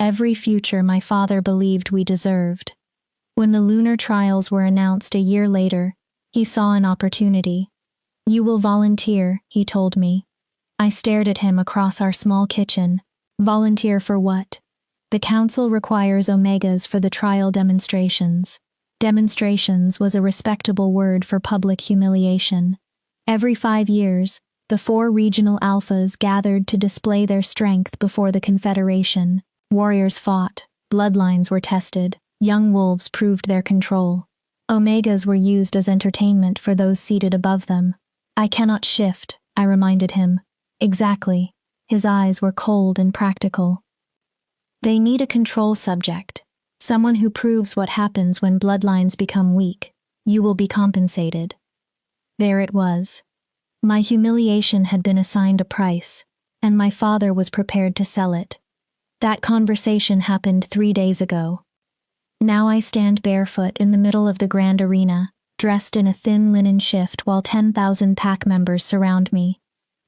every future my father believed we deserved. When the lunar trials were announced a year later, he saw an opportunity. "You will volunteer," he told me. I stared at him across our small kitchen. Volunteer for what? The council requires omegas for the trial demonstrations. Demonstrations was a respectable word for public humiliation. Every 5 years, the 4 regional alphas gathered to display their strength before the Confederation. Warriors fought, bloodlines were tested, young wolves proved their control. Omegas were used as entertainment for those seated above them. "I cannot shift," I reminded him. "Exactly." His eyes were cold and practical. "They need a control subject, someone who proves what happens when bloodlines become weak. You will be compensated." There it was. My humiliation had been assigned a price, and my father was prepared to sell it. That conversation happened 3 days ago. Now I stand barefoot in the middle of the grand arena, dressed in a thin linen shift while 10,000 pack members surround me.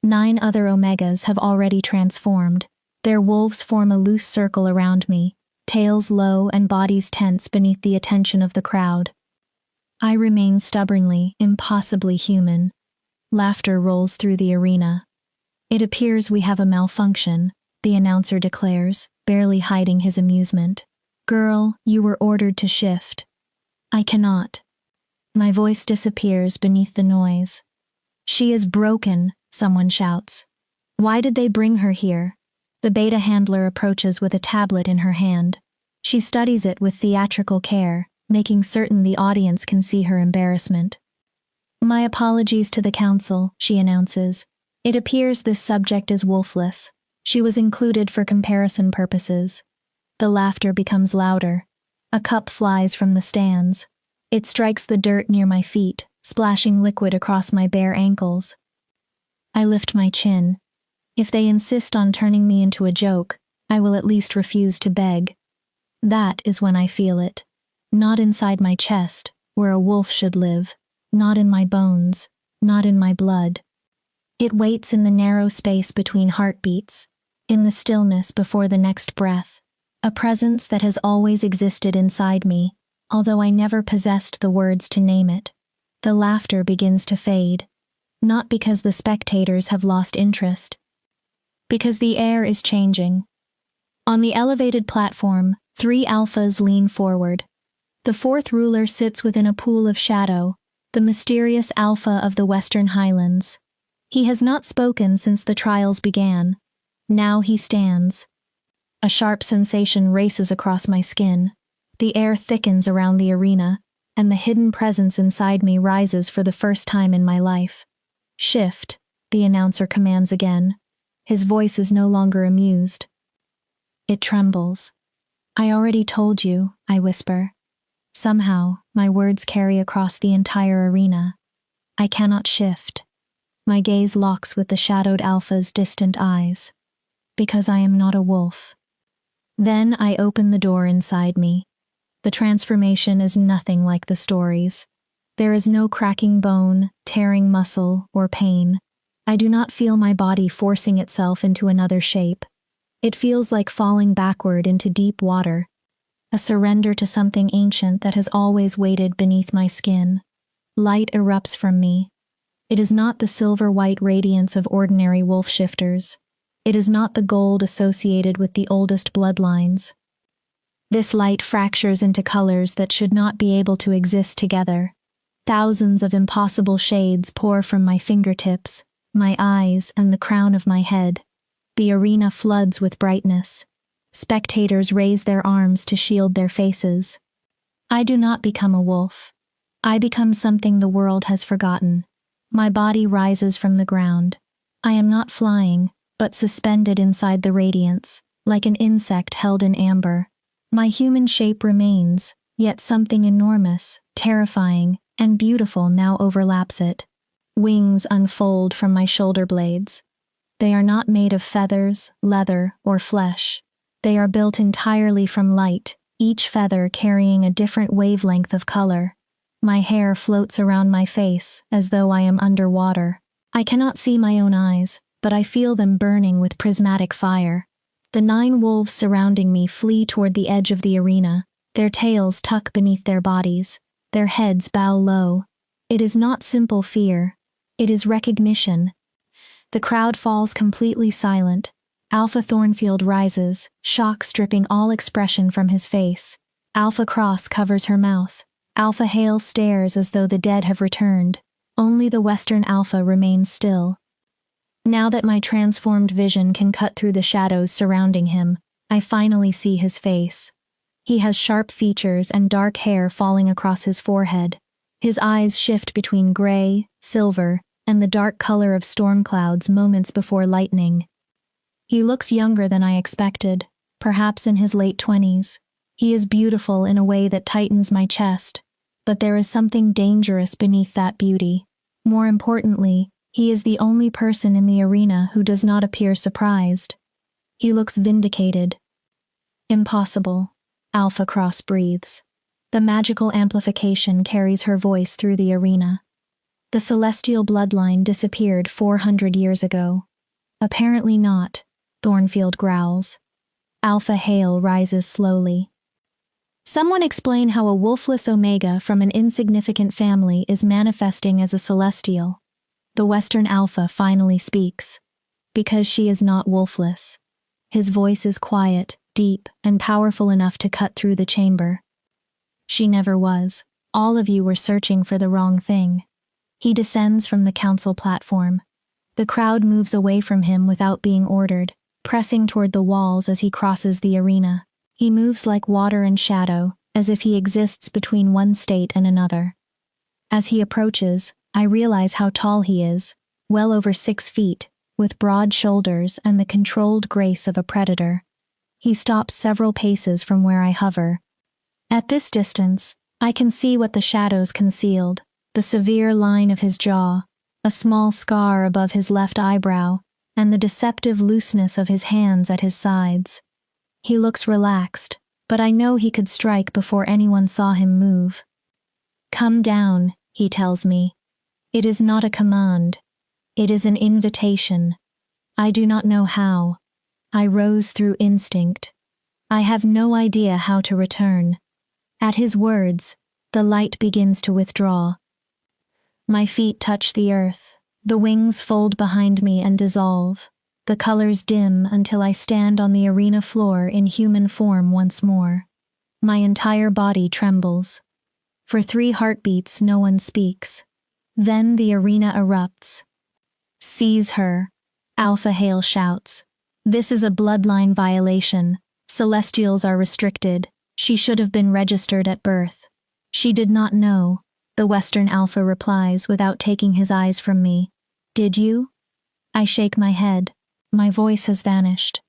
9 other Omegas have already transformed. Their wolves form a loose circle around me, tails low and bodies tense beneath the attention of the crowd. I remain stubbornly, impossibly human. Laughter rolls through the arena. "It appears we have a malfunction," the announcer declares, barely hiding his amusement. "Girl, you were ordered to shift." I cannot. My voice disappears beneath the noise. "She is broken," someone shouts. "Why did they bring her here?" The beta handler approaches with a tablet in her hand. She studies it with theatrical care, making certain the audience can see her embarrassment. "My apologies to the council," she announces. "It appears this subject is Wolfless. She was included for comparison purposes." The laughter becomes louder. A cup flies from the stands. It strikes the dirt near my feet, splashing liquid across my bare ankles. I lift my chin. If they insist on turning me into a joke, I will at least refuse to beg. That is when I feel it. Not inside my chest, where a wolf should live. Not in my bones. Not in my blood. It waits in the narrow space between heartbeats, in the stillness before the next breath. A presence that has always existed inside me, although I never possessed the words to name it. The laughter begins to fade. Not because the spectators have lost interest. Because the air is changing. On the elevated platform, 3 alphas lean forward. The 4th ruler sits within a pool of shadow, the mysterious alpha of the Western Highlands. He has not spoken since the trials began. Now he stands. A sharp sensation races across my skin. The air thickens around the arena, and the hidden presence inside me rises for the first time in my life. "Shift," the announcer commands again. His voice is no longer amused. It trembles. "I already told you," I whisper. Somehow, my words carry across the entire arena. I cannot shift. My gaze locks with the shadowed alpha's distant eyes. Because I am not a wolf. Then I open the door inside me. The transformation is nothing like the stories. There is no cracking bone, tearing muscle, or pain. I do not feel my body forcing itself into another shape. It feels like falling backward into deep water, a surrender to something ancient that has always waited beneath my skin. Light erupts from me. It is not the silver-white radiance of ordinary wolf shifters. It is not the gold associated with the oldest bloodlines. This light fractures into colors that should not be able to exist together. Thousands of impossible shades pour from my fingertips, my eyes, and the crown of my head. The arena floods with brightness. Spectators raise their arms to shield their faces. I do not become a wolf. I become something the world has forgotten. My body rises from the ground. I am not flying, but suspended inside the radiance, like an insect held in amber. My human shape remains, yet something enormous, terrifying, and beautiful now overlaps it. Wings unfold from my shoulder blades. They are not made of feathers, leather, or flesh. They are built entirely from light, each feather carrying a different wavelength of color. My hair floats around my face as though I am underwater. I cannot see my own eyes, but I feel them burning with prismatic fire. The 9 wolves surrounding me flee toward the edge of the arena, their tails tuck beneath their bodies, their heads bow low. It is not simple fear. It is recognition. The crowd falls completely silent. Alpha Thornfield rises, shock stripping all expression from his face. Alpha Cross covers her mouth. Alpha Hale stares as though the dead have returned. Only the Western Alpha remains still. Now that my transformed vision can cut through the shadows surrounding him, I finally see his face. He has sharp features and dark hair falling across his forehead. His eyes shift between gray, silver, and the dark color of storm clouds moments before lightning. He looks younger than I expected, perhaps in his late 20s. He is beautiful in a way that tightens my chest, but there is something dangerous beneath that beauty. More importantly, he is the only person in the arena who does not appear surprised. He looks vindicated. Impossible, Alpha Cross breathes. The magical amplification carries her voice through the arena. The celestial bloodline disappeared 400 years ago. Apparently not, Thornfield growls. Alpha Hale rises slowly. Someone explain how a wolfless omega from an insignificant family is manifesting as a celestial. The Western Alpha finally speaks. Because she is not wolfless. His voice is quiet, deep, and powerful enough to cut through the chamber. She never was. All of you were searching for the wrong thing. He descends from the council platform. The crowd moves away from him without being ordered, pressing toward the walls as he crosses the arena. He moves like water and shadow, as if he exists between one state and another. As he approaches, I realize how tall he is, well over 6 feet, with broad shoulders and the controlled grace of a predator. He stops several paces from where I hover. At this distance, I can see what the shadows concealed, the severe line of his jaw, a small scar above his left eyebrow, and the deceptive looseness of his hands at his sides. He looks relaxed, but I know he could strike before anyone saw him move. Come down, he tells me. It is not a command. It is an invitation. I do not know how. I rose through instinct. I have no idea how to return. At his words, the light begins to withdraw. My feet touch the earth. The wings fold behind me and dissolve. The colors dim until I stand on the arena floor in human form once more. My entire body trembles. For 3 heartbeats, no one speaks. Then the arena erupts. Seize her, Alpha Hale shouts. This is a bloodline violation. Celestials are restricted. She should have been registered at birth. She did not know, the Western Alpha replies without taking his eyes from me. Did you? I shake my head. My voice has vanished.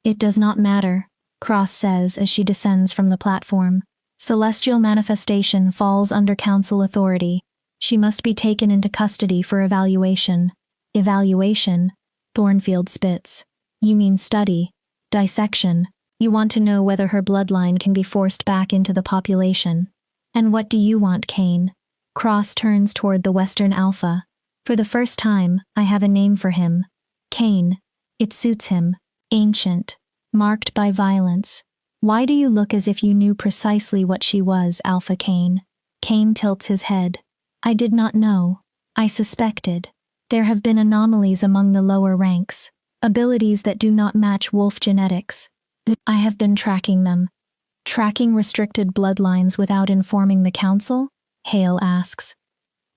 It does not matter, Cross says as she descends from the platform. Celestial manifestation falls under council authority. She must be taken into custody for evaluation. Evaluation? Thornfield spits. You mean study. Dissection. You want to know whether her bloodline can be forced back into the population. And what do you want, Kane? Cross turns toward the Western Alpha. For the first time, I have a name for him. Kane. It suits him. Ancient. Marked by violence. Why do you look as if you knew precisely what she was, Alpha Kane? Kane tilts his head. I did not know. I suspected. There have been anomalies among the lower ranks. Abilities that do not match wolf genetics. I have been tracking them. Tracking restricted bloodlines without informing the council? Hale asks.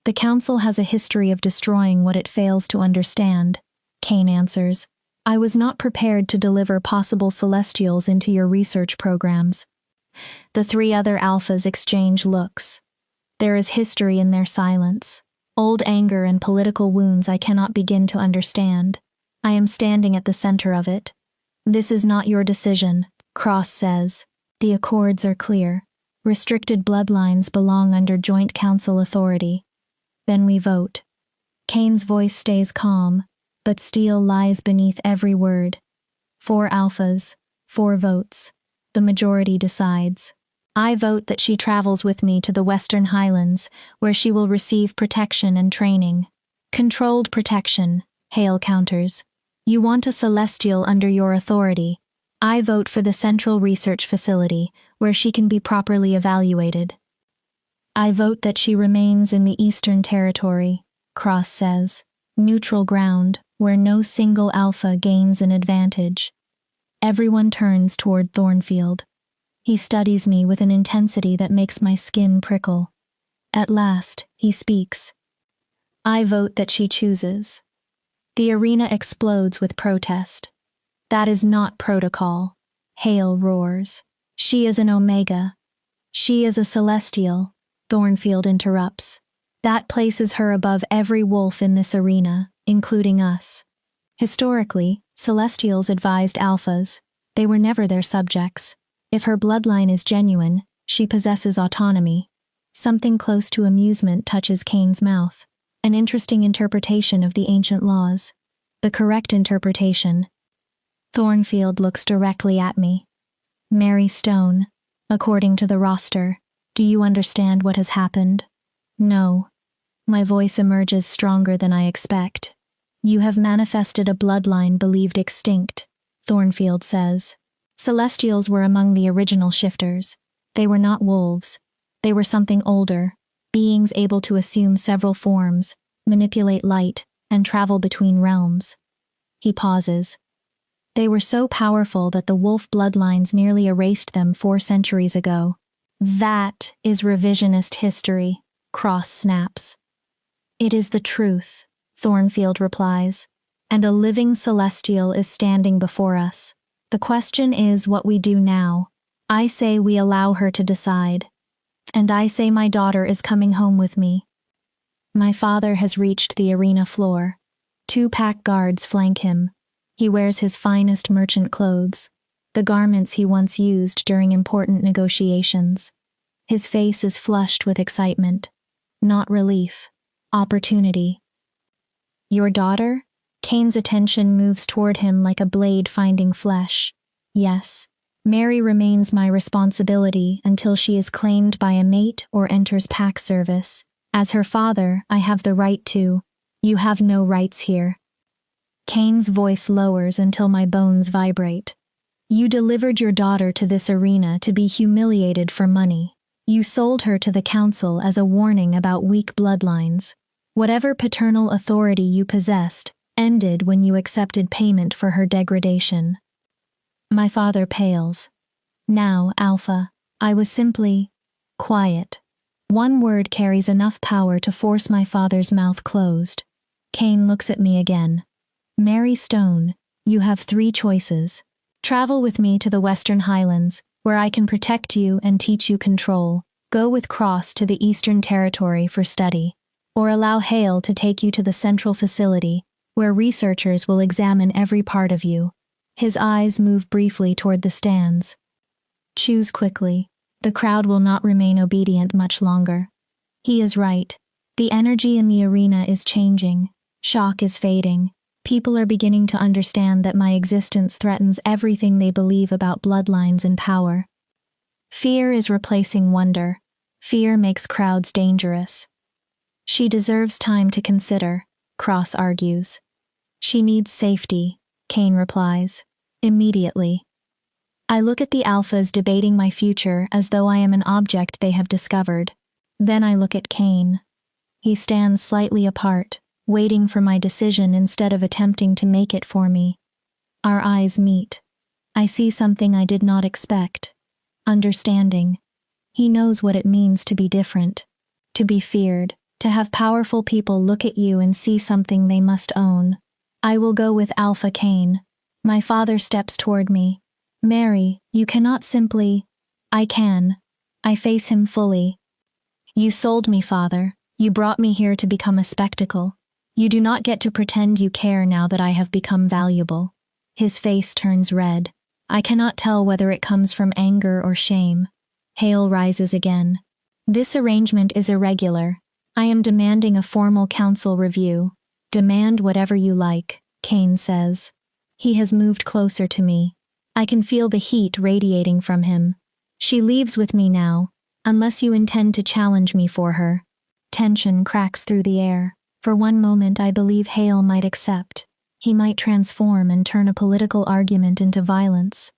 The council has a history of destroying what it fails to understand. Kane answers. I was not prepared to deliver possible celestials into your research programs. The 3 other alphas exchange looks. There is history in their silence. Old anger and political wounds I cannot begin to understand. I am standing at the center of it. This is not your decision, Cross says. The accords are clear. Restricted bloodlines belong under joint council authority. Then we vote. Kane's voice stays calm, but steel lies beneath every word. 4 alphas, 4 votes. The majority decides. I vote that she travels with me to the Western Highlands, where she will receive protection and training. Controlled protection, Hale counters. You want a celestial under your authority. I vote for the Central Research Facility, where she can be properly evaluated. I vote that she remains in the Eastern Territory, Cross says, neutral ground, where no single alpha gains an advantage. Everyone turns toward Thornfield. He studies me with an intensity that makes my skin prickle. At last, he speaks. I vote that she chooses. The arena explodes with protest. That is not protocol. Hale roars. She is an Omega. She is a Celestial, Thornfield interrupts. That places her above every wolf in this arena, including us. Historically, Celestials advised Alphas. They were never their subjects. If her bloodline is genuine, she possesses autonomy. Something close to amusement touches Kane's mouth. An interesting interpretation of the ancient laws. The correct interpretation. Thornfield looks directly at me. Mary Stone, according to the roster, do you understand what has happened? No. My voice emerges stronger than I expect. You have manifested a bloodline believed extinct, Thornfield says. Celestials were among the original shifters. They were not wolves. They were something older, beings able to assume several forms, manipulate light, and travel between realms. He pauses. They were so powerful that the wolf bloodlines nearly erased them 4 centuries ago. That is revisionist history, Cross snaps. It is the truth, Thornfield replies, and a living celestial is standing before us. The question is what we do now. I say we allow her to decide. And I say my daughter is coming home with me. My father has reached the arena floor. 2 pack guards flank him. He wears his finest merchant clothes, the garments he once used during important negotiations. His face is flushed with excitement. Not relief. Opportunity. Your daughter? Kane's attention moves toward him like a blade finding flesh. Yes. Mary remains my responsibility until she is claimed by a mate or enters pack service. As her father, I have the right to. You have no rights here. Kane's voice lowers until my bones vibrate. You delivered your daughter to this arena to be humiliated for money. You sold her to the council as a warning about weak bloodlines. Whatever paternal authority you possessed ended when you accepted payment for her degradation. My father pales. Now, Alpha, I was simply quiet. One word carries enough power to force my father's mouth closed. Kane looks at me again. Mary Stone, you have 3 choices. Travel with me to the Western Highlands, where I can protect you and teach you control. Go with Cross to the Eastern Territory for study. Or allow Hale to take you to the Central Facility, where researchers will examine every part of you. His eyes move briefly toward the stands. Choose quickly. The crowd will not remain obedient much longer. He is right. The energy in the arena is changing. Shock is fading. People are beginning to understand that my existence threatens everything they believe about bloodlines and power. Fear is replacing wonder. Fear makes crowds dangerous. She deserves time to consider, Cross argues. She needs safety, Kane replies. Immediately. I look at the alphas debating my future as though I am an object they have discovered. Then I look at Kane. He stands slightly apart, waiting for my decision instead of attempting to make it for me. Our eyes meet. I see something I did not expect. Understanding. He knows what it means to be different, to be feared, to have powerful people look at you and see something they must own. I will go with Alpha Kane. My father steps toward me. Mary, you cannot simply. I can. I face him fully. You sold me, father. You brought me here to become a spectacle. You do not get to pretend you care now that I have become valuable. His face turns red. I cannot tell whether it comes from anger or shame. Hale rises again. This arrangement is irregular. I am demanding a formal council review. Demand whatever you like, Kane says. He has moved closer to me. I can feel the heat radiating from him. She leaves with me now, unless you intend to challenge me for her. Tension cracks through the air. For one moment I believe Hale might accept. He might transform and turn a political argument into violence.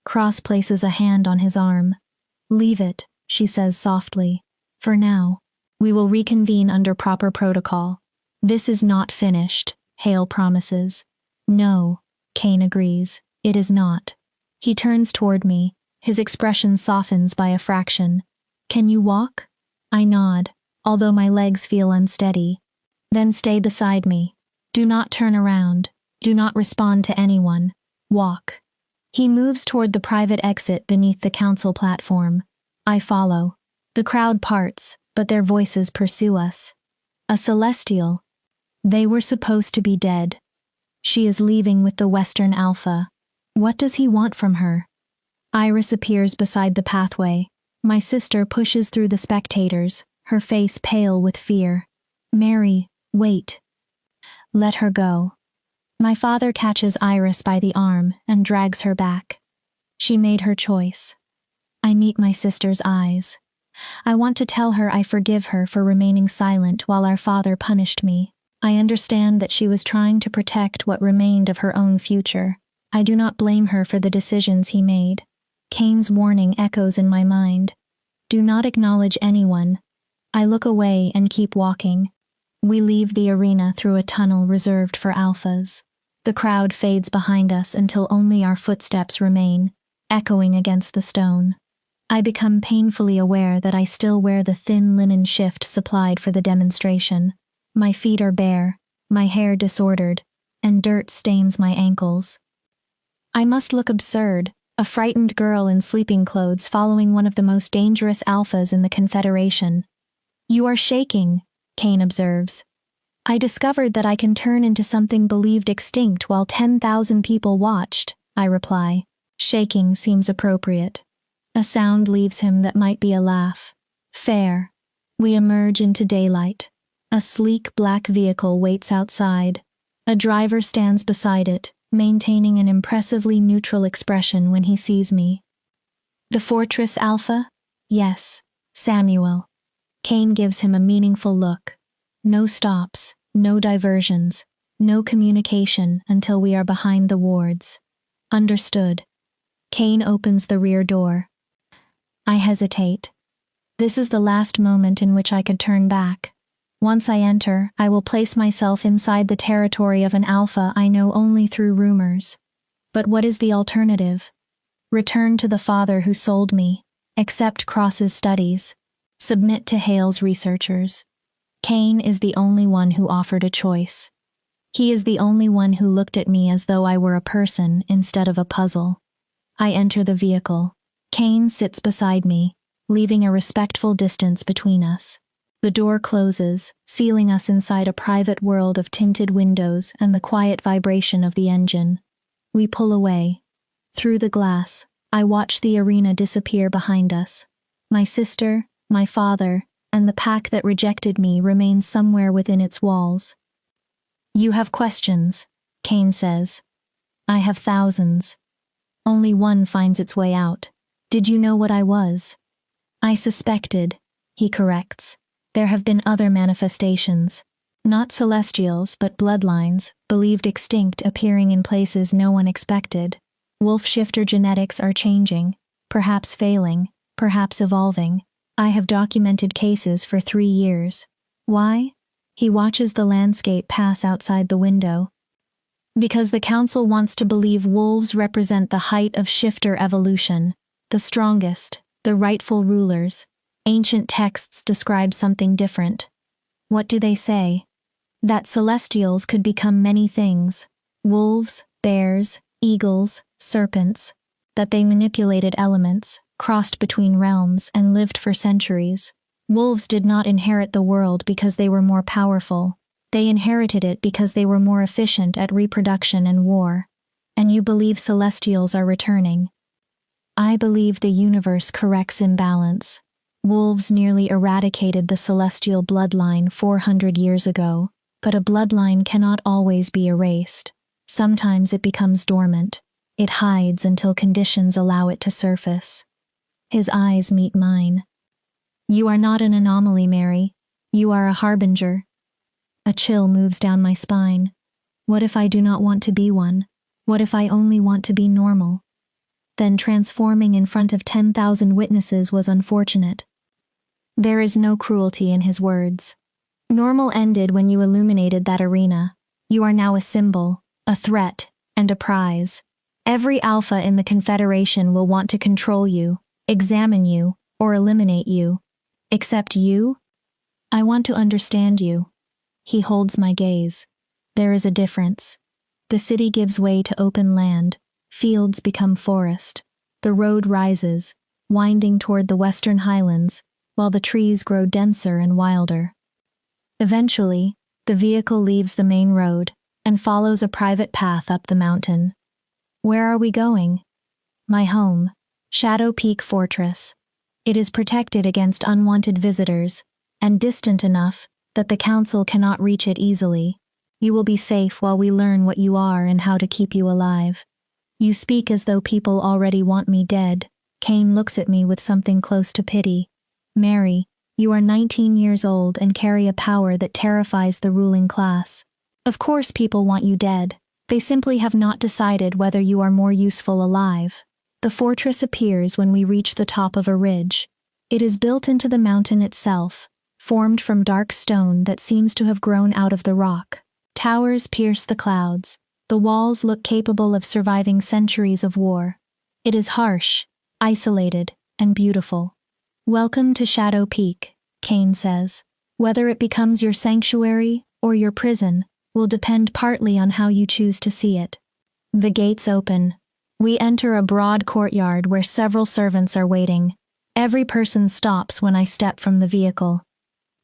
Cross places a hand on his arm. Leave it, she says softly. For now. We will reconvene under proper protocol. This is not finished, Hale promises. No, Kane agrees. It is not. He turns toward me. His expression softens by a fraction. Can you walk? I nod, although my legs feel unsteady. Then stay beside me. Do not turn around. Do not respond to anyone. Walk. He moves toward the private exit beneath the council platform. I follow. The crowd parts, but their voices pursue us. A celestial. They were supposed to be dead. She is leaving with the Western Alpha. What does he want from her? Iris appears beside the pathway. My sister pushes through the spectators, her face pale with fear. Mary, wait. Let her go. My father catches Iris by the arm and drags her back. She made her choice. I meet my sister's eyes. I want to tell her I forgive her for remaining silent while our father punished me. I understand that she was trying to protect what remained of her own future. I do not blame her for the decisions he made. Kane's warning echoes in my mind. Do not acknowledge anyone. I look away and keep walking. We leave the arena through a tunnel reserved for alphas. The crowd fades behind us until only our footsteps remain, echoing against the stone. I become painfully aware that I still wear the thin linen shift supplied for the demonstration. My feet are bare, my hair disordered, and dirt stains my ankles. I must look absurd, a frightened girl in sleeping clothes following one of the most dangerous alphas in the Confederation. You are shaking, Kane observes. I discovered that I can turn into something believed extinct while 10,000 people watched, I reply. Shaking seems appropriate. A sound leaves him that might be a laugh. Fair. We emerge into daylight. A sleek black vehicle waits outside. A driver stands beside it, maintaining an impressively neutral expression when he sees me. The Fortress Alpha? Yes. Samuel. Kane gives him a meaningful look. No stops, no diversions, no communication until we are behind the wards. Understood. Kane opens the rear door. I hesitate. This is the last moment in which I could turn back. Once I enter, I will place myself inside the territory of an alpha I know only through rumors. But what is the alternative? Return to the father who sold me, accept Cross's studies, submit to Hale's researchers. Kane is the only one who offered a choice. He is the only one who looked at me as though I were a person instead of a puzzle. I enter the vehicle. Kane sits beside me, leaving a respectful distance between us. The door closes, sealing us inside a private world of tinted windows and the quiet vibration of the engine. We pull away. Through the glass, I watch the arena disappear behind us. My sister, my father, and the pack that rejected me remain somewhere within its walls. You have questions, Kane says. I have thousands. Only one finds its way out. Did you know what I was? I suspected, he corrects. There have been other manifestations. Not celestials, but bloodlines, believed extinct appearing in places no one expected. Wolf shifter genetics are changing, perhaps failing, perhaps evolving. I have documented cases for 3 years. Why? He watches the landscape pass outside the window. Because the council wants to believe wolves represent the height of shifter evolution, the strongest, the rightful rulers. Ancient texts describe something different. What do they say? That celestials could become many things: wolves, bears, eagles, serpents. That they manipulated elements, crossed between realms, and lived for centuries. Wolves did not inherit the world because they were more powerful. They inherited it because they were more efficient at reproduction and war. And you believe celestials are returning. I believe the universe corrects imbalance. Wolves nearly eradicated the celestial bloodline 400 years ago, but a bloodline cannot always be erased. Sometimes it becomes dormant. It hides until conditions allow it to surface. His eyes meet mine. You are not an anomaly, Mary. You are a harbinger. A chill moves down my spine. What if I do not want to be one? What if I only want to be normal? then transforming in front of 10,000 witnesses was unfortunate. There is no cruelty in his words. Normal ended when you illuminated that arena. You are now a symbol, a threat, and a prize. Every alpha in the Confederation will want to control you, examine you, or eliminate you. Except you? I want to understand you. He holds my gaze. There is a difference. The city gives way to open land. Fields become forest. The road rises, winding toward the western highlands, while the trees grow denser and wilder. Eventually, the vehicle leaves the main road and follows a private path up the mountain. Where are we going? My home, Shadow Peak Fortress. It is protected against unwanted visitors and distant enough that the council cannot reach it easily. You will be safe while we learn what you are and how to keep you alive. You speak as though people already want me dead. Kane looks at me with something close to pity. Mary, you are 19 years old and carry a power that terrifies the ruling class. Of course people want you dead. They simply have not decided whether you are more useful alive. The fortress appears when we reach the top of a ridge. It is built into the mountain itself, formed from dark stone that seems to have grown out of the rock. Towers pierce the clouds. The walls look capable of surviving centuries of war. It is harsh, isolated, and beautiful. Welcome to Shadow Peak, Kane says. Whether it becomes your sanctuary or your prison will depend partly on how you choose to see it. The gates open. We enter a broad courtyard where several servants are waiting. Every person stops when I step from the vehicle.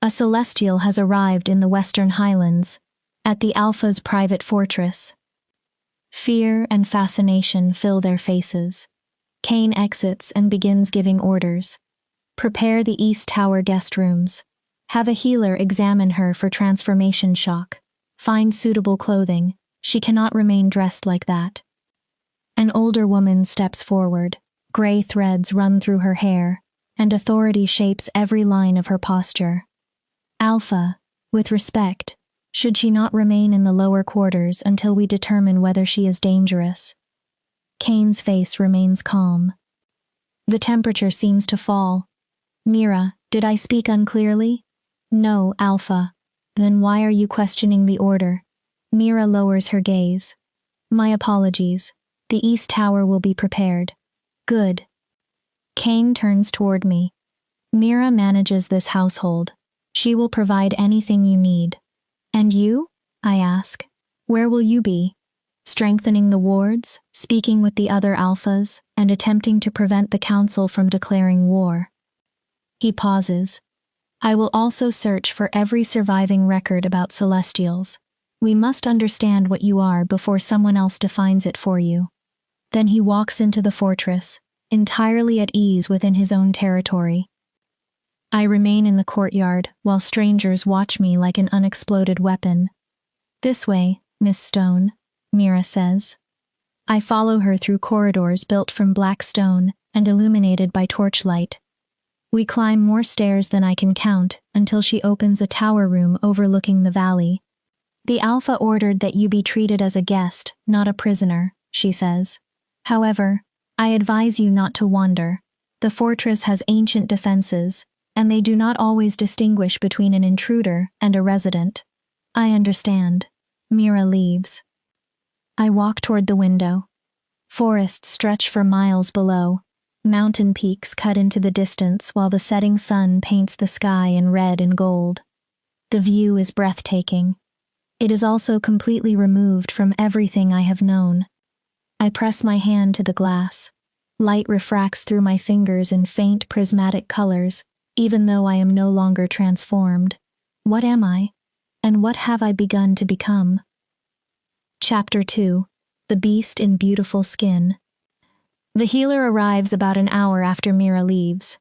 A Celestial has arrived in the Western Highlands, at the Alpha's private fortress. Fear and fascination fill their faces. Kane exits and begins giving orders. Prepare the East Tower guest rooms. Have a healer examine her for transformation shock. Find suitable clothing. She cannot remain dressed like that. An older woman steps forward. Gray threads run through her hair, and authority shapes every line of her posture. Alpha, with respect, should she not remain in the lower quarters until we determine whether she is dangerous? Kane's face remains calm. The temperature seems to fall. Mira, did I speak unclearly? No, Alpha. Then why are you questioning the order? Mira lowers her gaze. My apologies. The East Tower will be prepared. Good. Kane turns toward me. Mira manages this household. She will provide anything you need. And you? I ask. Where will you be? Strengthening the wards, speaking with the other alphas, and attempting to prevent the council from declaring war. He pauses. I will also search for every surviving record about Celestials. We must understand what you are before someone else defines it for you. Then he walks into the fortress, entirely at ease within his own territory. I remain in the courtyard while strangers watch me like an unexploded weapon. This way, Miss Stone, Mira says. I follow her through corridors built from black stone and illuminated by torchlight. We climb more stairs than I can count until she opens a tower room overlooking the valley. The Alpha ordered that you be treated as a guest, not a prisoner, she says. However, I advise you not to wander. The fortress has ancient defenses, and they do not always distinguish between an intruder and a resident. I understand. Mira leaves. I walk toward the window. Forests stretch for miles below. Mountain peaks cut into the distance while the setting sun paints the sky in red and gold. The view is breathtaking. It is also completely removed from everything I have known. I press my hand to the glass. Light refracts through my fingers in faint prismatic colors, even though I am no longer transformed. What am I? And what have I begun to become? Chapter 2. The Beast in Beautiful Skin. The healer arrives about an hour after Mira leaves.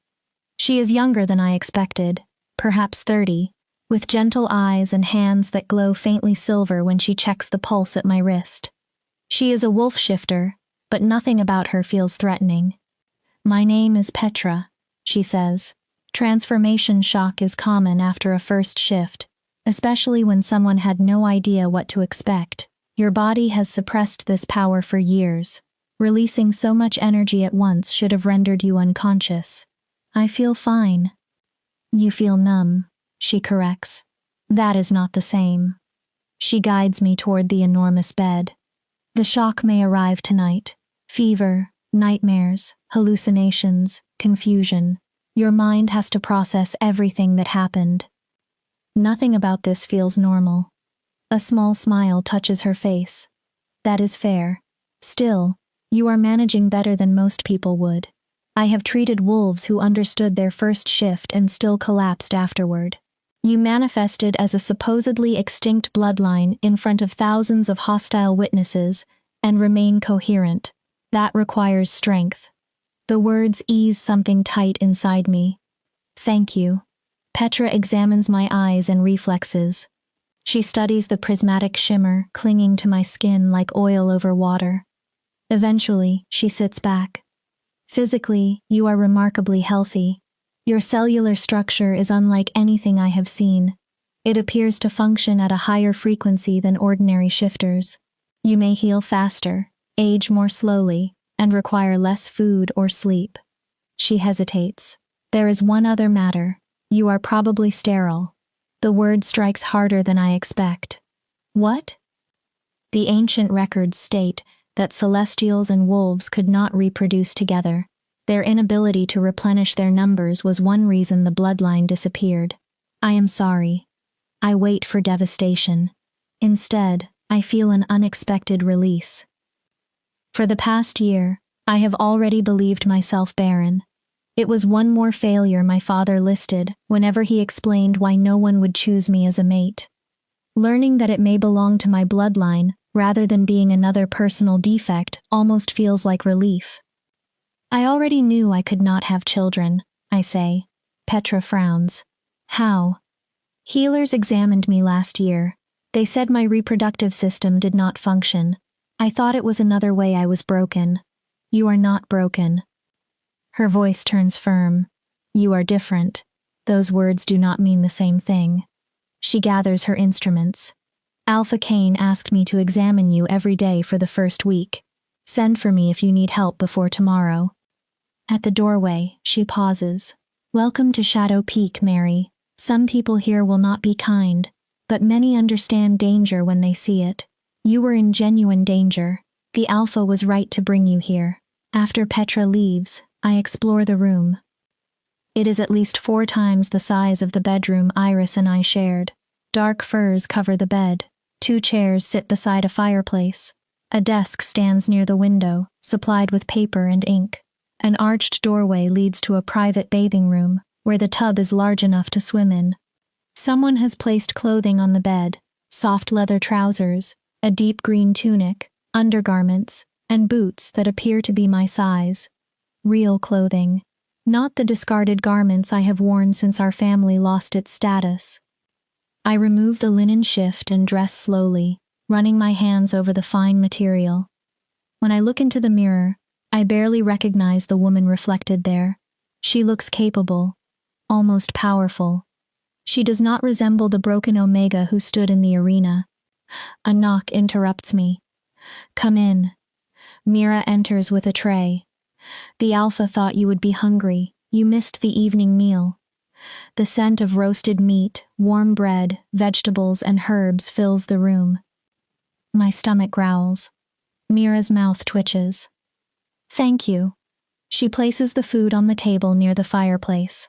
She is younger than I expected, perhaps 30, with gentle eyes and hands that glow faintly silver when she checks the pulse at my wrist. She is a wolf shifter, but nothing about her feels threatening. My name is Petra, she says. Transformation shock is common after a first shift, especially when someone had no idea what to expect. Your body has suppressed this power for years. Releasing so much energy at once should have rendered you unconscious. I feel fine. You feel numb, she corrects. That is not the same. She guides me toward the enormous bed. The shock may arrive tonight. Fever, nightmares, hallucinations, confusion. Your mind has to process everything that happened. Nothing about this feels normal. A small smile touches her face. That is fair. Still, you are managing better than most people would. I have treated wolves who understood their first shift and still collapsed afterward. You manifested as a supposedly extinct bloodline in front of thousands of hostile witnesses and remain coherent. That requires strength. The words ease something tight inside me. Thank you. Petra examines my eyes and reflexes. She studies the prismatic shimmer clinging to my skin like oil over water. Eventually, she sits back. Physically, you are remarkably healthy. Your cellular structure is unlike anything I have seen. It appears to function at a higher frequency than ordinary shifters. You may heal faster, age more slowly, and require less food or sleep. She hesitates. There is one other matter. You are probably sterile. The word strikes harder than I expect. What? The ancient records state that celestials and wolves could not reproduce together. Their inability to replenish their numbers was one reason the bloodline disappeared. I am sorry. I wait for devastation. Instead, I feel an unexpected release. For the past year, I have already believed myself barren. It was one more failure my father listed whenever he explained why no one would choose me as a mate. Learning that it may belong to my bloodline rather than being another personal defect almost feels like relief. I already knew I could not have children, I say. Petra frowns. How? Healers examined me last year. They said my reproductive system did not function. I thought it was another way I was broken. You are not broken. Her voice turns firm. You are different. Those words do not mean the same thing. She gathers her instruments. Alpha Cain asked me to examine you every day for the first week. Send for me if you need help before tomorrow. At the doorway, she pauses. Welcome to Shadow Peak, Mary. Some people here will not be kind, but many understand danger when they see it. You were in genuine danger. The Alpha was right to bring you here. After Petra leaves, I explore the room. It is at least 4 times the size of the bedroom Iris and I shared. Dark furs cover the bed. 2 chairs sit beside a fireplace. A desk stands near the window, supplied with paper and ink. An arched doorway leads to a private bathing room, where the tub is large enough to swim in. Someone has placed clothing on the bed, soft leather trousers, a deep green tunic, undergarments, and boots that appear to be my size. Real clothing, not the discarded garments I have worn since our family lost its status. I remove the linen shift and dress slowly, running my hands over the fine material. When I look into the mirror, I barely recognize the woman reflected there. She looks capable, almost powerful. She does not resemble the broken Omega who stood in the arena. A knock interrupts me. Come in. Mira enters with a tray. The Alpha thought you would be hungry. You missed the evening meal. The scent of roasted meat, warm bread, vegetables, and herbs fills the room. My stomach growls. Mira's mouth twitches. Thank you. She places the food on the table near the fireplace.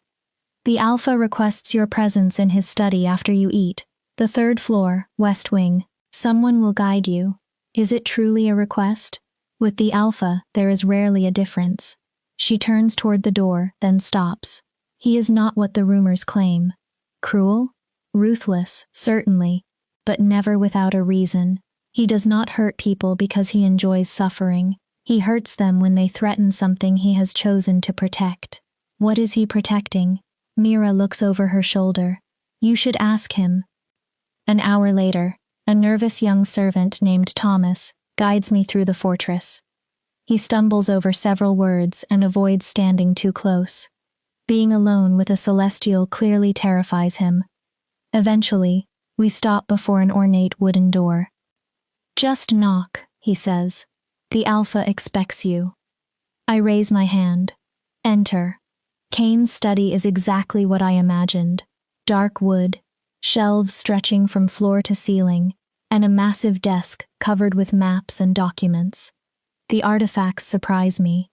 The Alpha requests your presence in his study after you eat. The 3rd floor, West Wing. Someone will guide you. Is it truly a request? With the Alpha, there is rarely a difference. She turns toward the door, then stops. He is not what the rumors claim. Cruel? Ruthless, certainly, but never without a reason. He does not hurt people because he enjoys suffering. He hurts them when they threaten something he has chosen to protect. What is he protecting? Mira looks over her shoulder. You should ask him. An hour later, a nervous young servant named Thomas guides me through the fortress. He stumbles over several words and avoids standing too close. Being alone with a celestial clearly terrifies him. Eventually, we stop before an ornate wooden door. Just knock, he says. The Alpha expects you. I raise my hand. Enter. Kane's study is exactly what I imagined. Dark wood, shelves stretching from floor to ceiling, and a massive desk covered with maps and documents. The artifacts surprise me.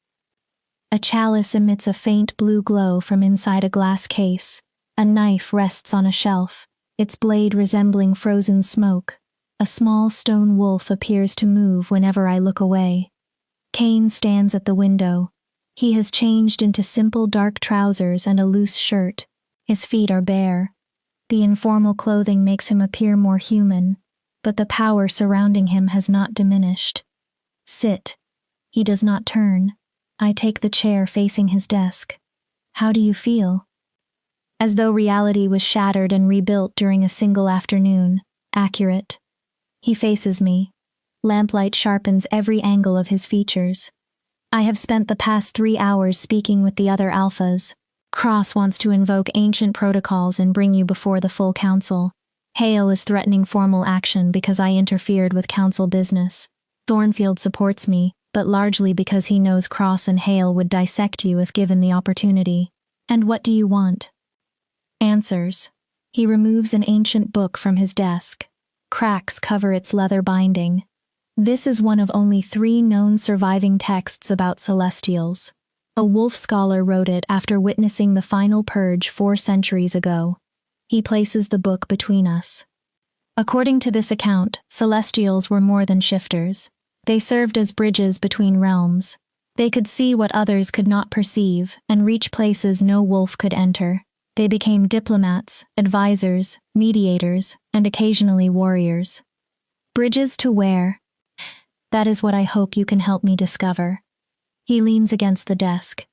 A chalice emits a faint blue glow from inside a glass case. A knife rests on a shelf, its blade resembling frozen smoke. A small stone wolf appears to move whenever I look away. Kane stands at the window. He has changed into simple dark trousers and a loose shirt. His feet are bare. The informal clothing makes him appear more human, but the power surrounding him has not diminished. Sit. He does not turn. I take the chair facing his desk. How do you feel? As though reality was shattered and rebuilt during a single afternoon. Accurate. He faces me. Lamplight sharpens every angle of his features. I have spent the past 3 hours speaking with the other alphas. Cross wants to invoke ancient protocols and bring you before the full council. Hale is threatening formal action because I interfered with council business. Thornfield supports me, but largely because he knows Cross and Hale would dissect you if given the opportunity. And what do you want? Answers. He removes an ancient book from his desk. Cracks cover its leather binding. This is one of only 3 known surviving texts about Celestials. A wolf scholar wrote it after witnessing the final purge 4 centuries ago. He places the book between us. According to this account, Celestials were more than shifters. They served as bridges between realms. They could see what others could not perceive and reach places no wolf could enter. They became diplomats, advisors, mediators, and occasionally warriors. Bridges to where? That is what I hope you can help me discover. He leans against the desk.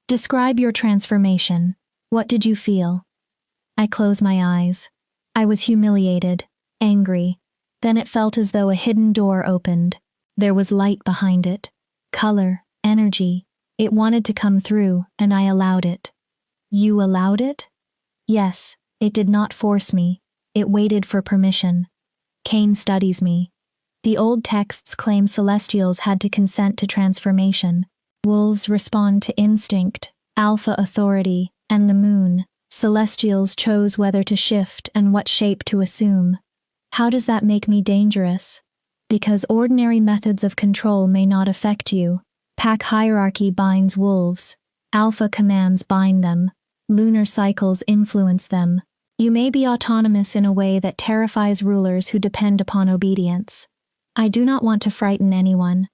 Describe your transformation. What did you feel? I close my eyes. I was humiliated, angry. Then it felt as though a hidden door opened. There was light behind it. Color, energy. It wanted to come through, and I allowed it. You allowed it? Yes, it did not force me. It waited for permission. Kane studies me. The old texts claim Celestials had to consent to transformation. Wolves respond to instinct, alpha authority, and the moon. Celestials chose whether to shift and what shape to assume. How does that make me dangerous? Because ordinary methods of control may not affect you. Pack hierarchy binds wolves. Alpha commands bind them. Lunar cycles influence them. You may be autonomous in a way that terrifies rulers who depend upon obedience. I do not want to frighten anyone.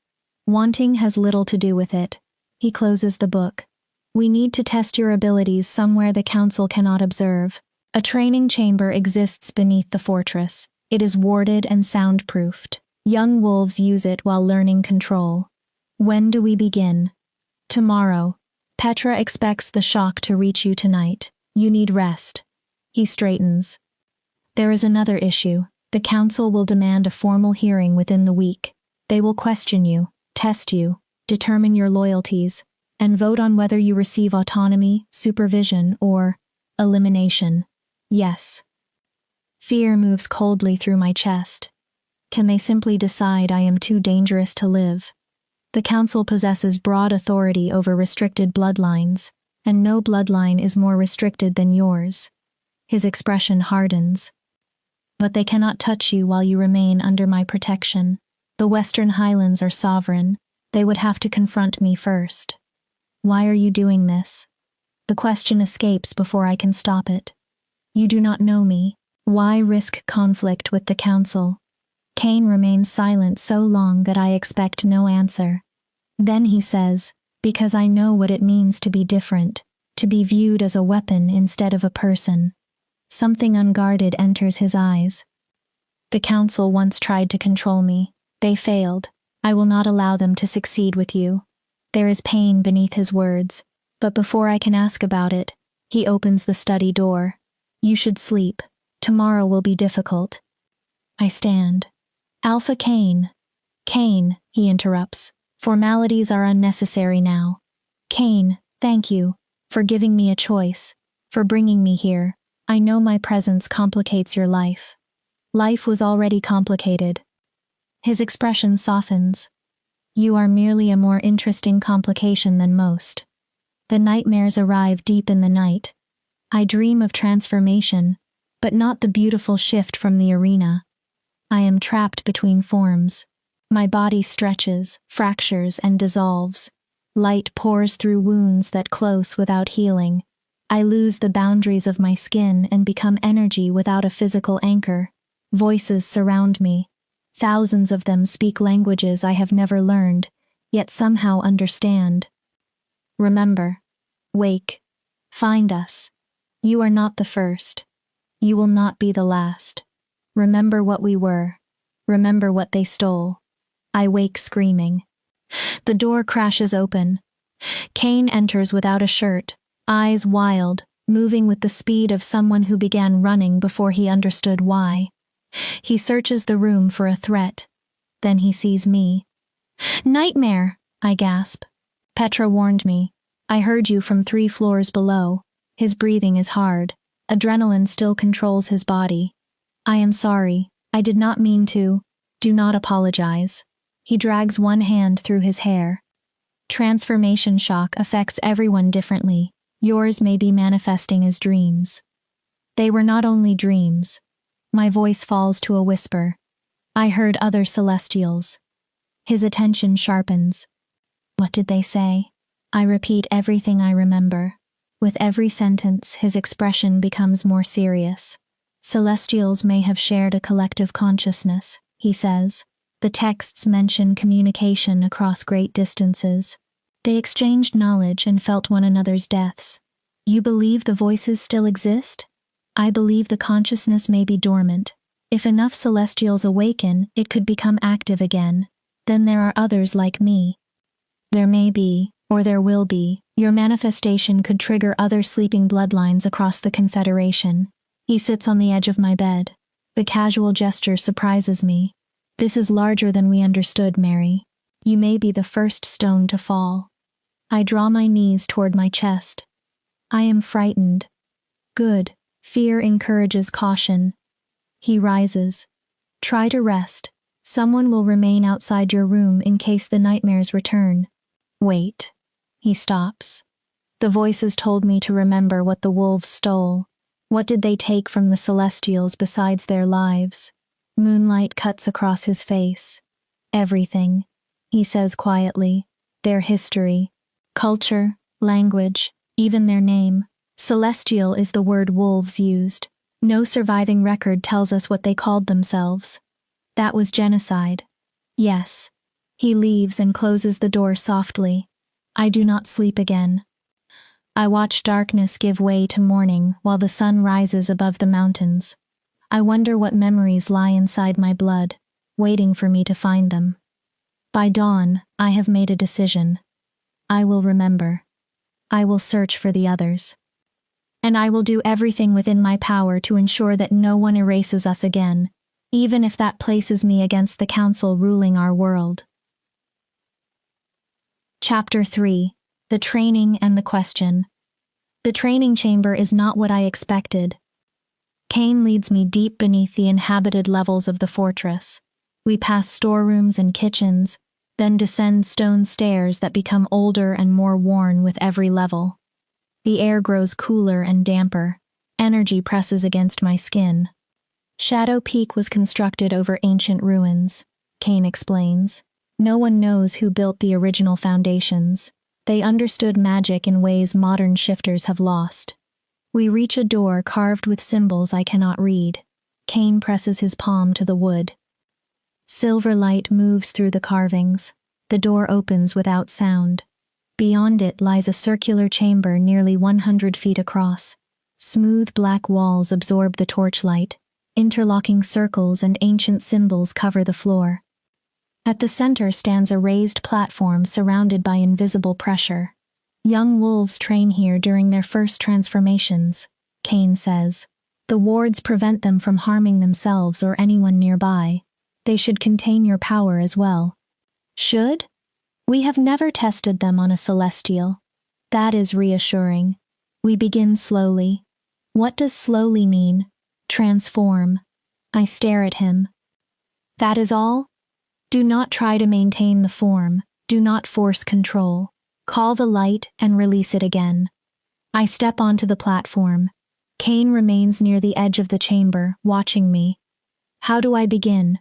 Wanting has little to do with it. He closes the book. We need to test your abilities somewhere the council cannot observe. A training chamber exists beneath the fortress. It is warded and soundproofed. Young wolves use it while learning control. When do we begin? Tomorrow. Petra expects the shock to reach you tonight. You need rest. He straightens. There is another issue. The council will demand a formal hearing within the week. They will question you, test you, determine your loyalties, and vote on whether you receive autonomy, supervision, or elimination. Yes. Fear moves coldly through my chest. Can they simply decide I am too dangerous to live? The council possesses broad authority over restricted bloodlines, and no bloodline is more restricted than yours. His expression hardens. But they cannot touch you while you remain under my protection. The Western Highlands are sovereign. They would have to confront me first. Why are you doing this? The question escapes before I can stop it. You do not know me. Why risk conflict with the council? Kane remains silent so long that I expect no answer. Then he says, because I know what it means to be different, to be viewed as a weapon instead of a person. Something unguarded enters his eyes. The council once tried to control me. They failed. I will not allow them to succeed with you. There is pain beneath his words, but before I can ask about it, he opens the study door. You should sleep. Tomorrow will be difficult. I stand. Alpha Kane. Kane, he interrupts. Formalities are unnecessary now. Kane, thank you, for giving me a choice, for bringing me here. I know my presence complicates your life. Life was already complicated. His expression softens. You are merely a more interesting complication than most. The nightmares arrive deep in the night. I dream of transformation, but not the beautiful shift from the arena. I am trapped between forms. My body stretches, fractures, and dissolves. Light pours through wounds that close without healing. I lose the boundaries of my skin and become energy without a physical anchor. Voices surround me. Thousands of them speak languages I have never learned, yet somehow understand. Remember. Wake. Find us. You are not the first. You will not be the last. Remember what we were. Remember what they stole. I wake screaming. The door crashes open. Cain enters without a shirt, eyes wild, moving with the speed of someone who began running before he understood why. He searches the room for a threat. Then he sees me. Nightmare, I gasp. Petra warned me. I heard you from 3 floors below. His breathing is hard. Adrenaline still controls his body. I am sorry. I did not mean to. Do not apologize. He drags one hand through his hair. Transformation shock affects everyone differently. Yours may be manifesting as dreams. They were not only dreams. My voice falls to a whisper. I heard other celestials. His attention sharpens. What did they say? I repeat everything I remember. With every sentence, his expression becomes more serious. Celestials may have shared a collective consciousness, he says. The texts mention communication across great distances. They exchanged knowledge and felt one another's deaths. You believe the voices still exist? I believe the consciousness may be dormant. If enough celestials awaken, it could become active again. Then there are others like me. There may be, or there will be. Your manifestation could trigger other sleeping bloodlines across the Confederation. He sits on the edge of my bed. The casual gesture surprises me. This is larger than we understood, Mary. You may be the first stone to fall. I draw my knees toward my chest. I am frightened. Good. Fear encourages caution. He rises. Try to rest. Someone will remain outside your room in case the nightmares return. Wait. He stops. The voices told me to remember what the wolves stole. What did they take from the Celestials besides their lives? Moonlight cuts across his face. Everything, he says quietly. Their history, culture, language, even their name. Celestial is the word wolves used. No surviving record tells us what they called themselves. That was genocide. Yes. He leaves and closes the door softly. I do not sleep again. I watch darkness give way to morning while the sun rises above the mountains. I wonder what memories lie inside my blood, waiting for me to find them. By dawn, I have made a decision. I will remember. I will search for the others. And I will do everything within my power to ensure that no one erases us again, even if that places me against the council ruling our world. Chapter 3. The Training and the Question. The training chamber is not what I expected. Cain leads me deep beneath the inhabited levels of the fortress. We pass storerooms and kitchens, then descend stone stairs that become older and more worn with every level. The air grows cooler and damper. Energy presses against my skin. Shadow Peak was constructed over ancient ruins, Cain explains. No one knows who built the original foundations. They understood magic in ways modern shifters have lost. We reach a door carved with symbols I cannot read. Cain presses his palm to the wood. Silver light moves through the carvings. The door opens without sound. Beyond it lies a circular chamber nearly 100 feet across. Smooth black walls absorb the torchlight. Interlocking circles and ancient symbols cover the floor. At the center stands a raised platform surrounded by invisible pressure. Young wolves train here during their first transformations, Cain says. The wards prevent them from harming themselves or anyone nearby. They should contain your power as well. Should? We have never tested them on a celestial. That is reassuring. We begin slowly. What does slowly mean? Transform. I stare at him. That is all? Do not try to maintain the form. Do not force control. Call the light and release it again. I step onto the platform. Cain remains near the edge of the chamber, watching me. How do I begin?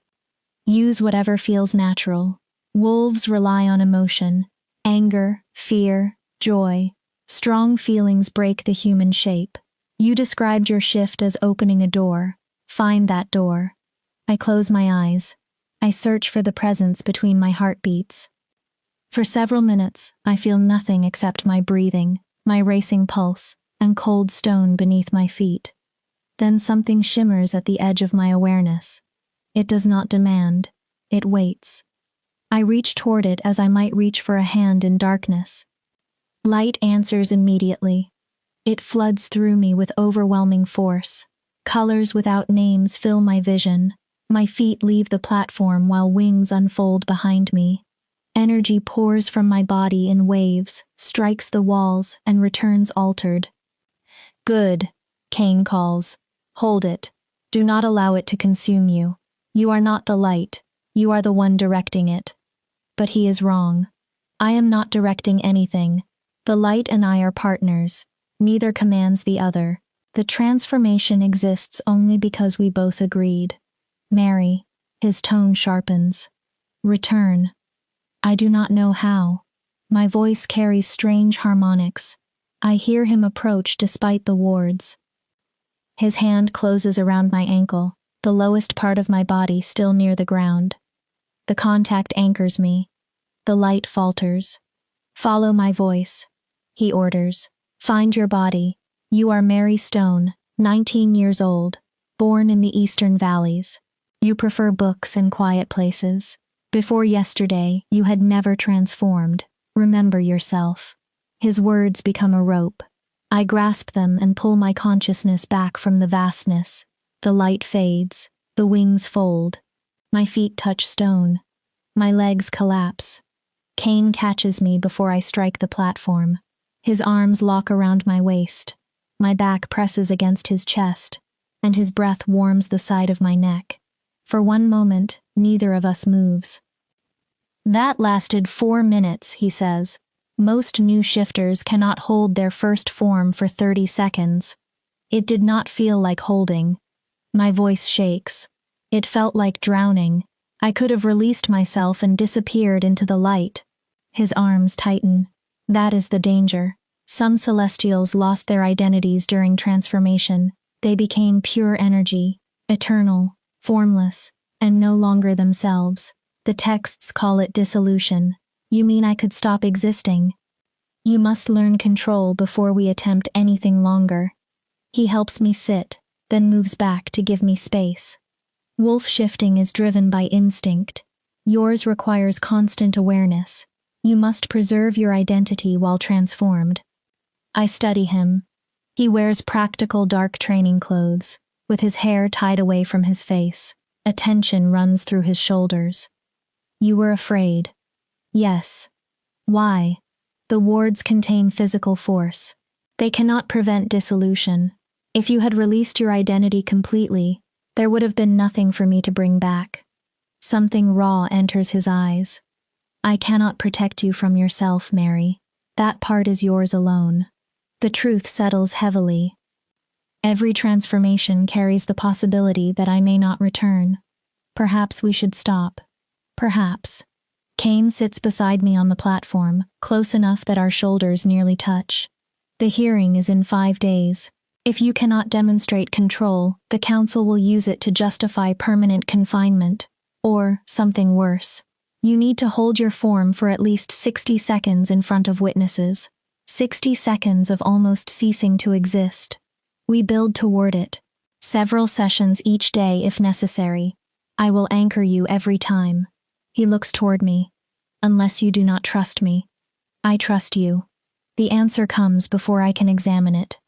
Use whatever feels natural. Wolves rely on emotion. Anger, fear, joy. Strong feelings break the human shape. You described your shift as opening a door. Find that door. I close my eyes. I search for the presence between my heartbeats. For several minutes, I feel nothing except my breathing, my racing pulse, and cold stone beneath my feet. Then something shimmers at the edge of my awareness. It does not demand. It waits. I reach toward it as I might reach for a hand in darkness. Light answers immediately. It floods through me with overwhelming force. Colors without names fill my vision. My feet leave the platform while wings unfold behind me. Energy pours from my body in waves, strikes the walls, and returns altered. Good, Cain calls. Hold it. Do not allow it to consume you. You are not the light. You are the one directing it. But he is wrong. I am not directing anything. The light and I are partners. Neither commands the other. The transformation exists only because we both agreed. Mary, his tone sharpens. Return. I do not know how. My voice carries strange harmonics. I hear him approach despite the wards. His hand closes around my ankle, the lowest part of my body still near the ground. The contact anchors me. The light falters. Follow my voice. He orders. Find your body. You are Mary Stone, 19 years old, born in the Eastern Valleys. You prefer books and quiet places. Before yesterday, you had never transformed. Remember yourself. His words become a rope. I grasp them and pull my consciousness back from the vastness. The light fades. The wings fold. My feet touch stone. My legs collapse. Cain catches me before I strike the platform. His arms lock around my waist. My back presses against his chest, and his breath warms the side of my neck. For one moment, neither of us moves. That lasted 4 minutes, he says. Most new shifters cannot hold their first form for 30 seconds. It did not feel like holding. My voice shakes. It felt like drowning. I could have released myself and disappeared into the light. His arms tighten. That is the danger. Some celestials lost their identities during transformation. They became pure energy, eternal, formless, and no longer themselves. The texts call it dissolution. You mean I could stop existing? You must learn control before we attempt anything longer. He helps me sit, then moves back to give me space. Wolf shifting is driven by instinct. Yours requires constant awareness. You must preserve your identity while transformed. I study him. He wears practical dark training clothes, with his hair tied away from his face. A tension runs through his shoulders. You were afraid. Yes. Why? The wards contain physical force. They cannot prevent dissolution. If you had released your identity completely, there would have been nothing for me to bring back. Something raw enters his eyes. I cannot protect you from yourself, Mary. That part is yours alone. The truth settles heavily. Every transformation carries the possibility that I may not return. Perhaps we should stop. Perhaps. Cain sits beside me on the platform, close enough that our shoulders nearly touch. The hearing is in 5 days. If you cannot demonstrate control, the council will use it to justify permanent confinement, or something worse. You need to hold your form for at least 60 seconds in front of witnesses. 60 seconds of almost ceasing to exist. We build toward it. Several sessions each day if necessary. I will anchor you every time. He looks toward me. Unless you do not trust me. I trust you. The answer comes before I can examine it.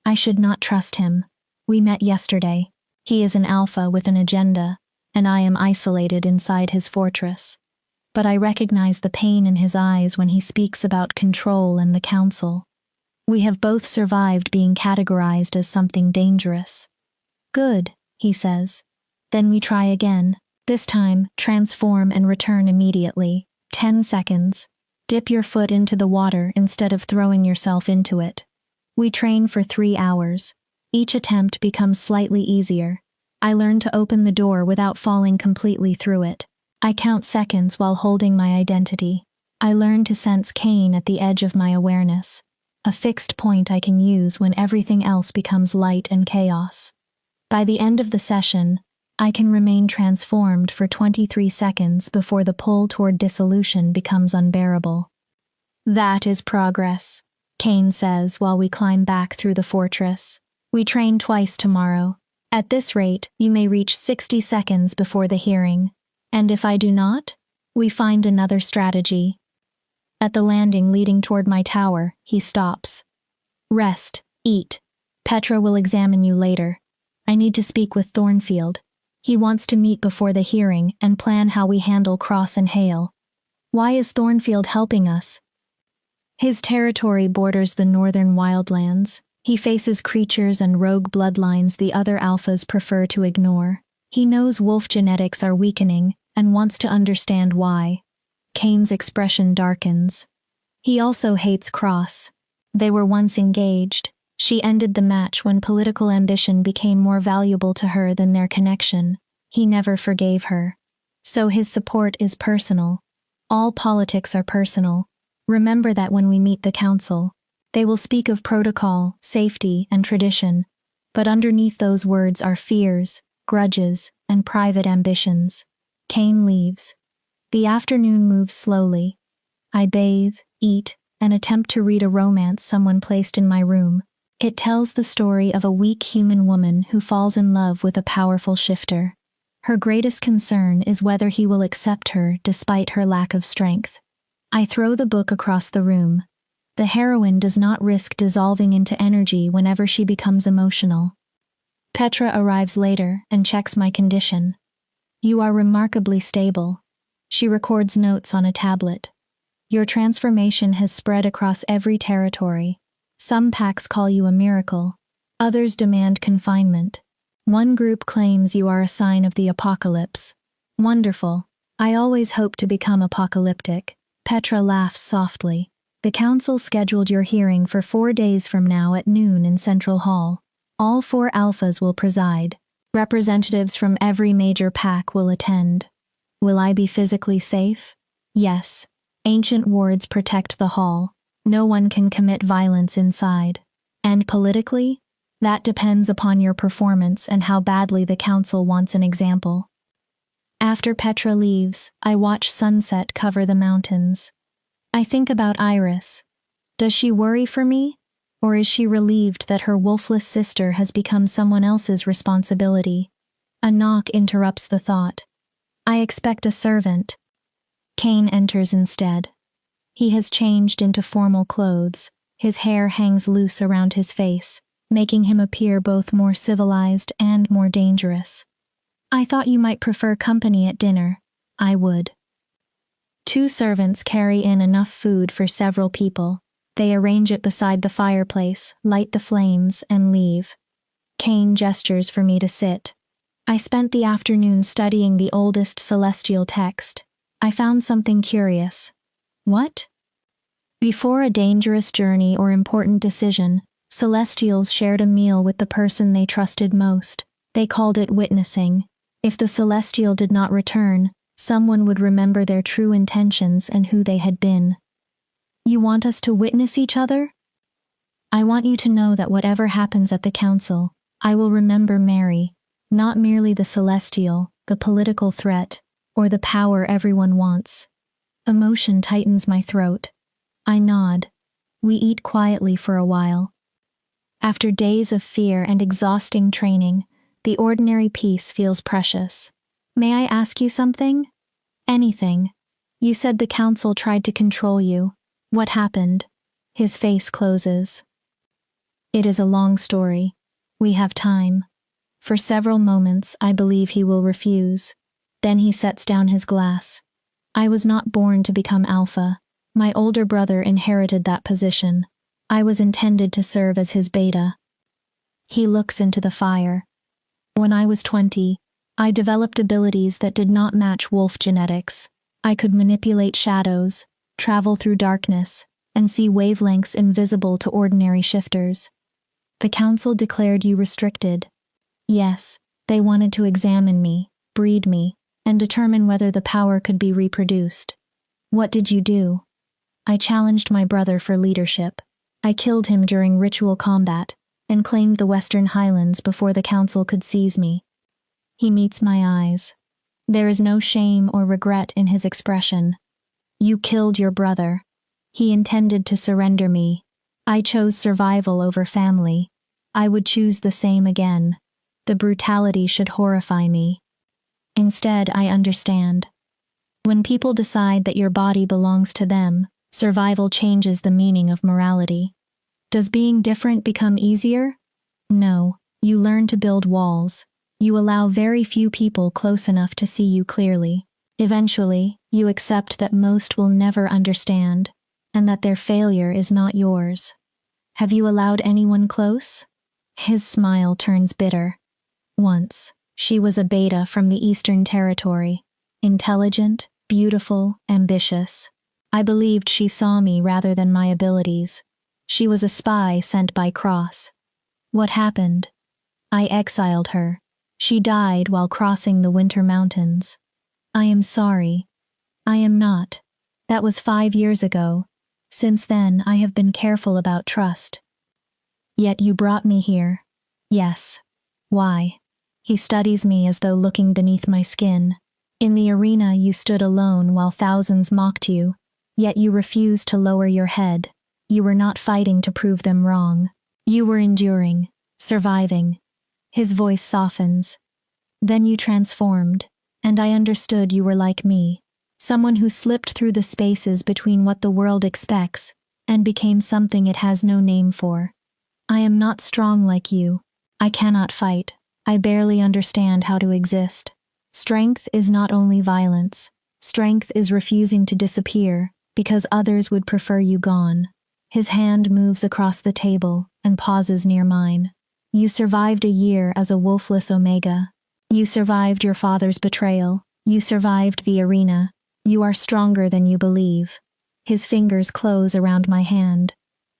I should not trust him. We met yesterday. He is an alpha with an agenda, and I am isolated inside his fortress. But I recognize the pain in his eyes when he speaks about control and the council. We have both survived being categorized as something dangerous. Good, he says. Then we try again. This time, transform and return immediately. 10 seconds. Dip your foot into the water instead of throwing yourself into it. We train for 3 hours. Each attempt becomes slightly easier. I learn to open the door without falling completely through it. I count seconds while holding my identity. I learn to sense Cain at the edge of my awareness, a fixed point I can use when everything else becomes light and chaos. By the end of the session, I can remain transformed for 23 seconds before the pull toward dissolution becomes unbearable. That is progress, Cain says while we climb back through the fortress. We train twice tomorrow. At this rate, you may reach 60 seconds before the hearing. And if I do not, we find another strategy. At the landing leading toward my tower, he stops. Rest, eat. Petra will examine you later. I need to speak with Thornfield. He wants to meet before the hearing and plan how we handle Cross and Hale. Why is Thornfield helping us? His territory borders the northern wildlands. He faces creatures and rogue bloodlines the other alphas prefer to ignore. He knows wolf genetics are weakening and wants to understand why. Cain's expression darkens. He also hates Cross. They were once engaged. She ended the match when political ambition became more valuable to her than their connection. He never forgave her. So his support is personal. All politics are personal. Remember that when we meet the council. They will speak of protocol, safety, and tradition, but underneath those words are fears, grudges, and private ambitions. Cain leaves. The afternoon moves slowly. I bathe, eat, and attempt to read a romance someone placed in my room. It tells the story of a weak human woman who falls in love with a powerful shifter. Her greatest concern is whether he will accept her despite her lack of strength. I throw the book across the room. The heroine does not risk dissolving into energy whenever she becomes emotional. Petra arrives later and checks my condition. You are remarkably stable. She records notes on a tablet. Your transformation has spread across every territory. Some packs call you a miracle. Others demand confinement. One group claims you are a sign of the apocalypse. Wonderful. I always hope to become apocalyptic. Petra laughs softly. The council scheduled your hearing for 4 days from now at noon in Central Hall. All 4 alphas will preside. Representatives from every major pack will attend. Will I be physically safe? Yes. Ancient wards protect the hall. No one can commit violence inside. And politically? That depends upon your performance and how badly the council wants an example. After Petra leaves, I watch sunset cover the mountains. I think about Iris. Does she worry for me? Or is she relieved that her wolfless sister has become someone else's responsibility? A knock interrupts the thought. I expect a servant. Cain enters instead. He has changed into formal clothes. His hair hangs loose around his face, making him appear both more civilized and more dangerous. I thought you might prefer company at dinner. I would. 2 servants carry in enough food for several people. They arrange it beside the fireplace, light the flames, and leave. Cain gestures for me to sit. I spent the afternoon studying the oldest celestial text. I found something curious. What? Before a dangerous journey or important decision, Celestials shared a meal with the person they trusted most. They called it witnessing. If the Celestial did not return, someone would remember their true intentions and who they had been. You want us to witness each other? I want you to know that whatever happens at the council, I will remember Mary, not merely the Celestial, the political threat, or the power everyone wants. Emotion tightens my throat. I nod. We eat quietly for a while. After days of fear and exhausting training, the ordinary peace feels precious. May I ask you something? Anything. You said the council tried to control you. What happened? His face closes. It is a long story. We have time. For several moments, I believe he will refuse. Then he sets down his glass. I was not born to become Alpha. My older brother inherited that position. I was intended to serve as his beta. He looks into the fire. When I was 20, I developed abilities that did not match wolf genetics. I could manipulate shadows, travel through darkness, and see wavelengths invisible to ordinary shifters. The council declared you restricted. Yes, they wanted to examine me, breed me, and determine whether the power could be reproduced. What did you do? I challenged my brother for leadership. I killed him during ritual combat and claimed the Western Highlands before the council could seize me. He meets my eyes. There is no shame or regret in his expression. You killed your brother. He intended to surrender me. I chose survival over family. I would choose the same again. The brutality should horrify me. Instead, I understand. When people decide that your body belongs to them, survival changes the meaning of morality. Does being different become easier? No, you learn to build walls. You allow very few people close enough to see you clearly. Eventually, you accept that most will never understand, and that their failure is not yours. Have you allowed anyone close? His smile turns bitter. Once, she was a beta from the Eastern Territory. Intelligent, beautiful, ambitious. I believed she saw me rather than my abilities. She was a spy sent by Cross. What happened? I exiled her. She died while crossing the Winter Mountains. I am sorry. I am not. That was 5 years ago. Since then, I have been careful about trust. Yet you brought me here. Yes. Why? He studies me as though looking beneath my skin. In the arena, you stood alone while thousands mocked you, yet you refused to lower your head. You were not fighting to prove them wrong. You were enduring, surviving. His voice softens. Then you transformed, and I understood you were like me, someone who slipped through the spaces between what the world expects and became something it has no name for. I am not strong like you. I cannot fight. I barely understand how to exist. Strength is not only violence. Strength is refusing to disappear because others would prefer you gone. His hand moves across the table and pauses near mine. You survived a year as a wolfless Omega. You survived your father's betrayal. You survived the arena. You are stronger than you believe. His fingers close around my hand.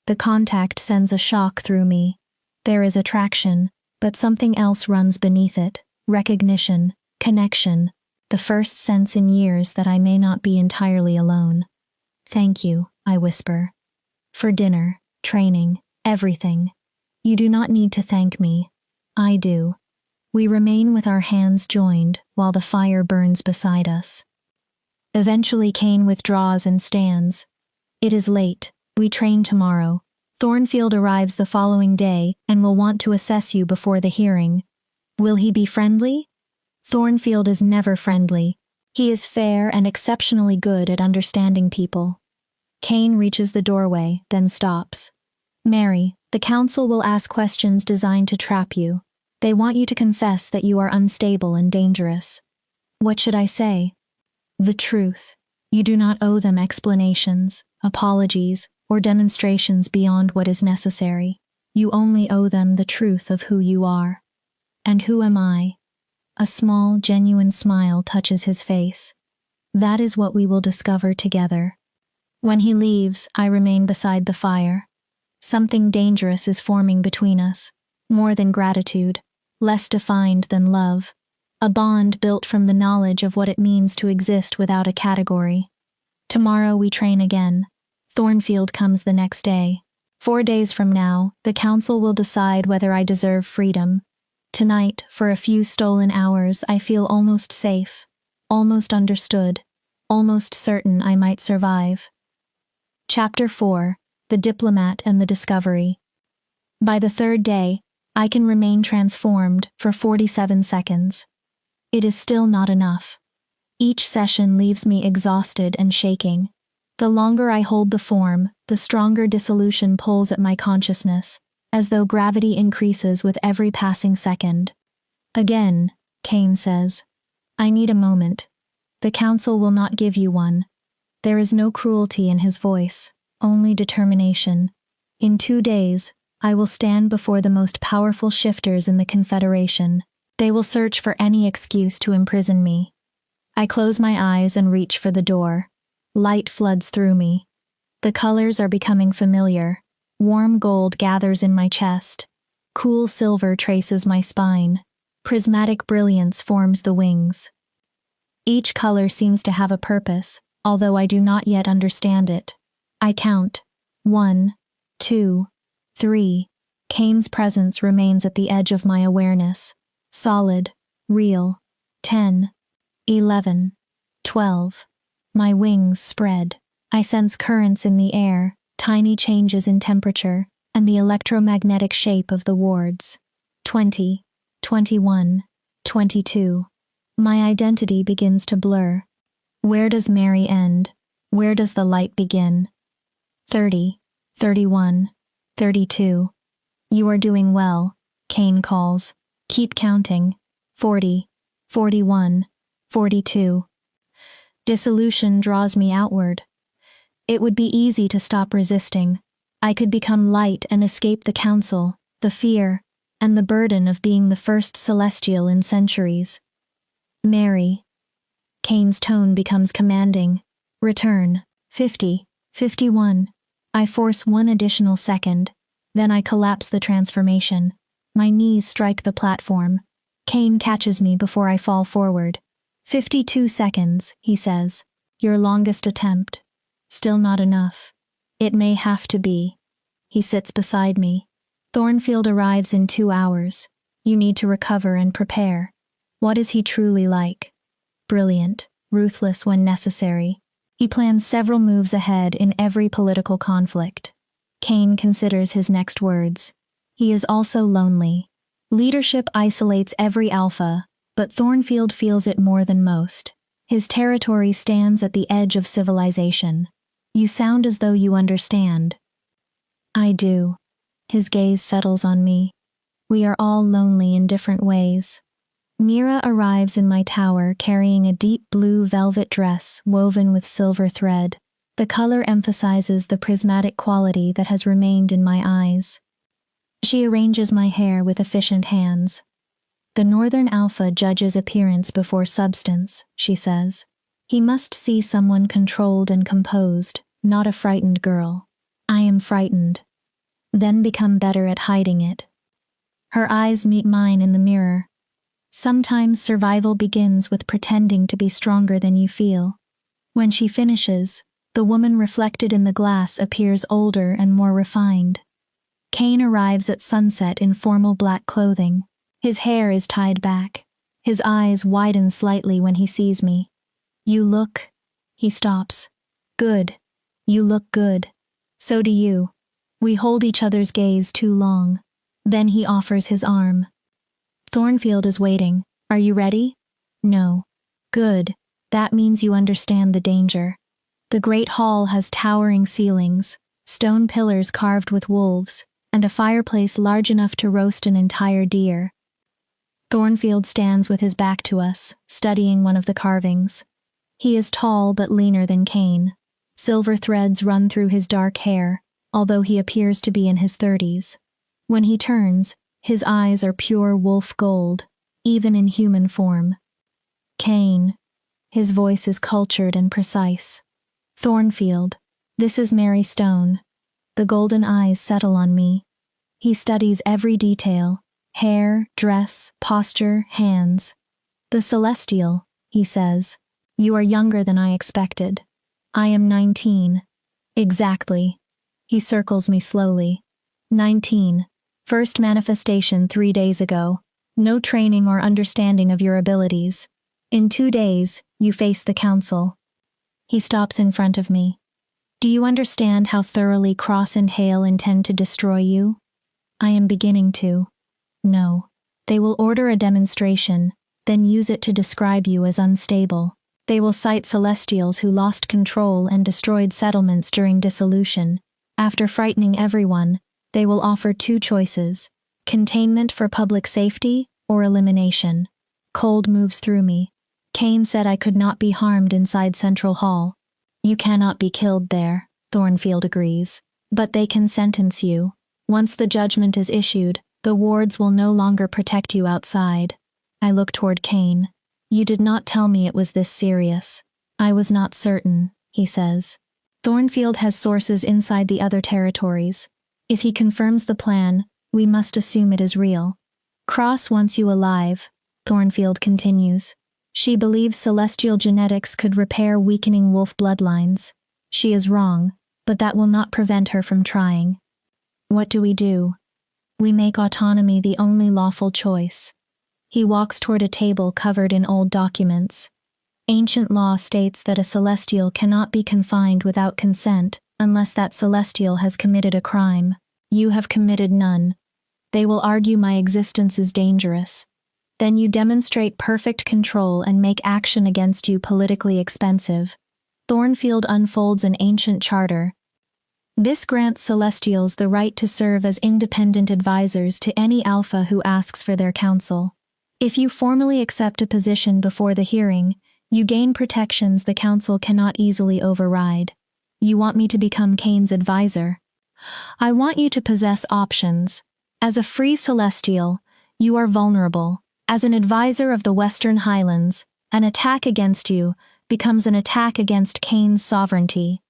The contact sends a shock through me. There is attraction, but something else runs beneath it. Recognition, connection, the first sense in years that I may not be entirely alone. Thank you, I whisper. For dinner, training, everything. You do not need to thank me. I do. We remain with our hands joined while the fire burns beside us. Eventually Cain withdraws and stands. It is late. We train tomorrow. Thornfield arrives the following day and will want to assess you before the hearing. Will he be friendly? Thornfield is never friendly. He is fair and exceptionally good at understanding people. Cain reaches the doorway, then stops. Mary, the council will ask questions designed to trap you. They want you to confess that you are unstable and dangerous. What should I say? The truth. You do not owe them explanations, apologies, or demonstrations beyond what is necessary. You only owe them the truth of who you are. And who am I? A small, genuine smile touches his face. That is what we will discover together. When he leaves, I remain beside the fire. Something dangerous is forming between us, more than gratitude, less defined than love, a bond built from the knowledge of what it means to exist without a category. Tomorrow we train again. Thornfield comes the next day. 4 days from now, the council will decide whether I deserve freedom. Tonight, for a few stolen hours, I feel almost safe, almost understood, almost certain I might survive. Chapter 4. The Diplomat and the Discovery. By the 3rd day, I can remain transformed for 47 seconds. It is still not enough. Each session leaves me exhausted and shaking. The longer I hold the form, the stronger dissolution pulls at my consciousness, as though gravity increases with every passing second. Again, Cain says, I need a moment. The council will not give you one. There is no cruelty in his voice, only determination. In 2 days, I will stand before the most powerful shifters in the Confederation. They will search for any excuse to imprison me. I close my eyes and reach for the door. Light floods through me. The colors are becoming familiar. Warm gold gathers in my chest. Cool silver traces my spine. Prismatic brilliance forms the wings. Each color seems to have a purpose, although I do not yet understand it. I count. 1, 2, 3. Kane's presence remains at the edge of my awareness. Solid, real. 10, 11, 12. My wings spread. I sense currents in the air, tiny changes in temperature, and the electromagnetic shape of the wards. 20, 21, 22. My identity begins to blur. Where does Mary end? Where does the light begin? 30, 31, 32. You are doing well, Kane calls. Keep counting. 40, 41, 42. Dissolution draws me outward. It would be easy to stop resisting. I could become light and escape the council, the fear, and the burden of being the first celestial in centuries. Mary. Kane's tone becomes commanding. Return. 50, 51. I force one additional second. Then I collapse the transformation. My knees strike the platform. Kane catches me before I fall forward. 52 seconds, he says. Your longest attempt. Still not enough. It may have to be. He sits beside me. Thornfield arrives in 2 hours. You need to recover and prepare. What is he truly like? Brilliant, ruthless when necessary. He plans several moves ahead in every political conflict. Kane considers his next words. He is also lonely. Leadership isolates every alpha, but Thornfield feels it more than most. His territory stands at the edge of civilization. You sound as though you understand. I do. His gaze settles on me. We are all lonely in different ways. Mira arrives in my tower carrying a deep blue velvet dress woven with silver thread. The color emphasizes the prismatic quality that has remained in my eyes. She arranges my hair with efficient hands. The Northern Alpha judges appearance before substance, she says. He must see someone controlled and composed, not a frightened girl. I am frightened. Then become better at hiding it. Her eyes meet mine in the mirror. Sometimes survival begins with pretending to be stronger than you feel. When she finishes, the woman reflected in the glass appears older and more refined. Kane arrives at sunset in formal black clothing. His hair is tied back. His eyes widen slightly when he sees me. You look... He stops. Good. You look good. So do you. We hold each other's gaze too long. Then he offers his arm. Thornfield is waiting. Are you ready? No. Good. That means you understand the danger. The great hall has towering ceilings, stone pillars carved with wolves, and a fireplace large enough to roast an entire deer. Thornfield stands with his back to us, studying one of the carvings. He is tall but leaner than Kane. Silver threads run through his dark hair, although he appears to be in his 30s. When he turns, his eyes are pure wolf gold, even in human form. Kane. His voice is cultured and precise. Thornfield. This is Mary Stone. The golden eyes settle on me. He studies every detail. Hair, dress, posture, hands. The Celestial, he says. You are younger than I expected. I am 19. Exactly. He circles me slowly. 19. First manifestation 3 days ago. No training or understanding of your abilities. In 2 days, you face the council. He stops in front of me. Do you understand how thoroughly Cross and Hale intend to destroy you? I am beginning to. No. They will order a demonstration, then use it to describe you as unstable. They will cite Celestials who lost control and destroyed settlements during dissolution. After frightening everyone, they will offer 2 choices: containment for public safety or elimination. Cold moves through me. Kane said I could not be harmed inside Central Hall. You cannot be killed there, Thornfield agrees. But they can sentence you. Once the judgment is issued, the wards will no longer protect you outside. I look toward Cain. You did not tell me it was this serious. I was not certain, he says. Thornfield has sources inside the other territories. If he confirms the plan, we must assume it is real. Cross wants you alive, Thornfield continues. She believes celestial genetics could repair weakening wolf bloodlines. She is wrong, but that will not prevent her from trying. What do? We make autonomy the only lawful choice. He walks toward a table covered in old documents. Ancient law states that a celestial cannot be confined without consent unless that celestial has committed a crime. You have committed none. They will argue my existence is dangerous. Then you demonstrate perfect control and make action against you politically expensive. Thornfield unfolds an ancient charter. This grants celestials the right to serve as independent advisors to any alpha who asks for their counsel. If you formally accept a position before the hearing, you gain protections the council cannot easily override. You want me to become Cain's advisor? I want you to possess options. As a free celestial, you are vulnerable. As an advisor of the Western Highlands, an attack against you becomes an attack against Cain's sovereignty.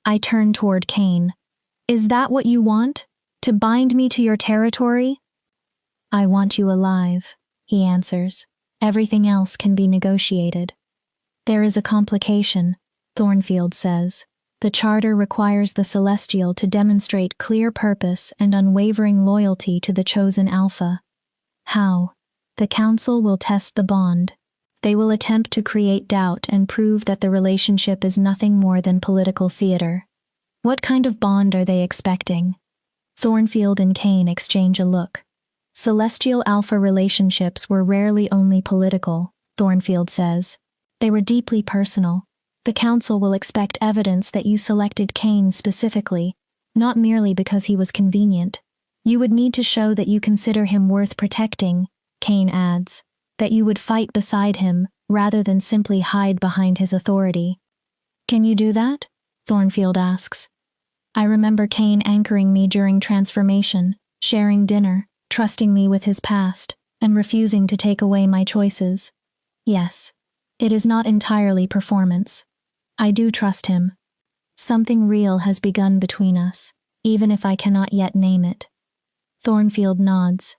I turn toward Cain. Is that what you want? To bind me to your territory? I want you alive, he answers. Everything else can be negotiated. There is a complication, Thornfield says. The charter requires the celestial to demonstrate clear purpose and unwavering loyalty to the chosen alpha. How? The council will test the bond. They will attempt to create doubt and prove that the relationship is nothing more than political theater. What kind of bond are they expecting? Thornfield and Cain exchange a look. Celestial alpha relationships were rarely only political, Thornfield says. They were deeply personal. The council will expect evidence that you selected Cain specifically, not merely because he was convenient. You would need to show that you consider him worth protecting, Cain adds, that you would fight beside him rather than simply hide behind his authority. Can you do that? Thornfield asks. I remember Cain anchoring me during transformation, sharing dinner, trusting me with his past, and refusing to take away my choices. Yes, it is not entirely performance. I do trust him. Something real has begun between us, even if I cannot yet name it. Thornfield nods.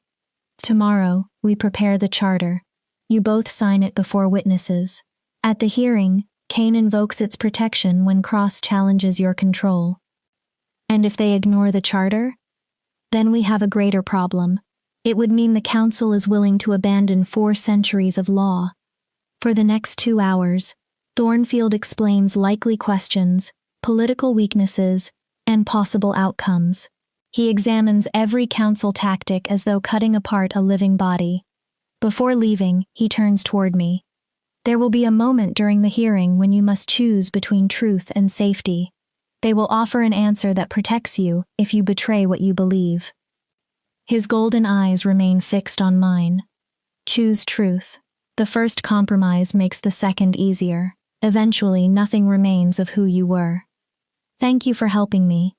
Tomorrow, we prepare the charter. You both sign it before witnesses. At the hearing, Cain invokes its protection when Cross challenges your control. And if they ignore the charter? Then we have a greater problem. It would mean the council is willing to abandon 4 centuries of law. For the next 2 hours, Thornfield explains likely questions, political weaknesses, and possible outcomes. He examines every council tactic as though cutting apart a living body. Before leaving, he turns toward me. There will be a moment during the hearing when you must choose between truth and safety. They will offer an answer that protects you if you betray what you believe. His golden eyes remain fixed on mine. Choose truth. The first compromise makes the second easier. Eventually, nothing remains of who you were. Thank you for helping me.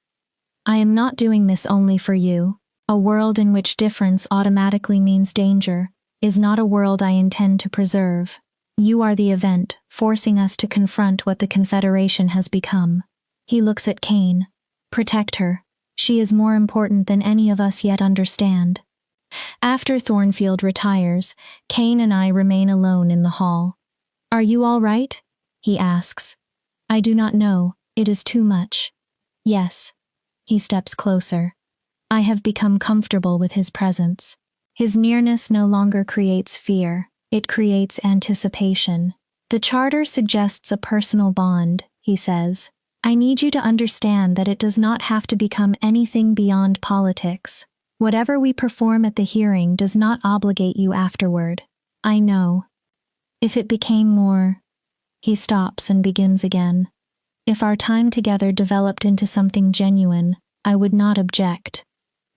I am not doing this only for you. A world in which difference automatically means danger is not a world I intend to preserve. You are the event, forcing us to confront what the Confederation has become. He looks at Cain. Protect her. She is more important than any of us yet understand. After Thornfield retires, Cain and I remain alone in the hall. Are you all right? He asks. I do not know. It is too much. Yes. He steps closer. I have become comfortable with his presence. His nearness no longer creates fear. It creates anticipation. The charter suggests a personal bond, he says. I need you to understand that it does not have to become anything beyond politics. Whatever we perform at the hearing does not obligate you afterward. I know. If it became more... He stops and begins again. If our time together developed into something genuine, I would not object.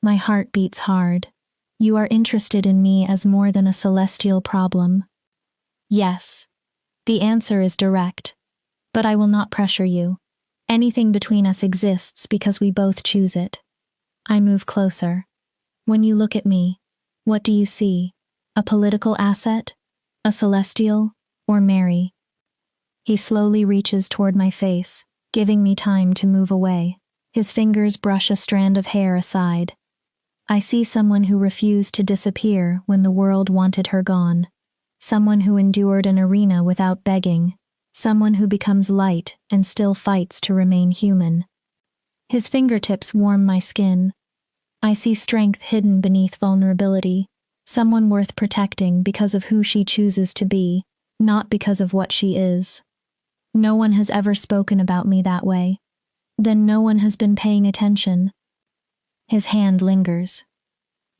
My heart beats hard. You are interested in me as more than a celestial problem. Yes. The answer is direct. But I will not pressure you. Anything between us exists because we both choose it. I move closer. When you look at me, what do you see? A political asset? A celestial? Or Mary? He slowly reaches toward my face, giving me time to move away. His fingers brush a strand of hair aside. I see someone who refused to disappear when the world wanted her gone. Someone who endured an arena without begging. Someone who becomes light and still fights to remain human. His fingertips warm my skin. I see strength hidden beneath vulnerability. Someone worth protecting because of who she chooses to be, not because of what she is. No one has ever spoken about me that way. Then no one has been paying attention. His hand lingers.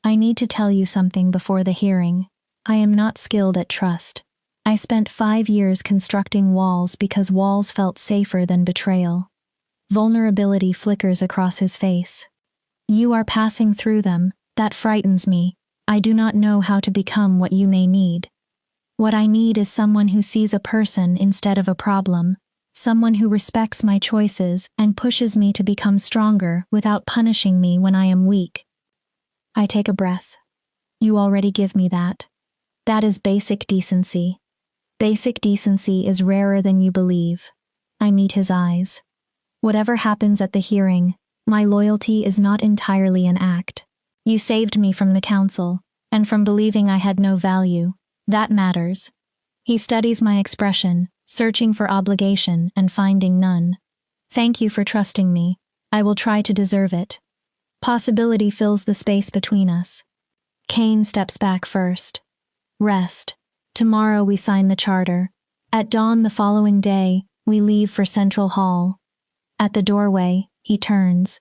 I need to tell you something before the hearing. I am not skilled at trust. I spent 5 years constructing walls because walls felt safer than betrayal. Vulnerability flickers across his face. You are passing through them. That frightens me. I do not know how to become what you may need. What I need is someone who sees a person instead of a problem. Someone who respects my choices and pushes me to become stronger without punishing me when I am weak. I take a breath. You already give me that. That is basic decency. Basic decency is rarer than you believe. I meet his eyes. Whatever happens at the hearing, my loyalty is not entirely an act. You saved me from the council, and from believing I had no value. That matters. He studies my expression, searching for obligation and finding none. Thank you for trusting me. I will try to deserve it. Possibility fills the space between us. Kane steps back first. Rest. Tomorrow we sign the charter. At dawn the following day, we leave for Central Hall. At the doorway, he turns.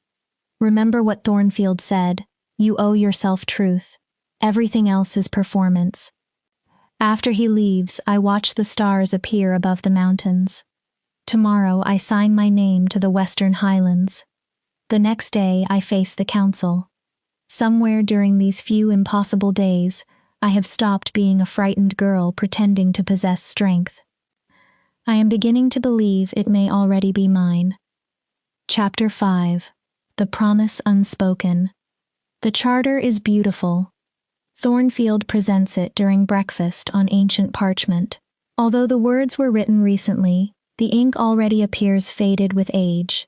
Remember what Thornfield said. You owe yourself truth. Everything else is performance. After he leaves, I watch the stars appear above the mountains. Tomorrow I sign my name to the Western Highlands. The next day I face the council. Somewhere during these few impossible days, I have stopped being a frightened girl pretending to possess strength. I am beginning to believe it may already be mine. Chapter 5. The Promise Unspoken. The charter is beautiful. Thornfield presents it during breakfast on ancient parchment. Although the words were written recently, the ink already appears faded with age.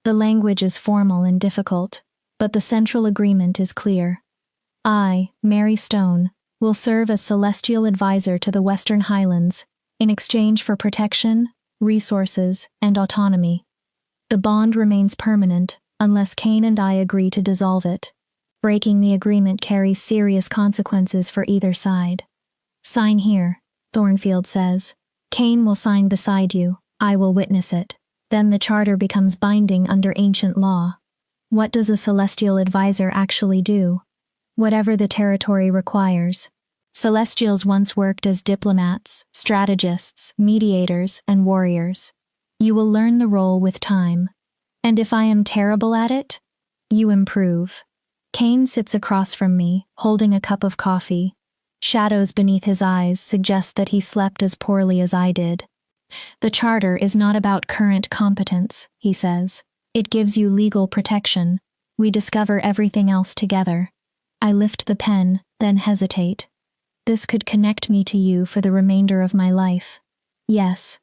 The language is formal and difficult, but the central agreement is clear. I, Mary Stone, will serve as celestial advisor to the Western Highlands in exchange for protection, resources, and autonomy. The bond remains permanent unless Kane and I agree to dissolve it. Breaking the agreement carries serious consequences for either side. Sign here, Thornfield says. Kane will sign beside you. I will witness it. Then the charter becomes binding under ancient law. What does a celestial advisor actually do? Whatever the territory requires. Celestials once worked as diplomats, strategists, mediators, and warriors. You will learn the role with time. And if I am terrible at it, you improve. Kane sits across from me, holding a cup of coffee. Shadows beneath his eyes suggest that he slept as poorly as I did. The charter is not about current competence, he says. It gives you legal protection. We discover everything else together. I lift the pen, then hesitate. This could connect me to you for the remainder of my life. Yes.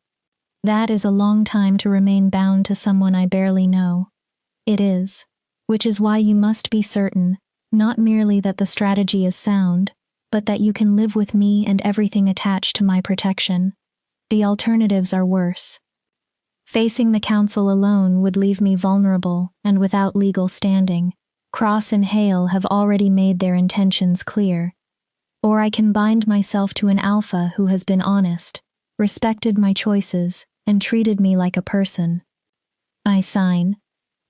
That is a long time to remain bound to someone I barely know. It is. Which is why you must be certain, not merely that the strategy is sound, but that you can live with me and everything attached to my protection. The alternatives are worse. Facing the council alone would leave me vulnerable and without legal standing. Cross and Hale have already made their intentions clear. Or I can bind myself to an alpha who has been honest, respected my choices, and treated me like a person. I sign.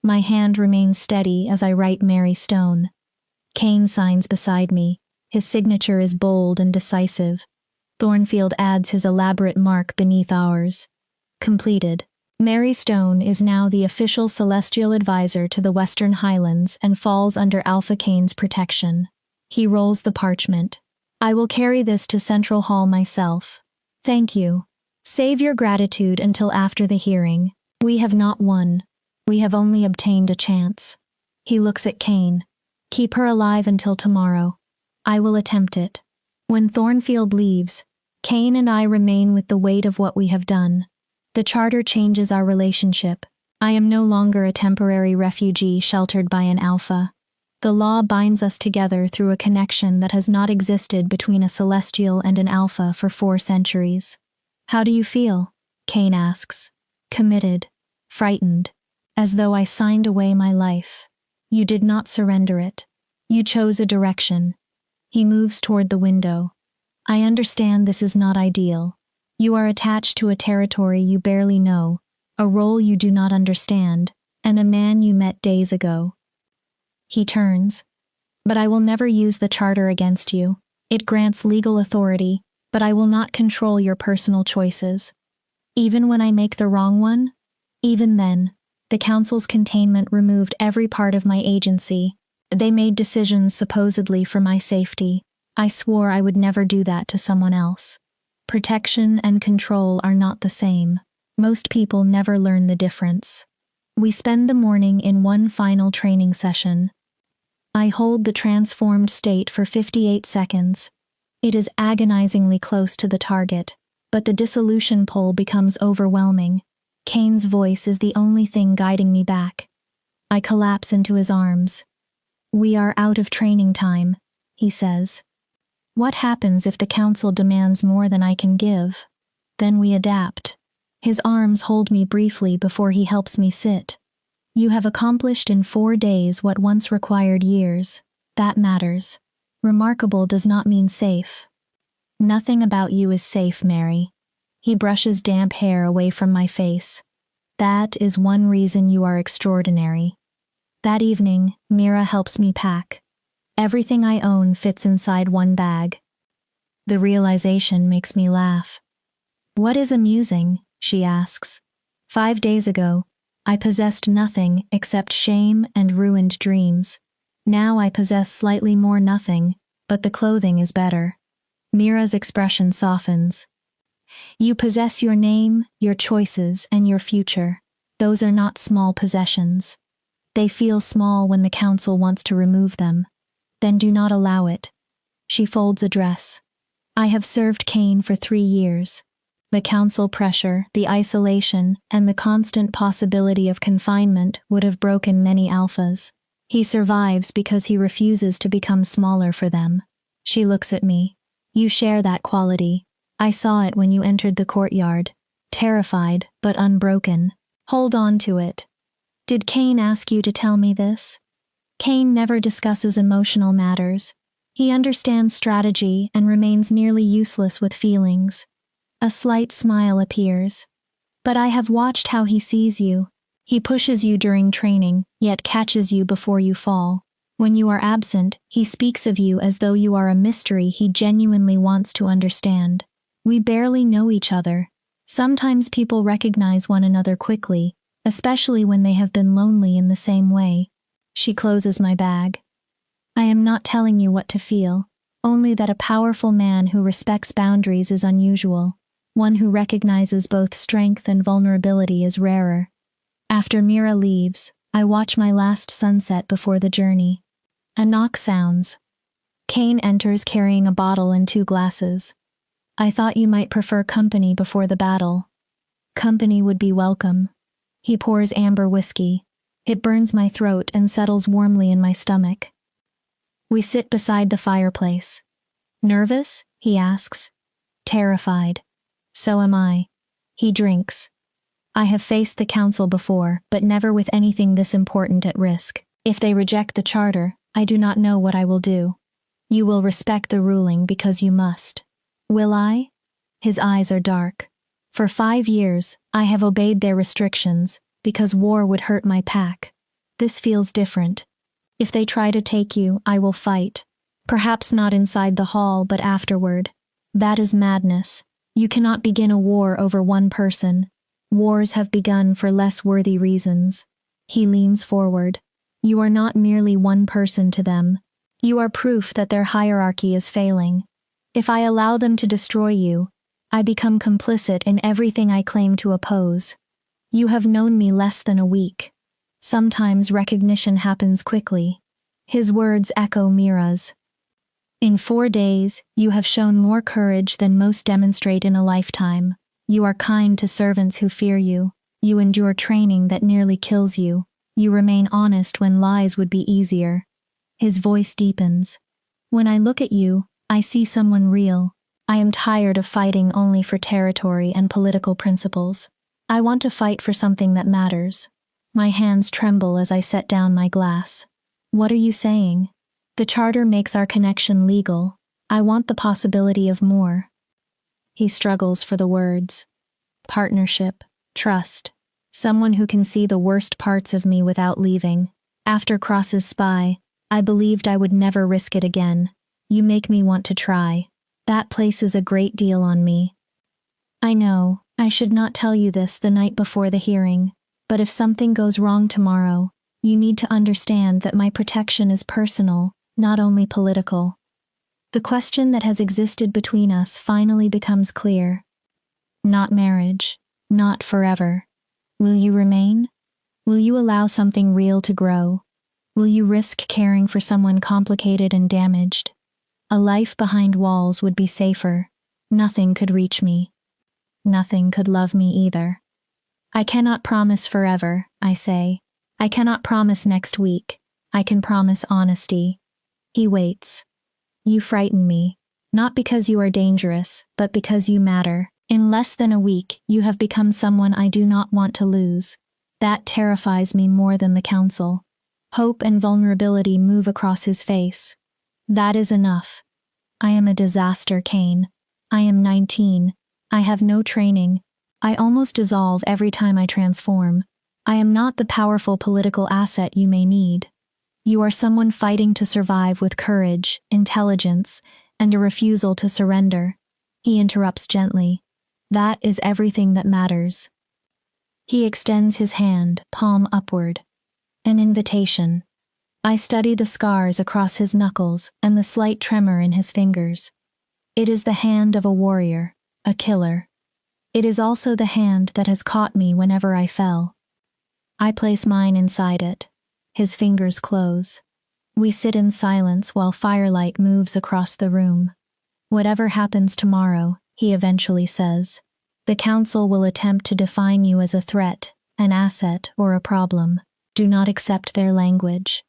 My hand remains steady as I write Mary Stone. Kane signs beside me. His signature is bold and decisive. Thornfield adds his elaborate mark beneath ours. Completed. Mary Stone is now the official celestial advisor to the Western Highlands and falls under Alpha Kane's protection. He rolls the parchment. I will carry this to Central Hall myself. Thank you. Save your gratitude until after the hearing. We have not won. We have only obtained a chance. He looks at Kane. Keep her alive until tomorrow. I will attempt it. When Thornfield leaves, Kane and I remain with the weight of what we have done. The charter changes our relationship. I am no longer a temporary refugee sheltered by an alpha. The law binds us together through a connection that has not existed between a celestial and an alpha for 4 centuries. How do you feel? Kane asks. Committed. Frightened. As though I signed away my life. You did not surrender it. You chose a direction. He moves toward the window. I understand this is not ideal. You are attached to a territory you barely know, a role you do not understand, and a man you met days ago. He turns. But I will never use the charter against you. It grants legal authority, but I will not control your personal choices. Even when I make the wrong one? Even then, the council's containment removed every part of my agency. They made decisions supposedly for my safety. I swore I would never do that to someone else. Protection and control are not the same. Most people never learn the difference. We spend the morning in one final training session. I hold the transformed state for 58 seconds. It is agonizingly close to the target, but the dissolution pull becomes overwhelming. Kane's voice is the only thing guiding me back. I collapse into his arms. We are out of training time, he says. What happens if the council demands more than I can give? Then we adapt. His arms hold me briefly before he helps me sit. You have accomplished in 4 days what once required years. That matters. Remarkable does not mean safe. Nothing about you is safe, Mary. He brushes damp hair away from my face. That is one reason you are extraordinary. That evening, Mira helps me pack. Everything I own fits inside one bag. The realization makes me laugh. What is amusing? She asks. 5 days ago, I possessed nothing except shame and ruined dreams. Now I possess slightly more nothing, but the clothing is better. Mira's expression softens. You possess your name, your choices, and your future. Those are not small possessions. They feel small when the council wants to remove them. Then do not allow it. She folds a dress. I have served Kane for 3 years. The council pressure, the isolation, and the constant possibility of confinement would have broken many alphas. He survives because he refuses to become smaller for them. She looks at me. You share that quality. I saw it when you entered the courtyard. Terrified, but unbroken. Hold on to it. Did Kane ask you to tell me this? Kane never discusses emotional matters. He understands strategy and remains nearly useless with feelings. A slight smile appears. But I have watched how he sees you. He pushes you during training, yet catches you before you fall. When you are absent, he speaks of you as though you are a mystery he genuinely wants to understand. We barely know each other. Sometimes people recognize one another quickly, especially when they have been lonely in the same way. She closes my bag. I am not telling you what to feel, only that a powerful man who respects boundaries is unusual. One who recognizes both strength and vulnerability is rarer. After Mira leaves, I watch my last sunset before the journey. A knock sounds. Kane enters carrying a bottle and 2 glasses. I thought you might prefer company before the battle. Company would be welcome. He pours amber whiskey. It burns my throat and settles warmly in my stomach. We sit beside the fireplace. Nervous? He asks. Terrified. So am I. He drinks. I have faced the council before, but never with anything this important at risk. If they reject the charter, I do not know what I will do. You will respect the ruling because you must. Will I? His eyes are dark. For 5 years, I have obeyed their restrictions, because war would hurt my pack. This feels different. If they try to take you, I will fight. Perhaps not inside the hall, but afterward. That is madness. You cannot begin a war over one person. Wars have begun for less worthy reasons. He leans forward. You are not merely one person to them. You are proof that their hierarchy is failing. If I allow them to destroy you, I become complicit in everything I claim to oppose. You have known me less than a week. Sometimes recognition happens quickly. His words echo Mira's. In 4 days, you have shown more courage than most demonstrate in a lifetime. You are kind to servants who fear you. You endure training that nearly kills you. You remain honest when lies would be easier. His voice deepens. When I look at you, I see someone real. I am tired of fighting only for territory and political principles. I want to fight for something that matters. My hands tremble as I set down my glass. What are you saying? The charter makes our connection legal. I want the possibility of more. He struggles for the words. Partnership, trust. Someone who can see the worst parts of me without leaving. After Cross's spy, I believed I would never risk it again. You make me want to try. That places a great deal on me. I know, I should not tell you this the night before the hearing, but if something goes wrong tomorrow, you need to understand that my protection is personal, not only political. The question that has existed between us finally becomes clear. Not marriage, not forever. Will you remain? Will you allow something real to grow? Will you risk caring for someone complicated and damaged? A life behind walls would be safer. Nothing could reach me. Nothing could love me either. I cannot promise forever, I say. I cannot promise next week. I can promise honesty. He waits. You frighten me, not because you are dangerous, but because you matter. In less than a week, you have become someone I do not want to lose. That terrifies me more than the council. Hope and vulnerability move across his face. That is enough. I am a disaster, Kane. I am 19. I have no training. I almost dissolve every time I transform. I am not the powerful political asset you may need. You are someone fighting to survive with courage, intelligence, and a refusal to surrender. He interrupts gently. That is everything that matters. He extends his hand, palm upward. An invitation. I study the scars across his knuckles and the slight tremor in his fingers. It is the hand of a warrior, a killer. It is also the hand that has caught me whenever I fell. I place mine inside it. His fingers close. We sit in silence while firelight moves across the room. Whatever happens tomorrow, he eventually says, the council will attempt to define you as a threat, an asset, or a problem. Do not accept their language.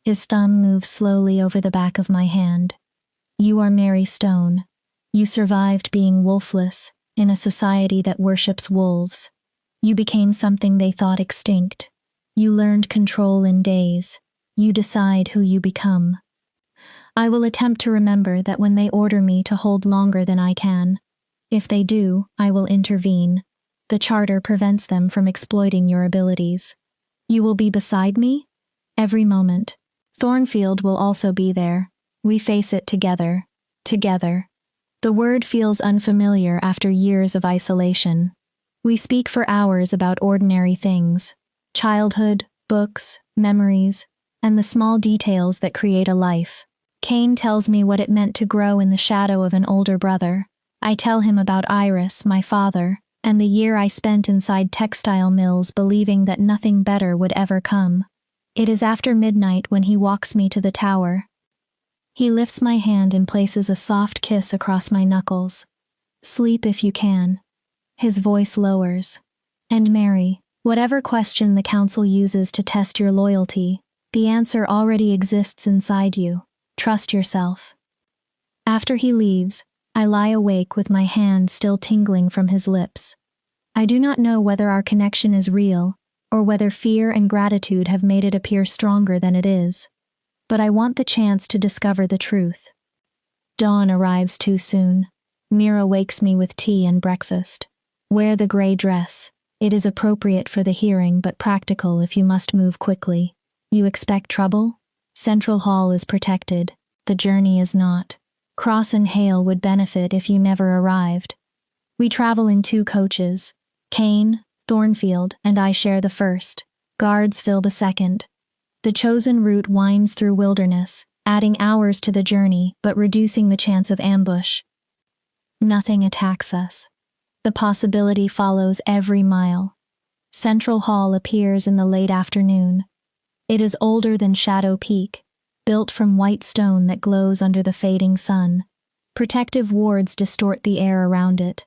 His thumb moves slowly over the back of my hand. You are Mary Stone. You survived being wolfless in a society that worships wolves. You became something they thought extinct. You learned control in days. You decide who you become. I will attempt to remember that when they order me to hold longer than I can. If they do, I will intervene. The charter prevents them from exploiting your abilities. You will be beside me? Every moment. Thornfield will also be there. We face it together. Together. The word feels unfamiliar after years of isolation. We speak for hours about ordinary things. Childhood, books, memories, and the small details that create a life. Kane tells me what it meant to grow in the shadow of an older brother. I tell him about Iris, my father, and the year I spent inside textile mills believing that nothing better would ever come. It is after midnight when he walks me to the tower. He lifts my hand and places a soft kiss across my knuckles. Sleep if you can. His voice lowers. And Mary, whatever question the council uses to test your loyalty, the answer already exists inside you. Trust yourself. After he leaves, I lie awake with my hand still tingling from his lips. I do not know whether our connection is real, or whether fear and gratitude have made it appear stronger than it is. But I want the chance to discover the truth. Dawn arrives too soon. Mira wakes me with tea and breakfast. Wear the gray dress. It is appropriate for the hearing but practical if you must move quickly. You expect trouble? Central Hall is protected. The journey is not. Cross and Hale would benefit if you never arrived. We travel in 2 coaches. Kane, Thornfield, and I share the first. Guards fill the second. The chosen route winds through wilderness, adding hours to the journey but reducing the chance of ambush. Nothing attacks us. The possibility follows every mile. Central Hall appears in the late afternoon. It is older than Shadow Peak. built from white stone that glows under the fading sun. Protective wards distort the air around it.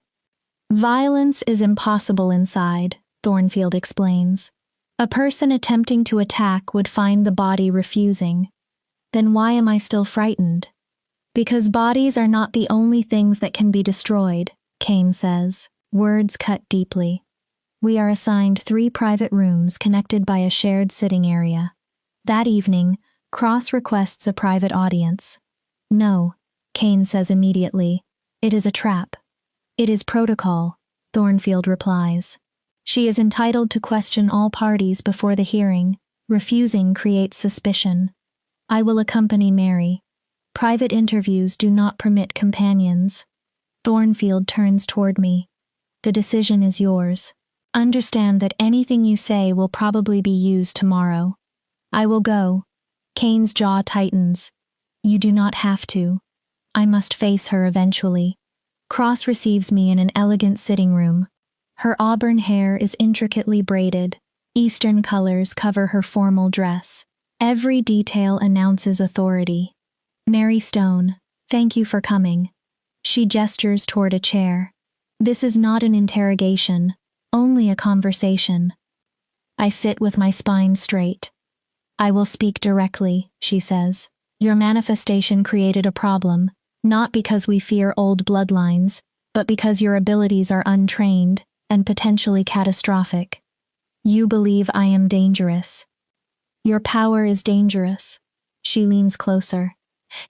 Violence is impossible inside, Thornfield explains. A person attempting to attack would find the body refusing. Then why am I still frightened? Because bodies are not the only things that can be destroyed, Kane says, words cut deeply. We are assigned 3 private rooms connected by a shared sitting area. That evening, Cross requests a private audience. No, Kane says immediately. It is a trap. It is protocol, Thornfield replies. She is entitled to question all parties before the hearing. Refusing creates suspicion. I will accompany Mary. Private interviews do not permit companions. Thornfield turns toward me. The decision is yours. Understand that anything you say will probably be used tomorrow. I will go. Kane's jaw tightens. You do not have to. I must face her eventually. Cross receives me in an elegant sitting room. Her auburn hair is intricately braided. Eastern colors cover her formal dress. Every detail announces authority. Mary Stone, thank you for coming. She gestures toward a chair. This is not an interrogation, only a conversation. I sit with my spine straight. I will speak directly, she says. Your manifestation created a problem, not because we fear old bloodlines, but because your abilities are untrained and potentially catastrophic. You believe I am dangerous. Your power is dangerous. She leans closer.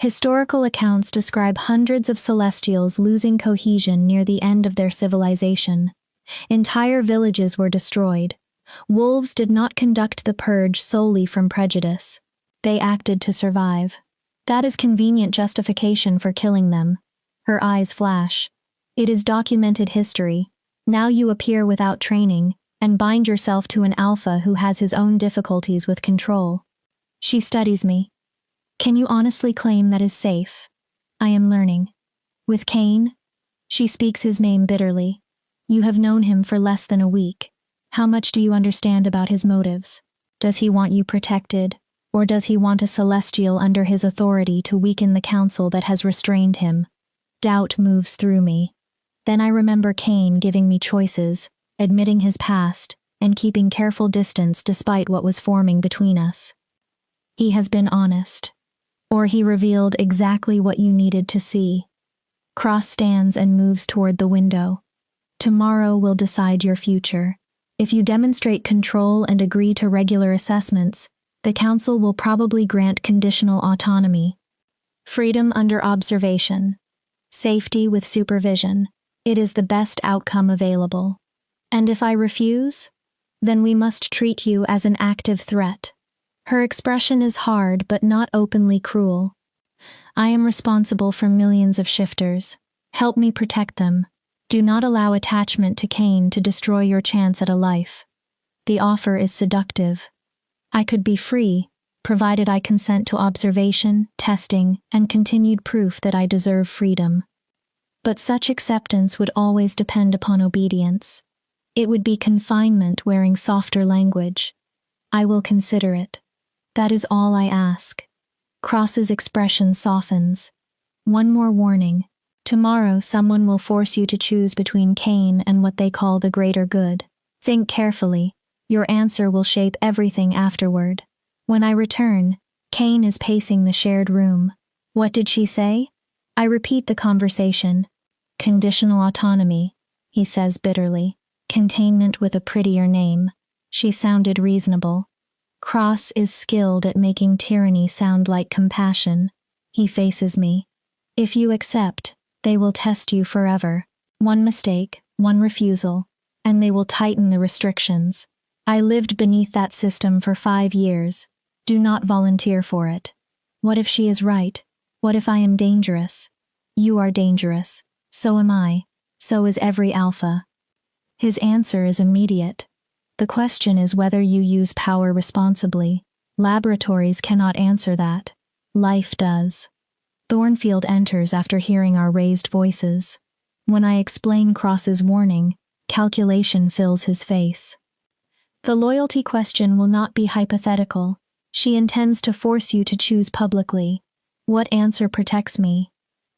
Historical accounts describe hundreds of Celestials losing cohesion near the end of their civilization. Entire villages were destroyed. Wolves did not conduct the purge solely from prejudice. They acted to survive. That is convenient justification for killing them. Her eyes flash. It is documented history. Now you appear without training, and bind yourself to an alpha who has his own difficulties with control. She studies me. Can you honestly claim that is safe? I am learning. With Kane? She speaks his name bitterly. You have known him for less than a week. How much do you understand about his motives? Does he want you protected, or does he want a Celestial under his authority to weaken the council that has restrained him? Doubt moves through me. Then I remember Kane giving me choices, admitting his past, and keeping careful distance despite what was forming between us. He has been honest. Or he revealed exactly what you needed to see. Cross stands and moves toward the window. Tomorrow will decide your future. If you demonstrate control and agree to regular assessments, the council will probably grant conditional autonomy. Freedom under observation. Safety with supervision. It is the best outcome available. And if I refuse, then we must treat you as an active threat. Her expression is hard but not openly cruel. I am responsible for millions of shifters. Help me protect them. Do not allow attachment to Kane to destroy your chance at a life. The offer is seductive. I could be free, provided I consent to observation, testing, and continued proof that I deserve freedom. But such acceptance would always depend upon obedience. It would be confinement wearing softer language. I will consider it. That is all I ask. Cross's expression softens. One more warning. Tomorrow someone will force you to choose between Kane and what they call the greater good. Think carefully. Your answer will shape everything afterward. When I return, Kane is pacing the shared room. What did she say? I repeat the conversation. Conditional autonomy, he says bitterly. Containment with a prettier name. She sounded reasonable. Cross is skilled at making tyranny sound like compassion. He faces me. If you accept, they will test you forever. One mistake, one refusal, and they will tighten the restrictions. I lived beneath that system for 5 years. Do not volunteer for it. What if she is right? What if I am dangerous? You are dangerous. So am I. So is every alpha. His answer is immediate. The question is whether you use power responsibly. Laboratories cannot answer that. Life does. Thornfield enters after hearing our raised voices. When I explain Cross's warning, calculation fills his face. The loyalty question will not be hypothetical. She intends to force you to choose publicly. What answer protects me?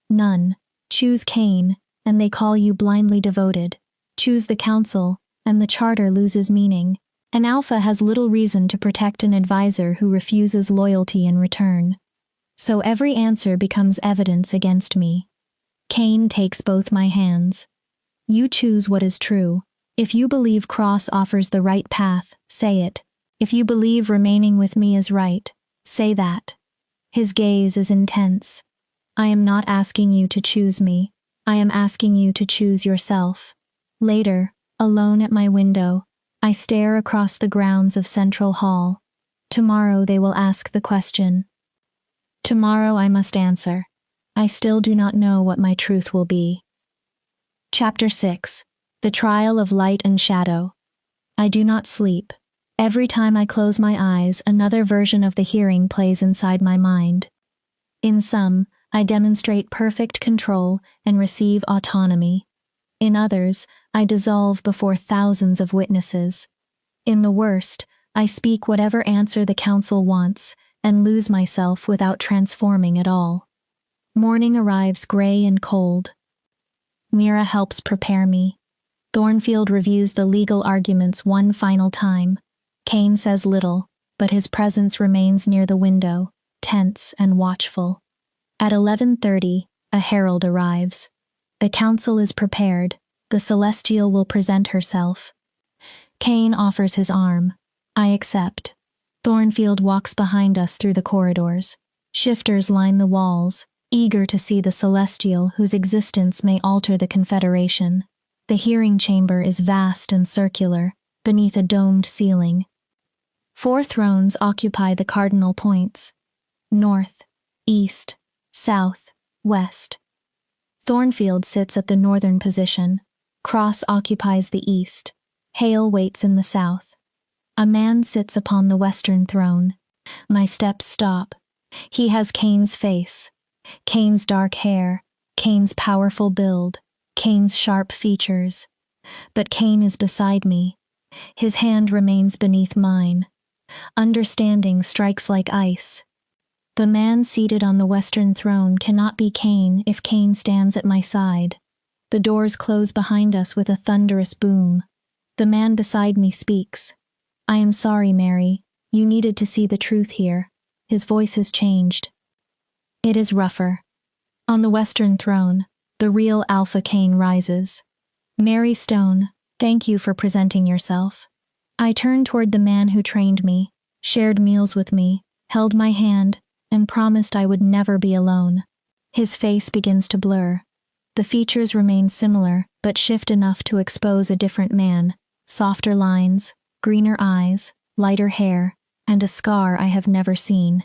None. Choose Cain, and they call you blindly devoted. Choose the council, and the charter loses meaning. An alpha has little reason to protect an advisor who refuses loyalty in return. So every answer becomes evidence against me. Cain takes both my hands. You choose what is true. If you believe Cross offers the right path, say it. If you believe remaining with me is right, say that. His gaze is intense. I am not asking you to choose me. I am asking you to choose yourself. Later, alone at my window, I stare across the grounds of Central Hall. Tomorrow they will ask the question. Tomorrow I must answer. I still do not know what my truth will be. Chapter 6. The Trial of Light and Shadow. I do not sleep. Every time I close my eyes, another version of the hearing plays inside my mind. In some, I demonstrate perfect control and receive autonomy. In others, I dissolve before thousands of witnesses. In the worst, I speak whatever answer the council wants and lose myself without transforming at all. Morning arrives gray and cold. Mira helps prepare me. Thornfield reviews the legal arguments one final time. Cain says little, but his presence remains near the window, tense and watchful. At 11:30, a herald arrives. The council is prepared. The Celestial will present herself. Cain offers his arm. I accept. Thornfield walks behind us through the corridors. Shifters line the walls, eager to see the Celestial whose existence may alter the Confederation. The hearing chamber is vast and circular, beneath a domed ceiling. 4 thrones occupy the cardinal points: north, east, south, west. Thornfield sits at the northern position. Cross occupies the east. Hale waits in the south. A man sits upon the western throne. My steps stop. He has Cain's face, Cain's dark hair, Cain's powerful build, Cain's sharp features. But Cain is beside me. His hand remains beneath mine. Understanding strikes like ice. The man seated on the western throne cannot be Cain if Cain stands at my side. The doors close behind us with a thunderous boom. The man beside me speaks. I am sorry, Mary. You needed to see the truth here. His voice has changed. It is rougher. On the western throne, the real Alpha Cain rises. Mary Stone, thank you for presenting yourself. I turned toward the man who trained me, shared meals with me, held my hand, and promised I would never be alone. His face begins to blur. The features remain similar, but shift enough to expose a different man. Softer lines, greener eyes, lighter hair, and a scar I have never seen.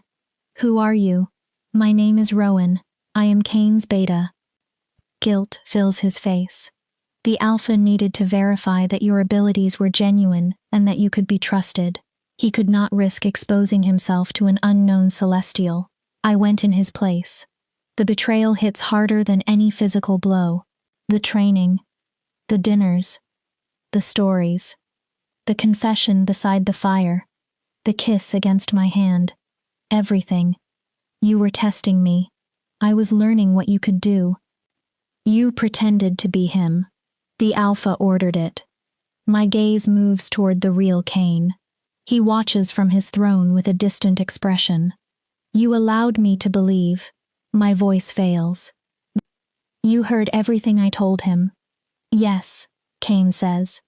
Who are you? My name is Rowan. I am Cain's beta. Guilt fills his face. The Alpha needed to verify that your abilities were genuine and that you could be trusted. He could not risk exposing himself to an unknown Celestial. I went in his place. The betrayal hits harder than any physical blow. The training, the dinners, the stories, the confession beside the fire, the kiss against my hand. Everything. You were testing me. I was learning what you could do. You pretended to be him. The Alpha ordered it. My gaze moves toward the real Cain. He watches from his throne with a distant expression. You allowed me to believe. My voice fails. You heard everything I told him. Yes, Cain says.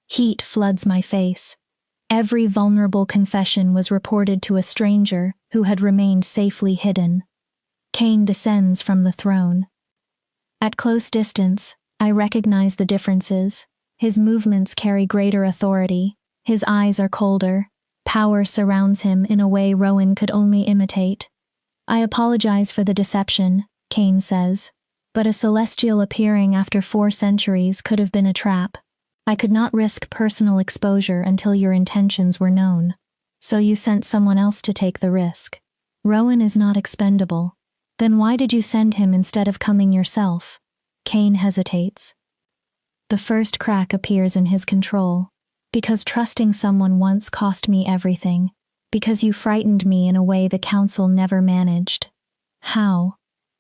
Heat floods my face. Every vulnerable confession was reported to a stranger who had remained safely hidden. Cain descends from the throne. At close distance, I recognize the differences. His movements carry greater authority. His eyes are colder. Power surrounds him in a way Rowan could only imitate. I apologize for the deception, Cain says, but a Celestial appearing after 4 centuries could have been a trap. I could not risk personal exposure until your intentions were known. So you sent someone else to take the risk. Rowan is not expendable. Then why did you send him instead of coming yourself? Cain hesitates. The first crack appears in his control. Because trusting someone once cost me everything. Because you frightened me in a way the council never managed. How?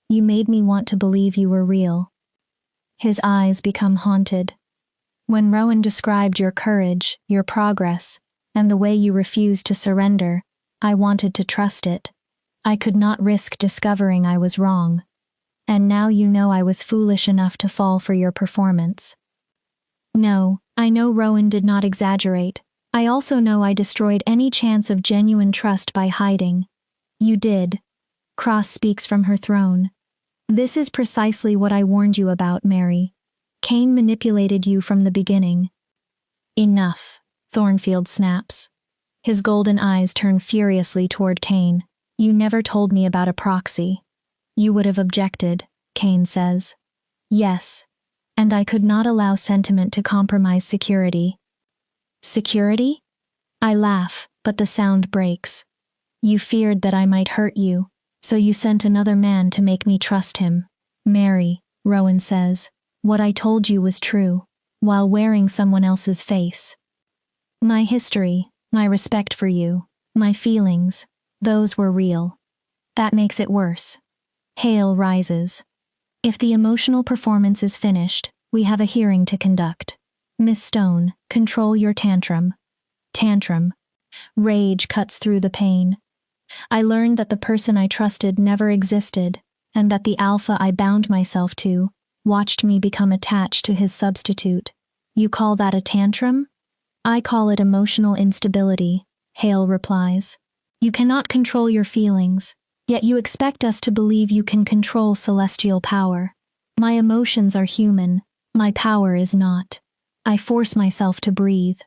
You made me want to believe you were real. His eyes become haunted. When Rowan described your courage, your progress, and the way you refused to surrender, I wanted to trust it. I could not risk discovering I was wrong. And now you know I was foolish enough to fall for your performance. No, I know Rowan did not exaggerate. I also know I destroyed any chance of genuine trust by hiding. You did. Cross speaks from her throne. This is precisely what I warned you about, Mary. Cain manipulated you from the beginning. Enough, Thornfield snaps. His golden eyes turn furiously toward Cain. You never told me about a proxy. You would have objected, Cain says. Yes. And I could not allow sentiment to compromise security. Security? I laugh, but the sound breaks. You feared that I might hurt you, so you sent another man to make me trust him. Mary, Rowan says, what I told you was true, while wearing someone else's face. My history, my respect for you, my feelings, those were real. That makes it worse. Hale rises. If the emotional performance is finished, we have a hearing to conduct. Miss Stone, control your tantrum. Tantrum. Rage cuts through the pain. I learned that the person I trusted never existed, and that the alpha I bound myself to watched me become attached to his substitute. You call that a tantrum? I call it emotional instability, Hale replies. You cannot control your feelings, yet you expect us to believe you can control celestial power. My emotions are human, my power is not. I force myself to breathe.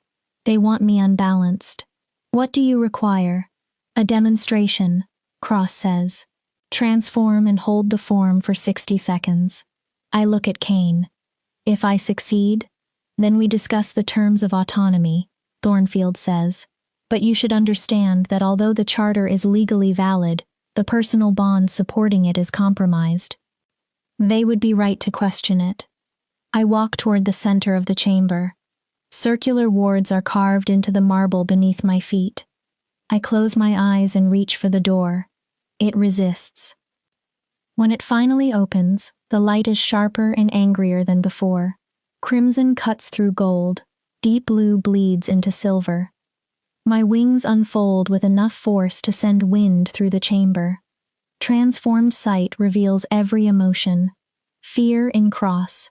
They want me unbalanced. What do you require? A demonstration, Cross says. Transform and hold the form for 60 seconds. I look at Cain. If I succeed, then we discuss the terms of autonomy, Thornfield says. But you should understand that although the charter is legally valid, the personal bond supporting it is compromised. They would be right to question it. I walk toward the center of the chamber. Circular wards are carved into the marble beneath my feet. I close my eyes and reach for the door. It resists. When it finally opens, the light is sharper and angrier than before. Crimson cuts through gold, deep blue bleeds into silver. My wings unfold with enough force to send wind through the chamber. Transformed sight reveals every emotion. Fear in Cross.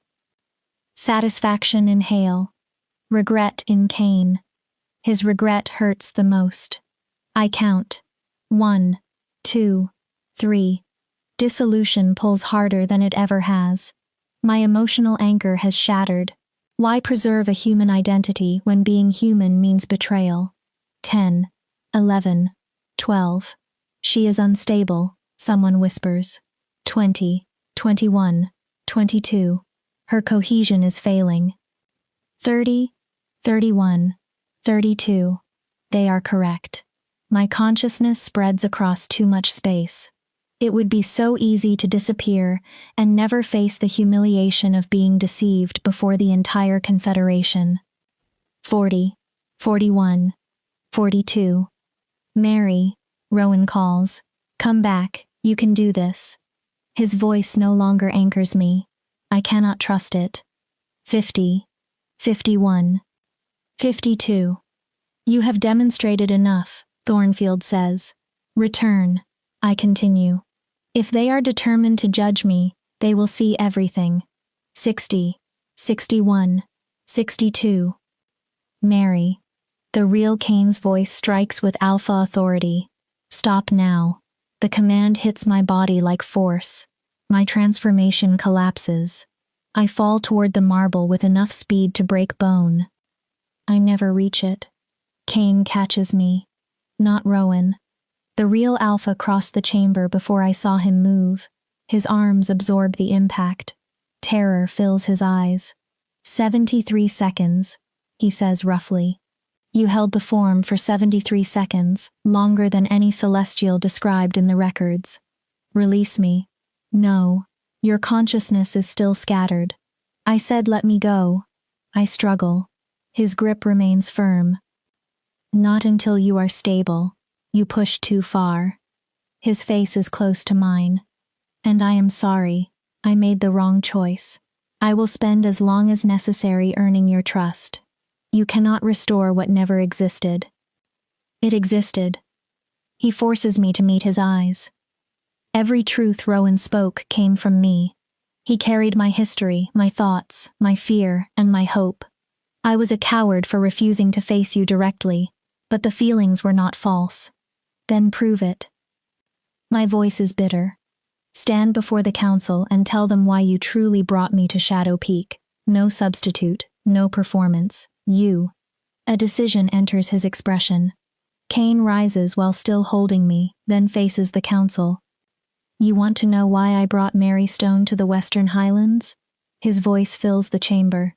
Satisfaction in Hale. Regret in Cain. His regret hurts the most. I count. 1, 2, 3. Dissolution pulls harder than it ever has. My emotional anchor has shattered. Why preserve a human identity when being human means betrayal? 10, 11, 12. She is unstable, someone whispers. 20, 21, 22. Her cohesion is failing. 30, 31, 32. They are correct. My consciousness spreads across too much space. It would be so easy to disappear and never face the humiliation of being deceived before the entire Confederation. 40, 41, 42. Mary, Rowan calls. Come back, you can do this. His voice no longer anchors me. I cannot trust it. 50, 51, 52. You have demonstrated enough, Thornfield says. Return, I continue. If they are determined to judge me, they will see everything. 60, 61, 62. Mary. The real Cain's voice strikes with alpha authority. Stop now. The command hits my body like force. My transformation collapses. I fall toward the marble with enough speed to break bone. I never reach it. Cain catches me. Not Rowan. The real alpha crossed the chamber before I saw him move. His arms absorb the impact. Terror fills his eyes. 73 seconds, he says roughly. You held the form for 73 seconds, longer than any celestial described in the records. Release me. No, your consciousness is still scattered. I said let me go. I struggle. His grip remains firm. Not until you are stable. You pushed too far. His face is close to mine. And I am sorry. I made the wrong choice. I will spend as long as necessary earning your trust. You cannot restore what never existed. It existed. He forces me to meet his eyes. Every truth Rowan spoke came from me. He carried my history, my thoughts, my fear, and my hope. I was a coward for refusing to face you directly, but the feelings were not false. Then prove it. My voice is bitter. Stand before the council and tell them why you truly brought me to Shadow Peak. No substitute, no performance. You. A decision enters his expression. Kane rises while still holding me, then faces the council. You want to know why I brought Mary Stone to the Western Highlands? His voice fills the chamber.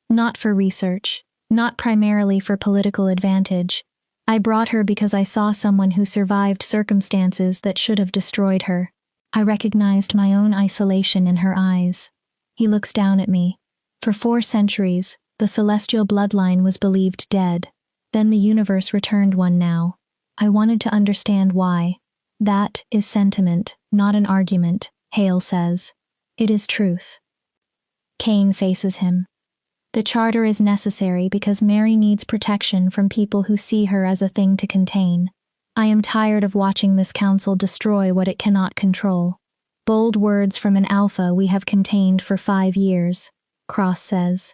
Not for research, not primarily for political advantage. I brought her because I saw someone who survived circumstances that should have destroyed her. I recognized my own isolation in her eyes. He looks down at me. For 4 centuries, the celestial bloodline was believed dead. Then the universe returned one now. I wanted to understand why. That is sentiment, not an argument, Hale says. It is truth. Kane faces him. The charter is necessary because Mary needs protection from people who see her as a thing to contain. I am tired of watching this council destroy what it cannot control. Bold words from an alpha we have contained for 5 years, Cross says.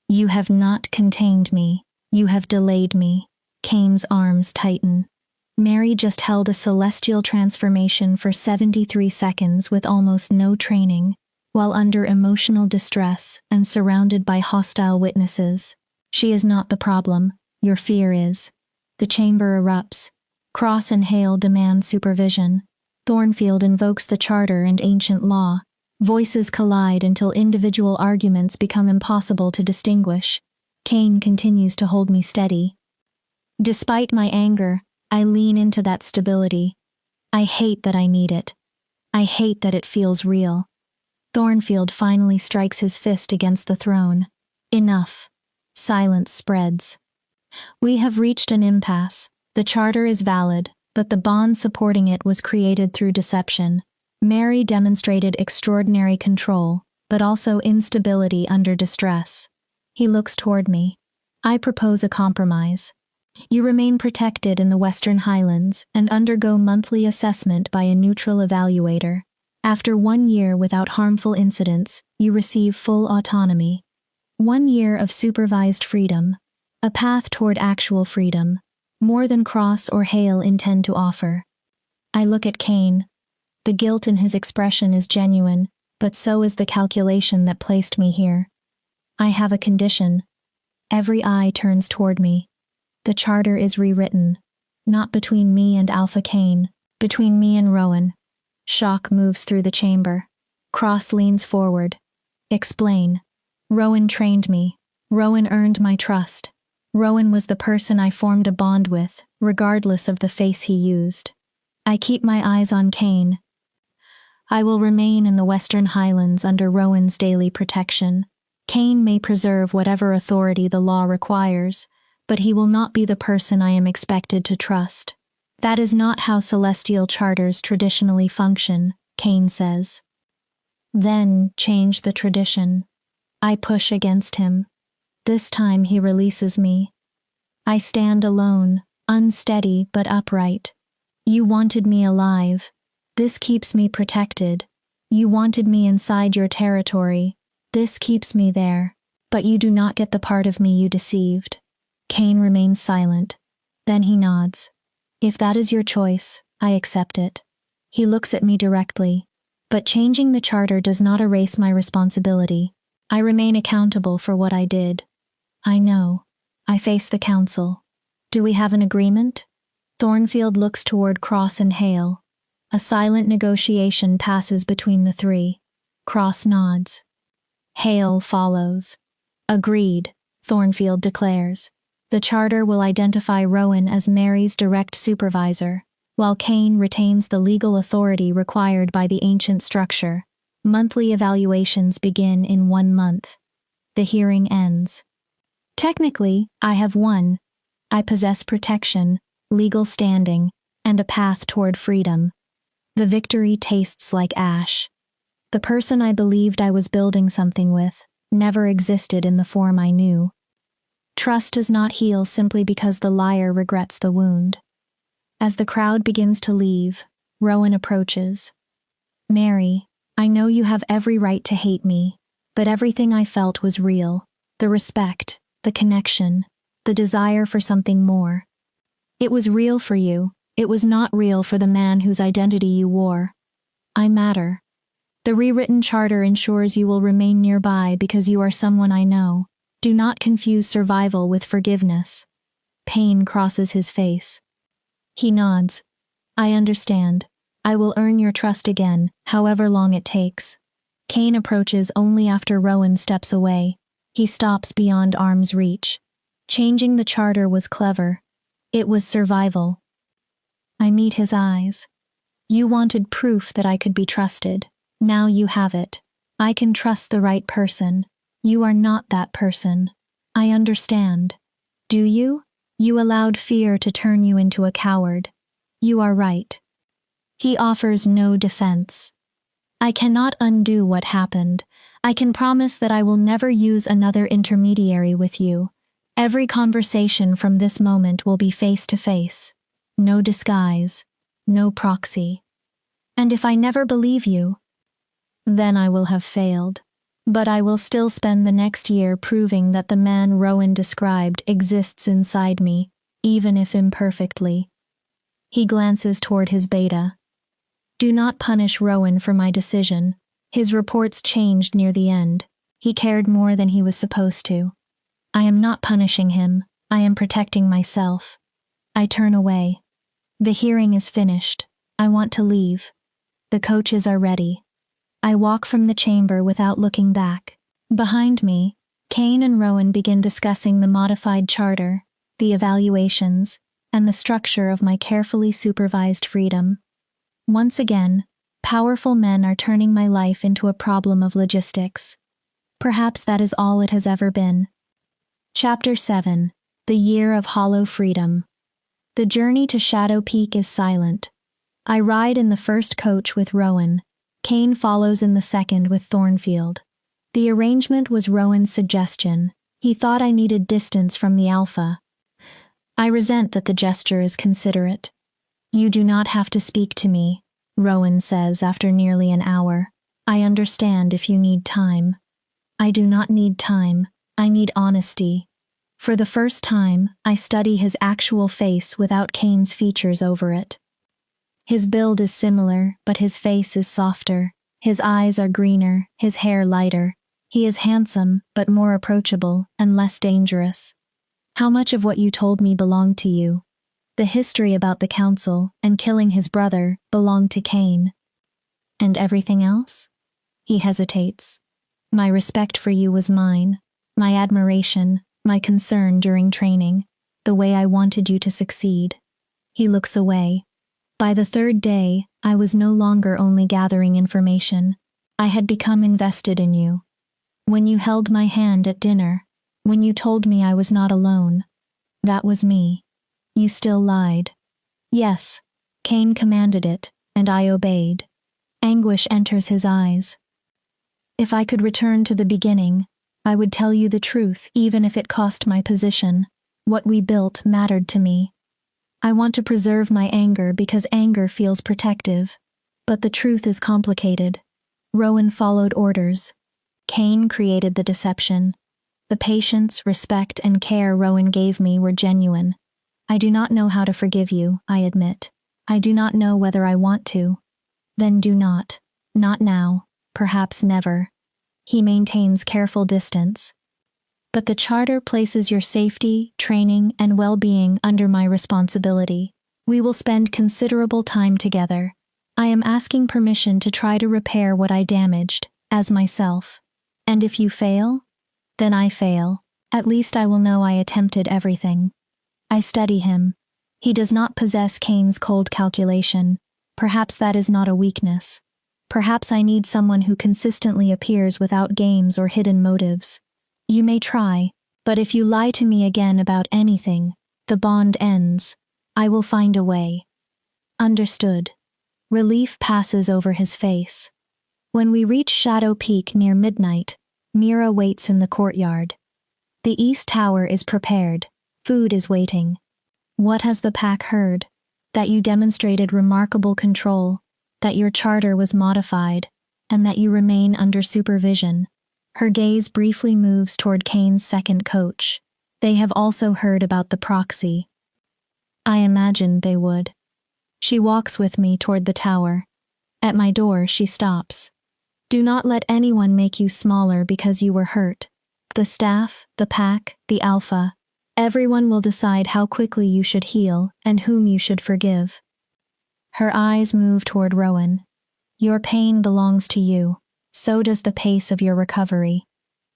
You have not contained me. You have delayed me. Kane's arms tighten. Mary just held a celestial transformation for 73 seconds with almost no training, while under emotional distress and surrounded by hostile witnesses. She is not the problem. Your fear is. The chamber erupts. Cross and Hale demand supervision. Thornfield invokes the charter and ancient law. Voices collide until individual arguments become impossible to distinguish. Kane continues to hold me steady. Despite my anger, I lean into that stability. I hate that I need it. I hate that it feels real. Thornfield finally strikes his fist against the throne. Enough. Silence spreads. We have reached an impasse. The charter is valid, but the bond supporting it was created through deception. Mary demonstrated extraordinary control, but also instability under distress. He looks toward me. I propose a compromise. You remain protected in the Western Highlands and undergo monthly assessment by a neutral evaluator. After 1 year without harmful incidents, you receive full autonomy. 1 year of supervised freedom. A path toward actual freedom. More than Cross or Hale intend to offer. I look at Kane. The guilt in his expression is genuine, but so is the calculation that placed me here. I have a condition. Every eye turns toward me. The charter is rewritten. Not between me and Alpha Kane, between me and Rowan. Shock moves through the chamber. Cross leans forward. Explain. Rowan trained me. Rowan earned my trust. Rowan was the person I formed a bond with, regardless of the face he used. I keep my eyes on Kane. I will remain in the Western Highlands under Rowan's daily protection. Kane may preserve whatever authority the law requires, but he will not be the person I am expected to trust. That is not how celestial charters traditionally function, Kane says. Then change the tradition. I push against him. This time he releases me. I stand alone, unsteady but upright. You wanted me alive. This keeps me protected. You wanted me inside your territory. This keeps me there. But you do not get the part of me you deceived. Kane remains silent. Then he nods. If that is your choice, I accept it. He looks at me directly. But changing the charter does not erase my responsibility. I remain accountable for what I did. I know. I face the council. Do we have an agreement? Thornfield looks toward Cross and Hale. A silent negotiation passes between the three. Cross nods. Hale follows. Agreed, Thornfield declares. The charter will identify Rowan as Mary's direct supervisor, while Kane retains the legal authority required by the ancient structure. Monthly evaluations begin in 1 month. The hearing ends. Technically, I have won. I possess protection, legal standing, and a path toward freedom. The victory tastes like ash. The person I believed I was building something with never existed in the form I knew. Trust does not heal simply because the liar regrets the wound. As the crowd begins to leave, Rowan approaches. Mary, I know you have every right to hate me, but everything I felt was real. The respect, the connection, the desire for something more. It was real for you. It was not real for the man whose identity you wore. I matter. The rewritten charter ensures you will remain nearby because you are someone I know. Do not confuse survival with forgiveness. Pain crosses his face. He nods. I understand. I will earn your trust again, however long it takes. Kane approaches only after Rowan steps away. He stops beyond arm's reach. Changing the charter was clever. It was survival. I meet his eyes. You wanted proof that I could be trusted. Now you have it. I can trust the right person. You are not that person. I understand. Do you? You allowed fear to turn you into a coward. You are right. He offers no defense. I cannot undo what happened. I can promise that I will never use another intermediary with you. Every conversation from this moment will be face to face. No disguise. No proxy. And if I never believe you, then I will have failed. But I will still spend the next year proving that the man Rowan described exists inside me, even if imperfectly. He glances toward his beta. Do not punish Rowan for my decision. His reports changed near the end. He cared more than he was supposed to. I am not punishing him. I am protecting myself. I turn away. The hearing is finished. I want to leave. The coaches are ready. I walk from the chamber without looking back. Behind me, Kane and Rowan begin discussing the modified charter, the evaluations, and the structure of my carefully supervised freedom. Once again, powerful men are turning my life into a problem of logistics. Perhaps that is all it has ever been. Chapter 7. The Year of Hollow Freedom. The journey to Shadow Peak is silent. I ride in the first coach with Rowan. Kane follows in the second with Thornfield. The arrangement was Rowan's suggestion. He thought I needed distance from the Alpha. I resent that the gesture is considerate. You do not have to speak to me, Rowan says after nearly an hour. I understand if you need time. I do not need time. I need honesty. For the first time, I study his actual face without Kane's features over it. His build is similar, but his face is softer. His eyes are greener, his hair lighter. He is handsome, but more approachable and less dangerous. How much of what you told me belonged to you? The history about the council and killing his brother belonged to Kane. And everything else? He hesitates. My respect for you was mine. My admiration, my concern during training, the way I wanted you to succeed. He looks away. By the third day, I was no longer only gathering information. I had become invested in you. When you held my hand at dinner, when you told me I was not alone, that was me. You still lied. Yes, Kane commanded it, and I obeyed. Anguish enters his eyes. If I could return to the beginning, I would tell you the truth even if it cost my position. What we built mattered to me. I want to preserve my anger because anger feels protective. But the truth is complicated. Rowan followed orders. Kane created the deception. The patience, respect, and care Rowan gave me were genuine. I do not know how to forgive you, I admit. I do not know whether I want to. Then do not. Not now. Perhaps never. He maintains careful distance. But the charter places your safety, training, and well-being under my responsibility. We will spend considerable time together. I am asking permission to try to repair what I damaged, as myself. And if you fail, then I fail. At least I will know I attempted everything. I study him. He does not possess Kane's cold calculation. Perhaps that is not a weakness. Perhaps I need someone who consistently appears without games or hidden motives. You may try, but if you lie to me again about anything, the bond ends. I will find a way. Understood. Relief passes over his face. When we reach Shadow Peak near midnight, Mira waits in the courtyard. The East Tower is prepared. Food is waiting. What has the pack heard? That you demonstrated remarkable control, that your charter was modified, and that you remain under supervision. Her gaze briefly moves toward Kane's second coach. They have also heard about the proxy. I imagined they would. She walks with me toward the tower. At my door, she stops. Do not let anyone make you smaller because you were hurt. The staff, the pack, the alpha, everyone will decide how quickly you should heal and whom you should forgive. Her eyes move toward Rowan. Your pain belongs to you. So does the pace of your recovery.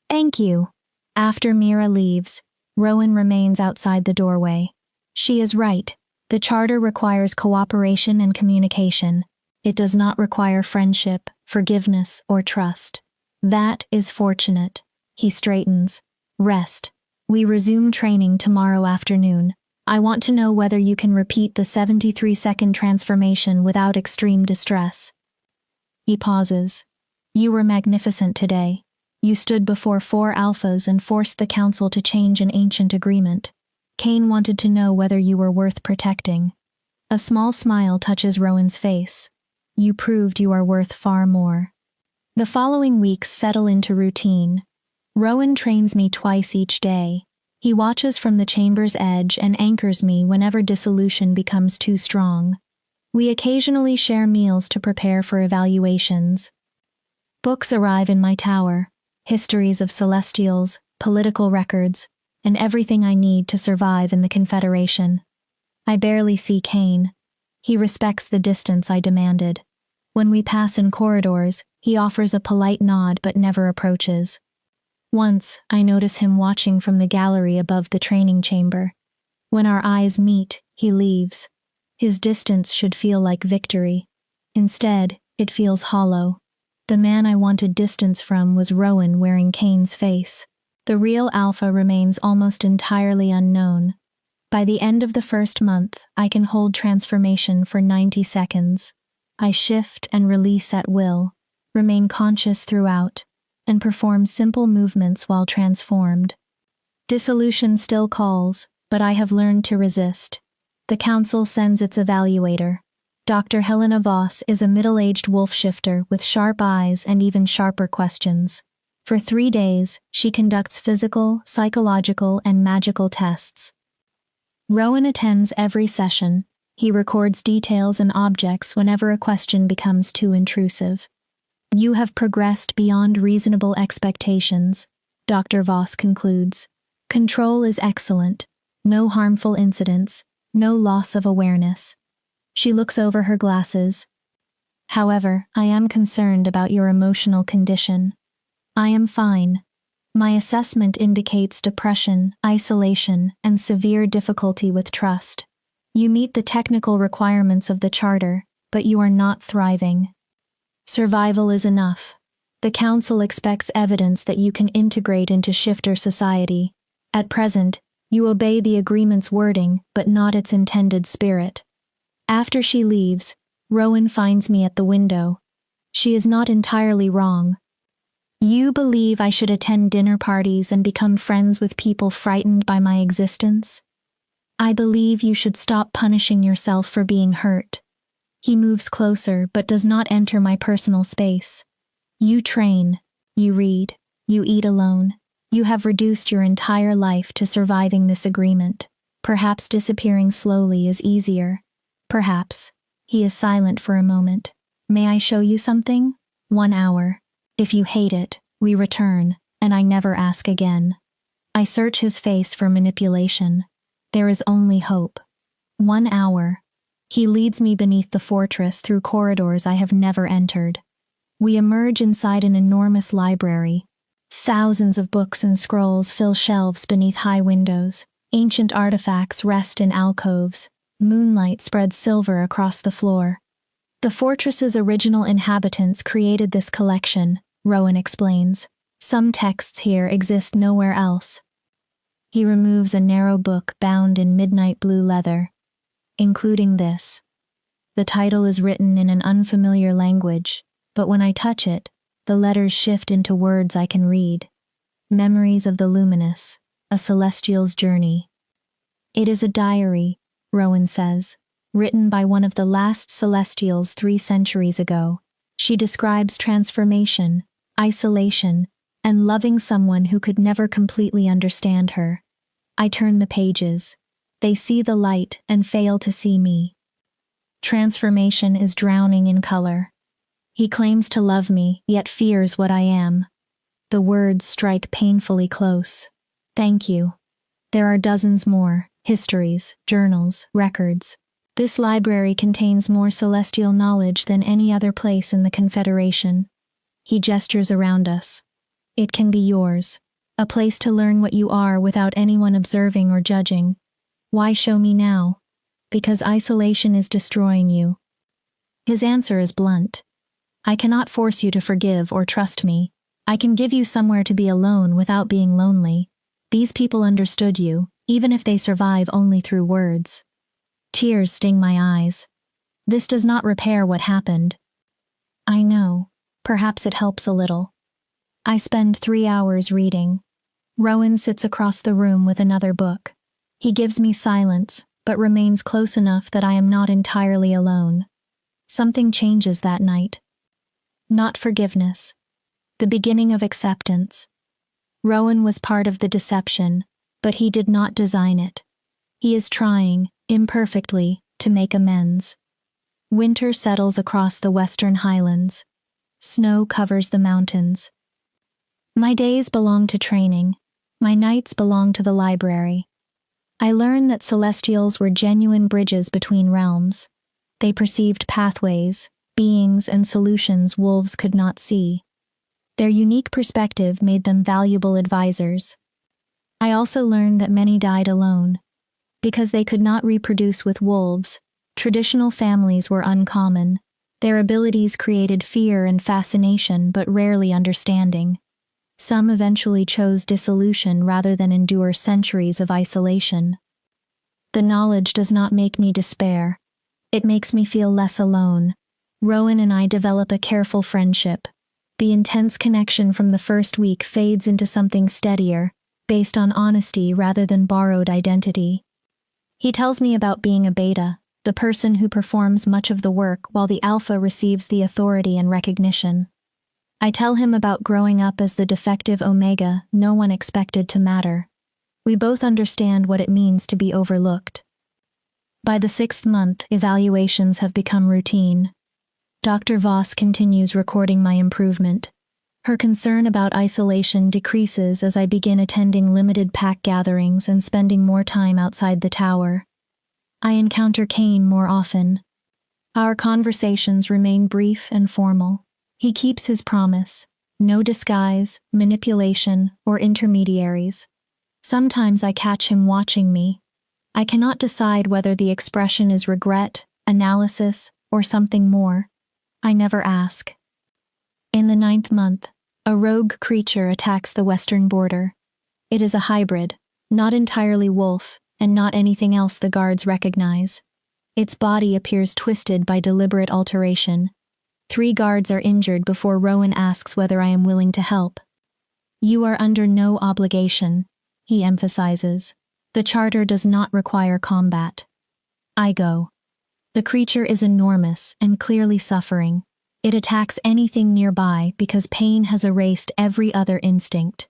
Thank you. After Mira leaves, Rowan remains outside the doorway. She is right. The charter requires cooperation and communication. It does not require friendship, forgiveness, or trust. That is fortunate. He straightens. Rest. We resume training tomorrow afternoon. I want to know whether you can repeat the 73-second transformation without extreme distress. He pauses. You were magnificent today. You stood before 4 alphas and forced the council to change an ancient agreement. Kane wanted to know whether you were worth protecting. A small smile touches Rowan's face. You proved you are worth far more. The following weeks settle into routine. Rowan trains me twice each day. He watches from the chamber's edge and anchors me whenever dissolution becomes too strong. We occasionally share meals to prepare for evaluations. Books arrive in my tower, histories of celestials, political records, and everything I need to survive in the Confederation. I barely see Kane. He respects the distance I demanded. When we pass in corridors, he offers a polite nod but never approaches. Once, I notice him watching from the gallery above the training chamber. When our eyes meet, he leaves. His distance should feel like victory. Instead, it feels hollow. The man I wanted distance from was Rowan wearing Kane's face. The real Alpha remains almost entirely unknown. By the end of the first month, I can hold transformation for 90 seconds. I shift and release at will, remain conscious throughout, and perform simple movements while transformed. Dissolution still calls, but I have learned to resist. The council sends its evaluator. Dr. Helena Voss is a middle-aged wolf shifter with sharp eyes and even sharper questions. For 3 days, she conducts physical, psychological, and magical tests. Rowan attends every session. He records details and objects whenever a question becomes too intrusive. You have progressed beyond reasonable expectations, Dr. Voss concludes. Control is excellent. No harmful incidents, no loss of awareness. She looks over her glasses. However, I am concerned about your emotional condition. I am fine. My assessment indicates depression, isolation, and severe difficulty with trust. You meet the technical requirements of the charter, but you are not thriving. Survival is enough. The council expects evidence that you can integrate into shifter society. At present, you obey the agreement's wording, but not its intended spirit. After she leaves, Rowan finds me at the window. She is not entirely wrong. You believe I should attend dinner parties and become friends with people frightened by my existence? I believe you should stop punishing yourself for being hurt. He moves closer but does not enter my personal space. You train, you read, you eat alone. You have reduced your entire life to surviving this agreement. Perhaps disappearing slowly is easier. Perhaps. He is silent for a moment. May I show you something? 1 hour. If you hate it, we return, and I never ask again. I search his face for manipulation. There is only hope. 1 hour. He leads me beneath the fortress through corridors I have never entered. We emerge inside an enormous library. Thousands of books and scrolls fill shelves beneath high windows. Ancient artifacts rest in alcoves. Moonlight spreads silver across the floor. The fortress's original inhabitants created this collection, Rowan explains. Some texts here exist nowhere else. He removes a narrow book bound in midnight blue leather, including this. The title is written in an unfamiliar language, but when I touch it, the letters shift into words I can read. Memories of the Luminous, a Celestial's Journey. It is a diary, Rowan says, written by one of the last Celestials 3 centuries ago. She describes transformation, isolation, and loving someone who could never completely understand her. I turn the pages. They see the light and fail to see me. Transformation is drowning in color. He claims to love me, yet fears what I am. The words strike painfully close. Thank you. There are dozens more, histories, journals, records. This library contains more celestial knowledge than any other place in the Confederation. He gestures around us. It can be yours. A place to learn what you are without anyone observing or judging. Why show me now? Because isolation is destroying you. His answer is blunt. I cannot force you to forgive or trust me. I can give you somewhere to be alone without being lonely. These people understood you, even if they survive only through words. Tears sting my eyes. This does not repair what happened. I know. Perhaps it helps a little. I spend 3 hours reading. Rowan sits across the room with another book. He gives me silence, but remains close enough that I am not entirely alone. Something changes that night. Not forgiveness. The beginning of acceptance. Rowan was part of the deception, but he did not design it. He is trying, imperfectly, to make amends. Winter settles across the western highlands. Snow covers the mountains. My days belong to training. My nights belong to the library. I learn that Celestials were genuine bridges between realms. They perceived pathways, beings, and solutions wolves could not see. Their unique perspective made them valuable advisors. I also learned that many died alone. Because they could not reproduce with wolves, traditional families were uncommon. Their abilities created fear and fascination, but rarely understanding. Some eventually chose dissolution rather than endure centuries of isolation. The knowledge does not make me despair. It makes me feel less alone. Rowan and I develop a careful friendship. The intense connection from the first week fades into something steadier, based on honesty rather than borrowed identity. He tells me about being a beta, the person who performs much of the work while the alpha receives the authority and recognition. I tell him about growing up as the defective omega no one expected to matter. We both understand what it means to be overlooked. By the 6th month, evaluations have become routine. Dr. Voss continues recording my improvement. Her concern about isolation decreases as I begin attending limited pack gatherings and spending more time outside the tower. I encounter Kane more often. Our conversations remain brief and formal. He keeps his promise. No disguise, manipulation, or intermediaries. Sometimes I catch him watching me. I cannot decide whether the expression is regret, analysis, or something more. I never ask. In the 9th month, a rogue creature attacks the western border. It is a hybrid, not entirely wolf, and not anything else the guards recognize. Its body appears twisted by deliberate alteration. 3 guards are injured before Rowan asks whether I am willing to help. You are under no obligation, he emphasizes. The charter does not require combat. I go. The creature is enormous and clearly suffering. It attacks anything nearby because pain has erased every other instinct.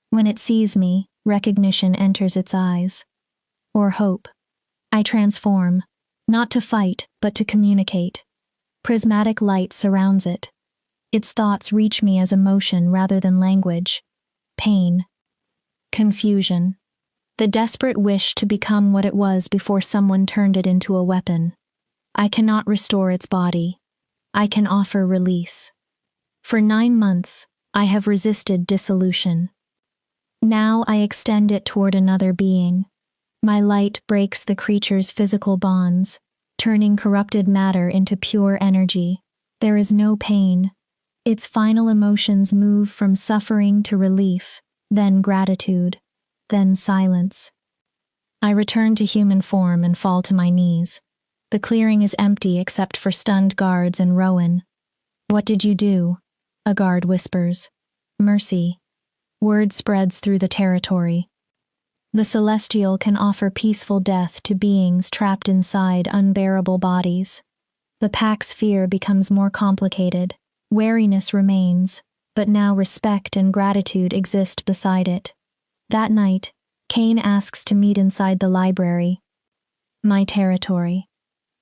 When it sees me, recognition enters its eyes. Or hope. I transform, not to fight, but to communicate. Prismatic light surrounds it. Its thoughts reach me as emotion rather than language. Pain. Confusion. The desperate wish to become what it was before someone turned it into a weapon. I cannot restore its body. I can offer release. For 9 months, I have resisted dissolution. Now I extend it toward another being. My light breaks the creature's physical bonds, turning corrupted matter into pure energy. There is no pain. Its final emotions move from suffering to relief, then gratitude, then silence. I return to human form and fall to my knees. The clearing is empty except for stunned guards and Rowan. What did you do? A guard whispers. Mercy. Word spreads through the territory. The Celestial can offer peaceful death to beings trapped inside unbearable bodies. The pack's fear becomes more complicated. Wariness remains, but now respect and gratitude exist beside it. That night, Kane asks to meet inside the library. My territory.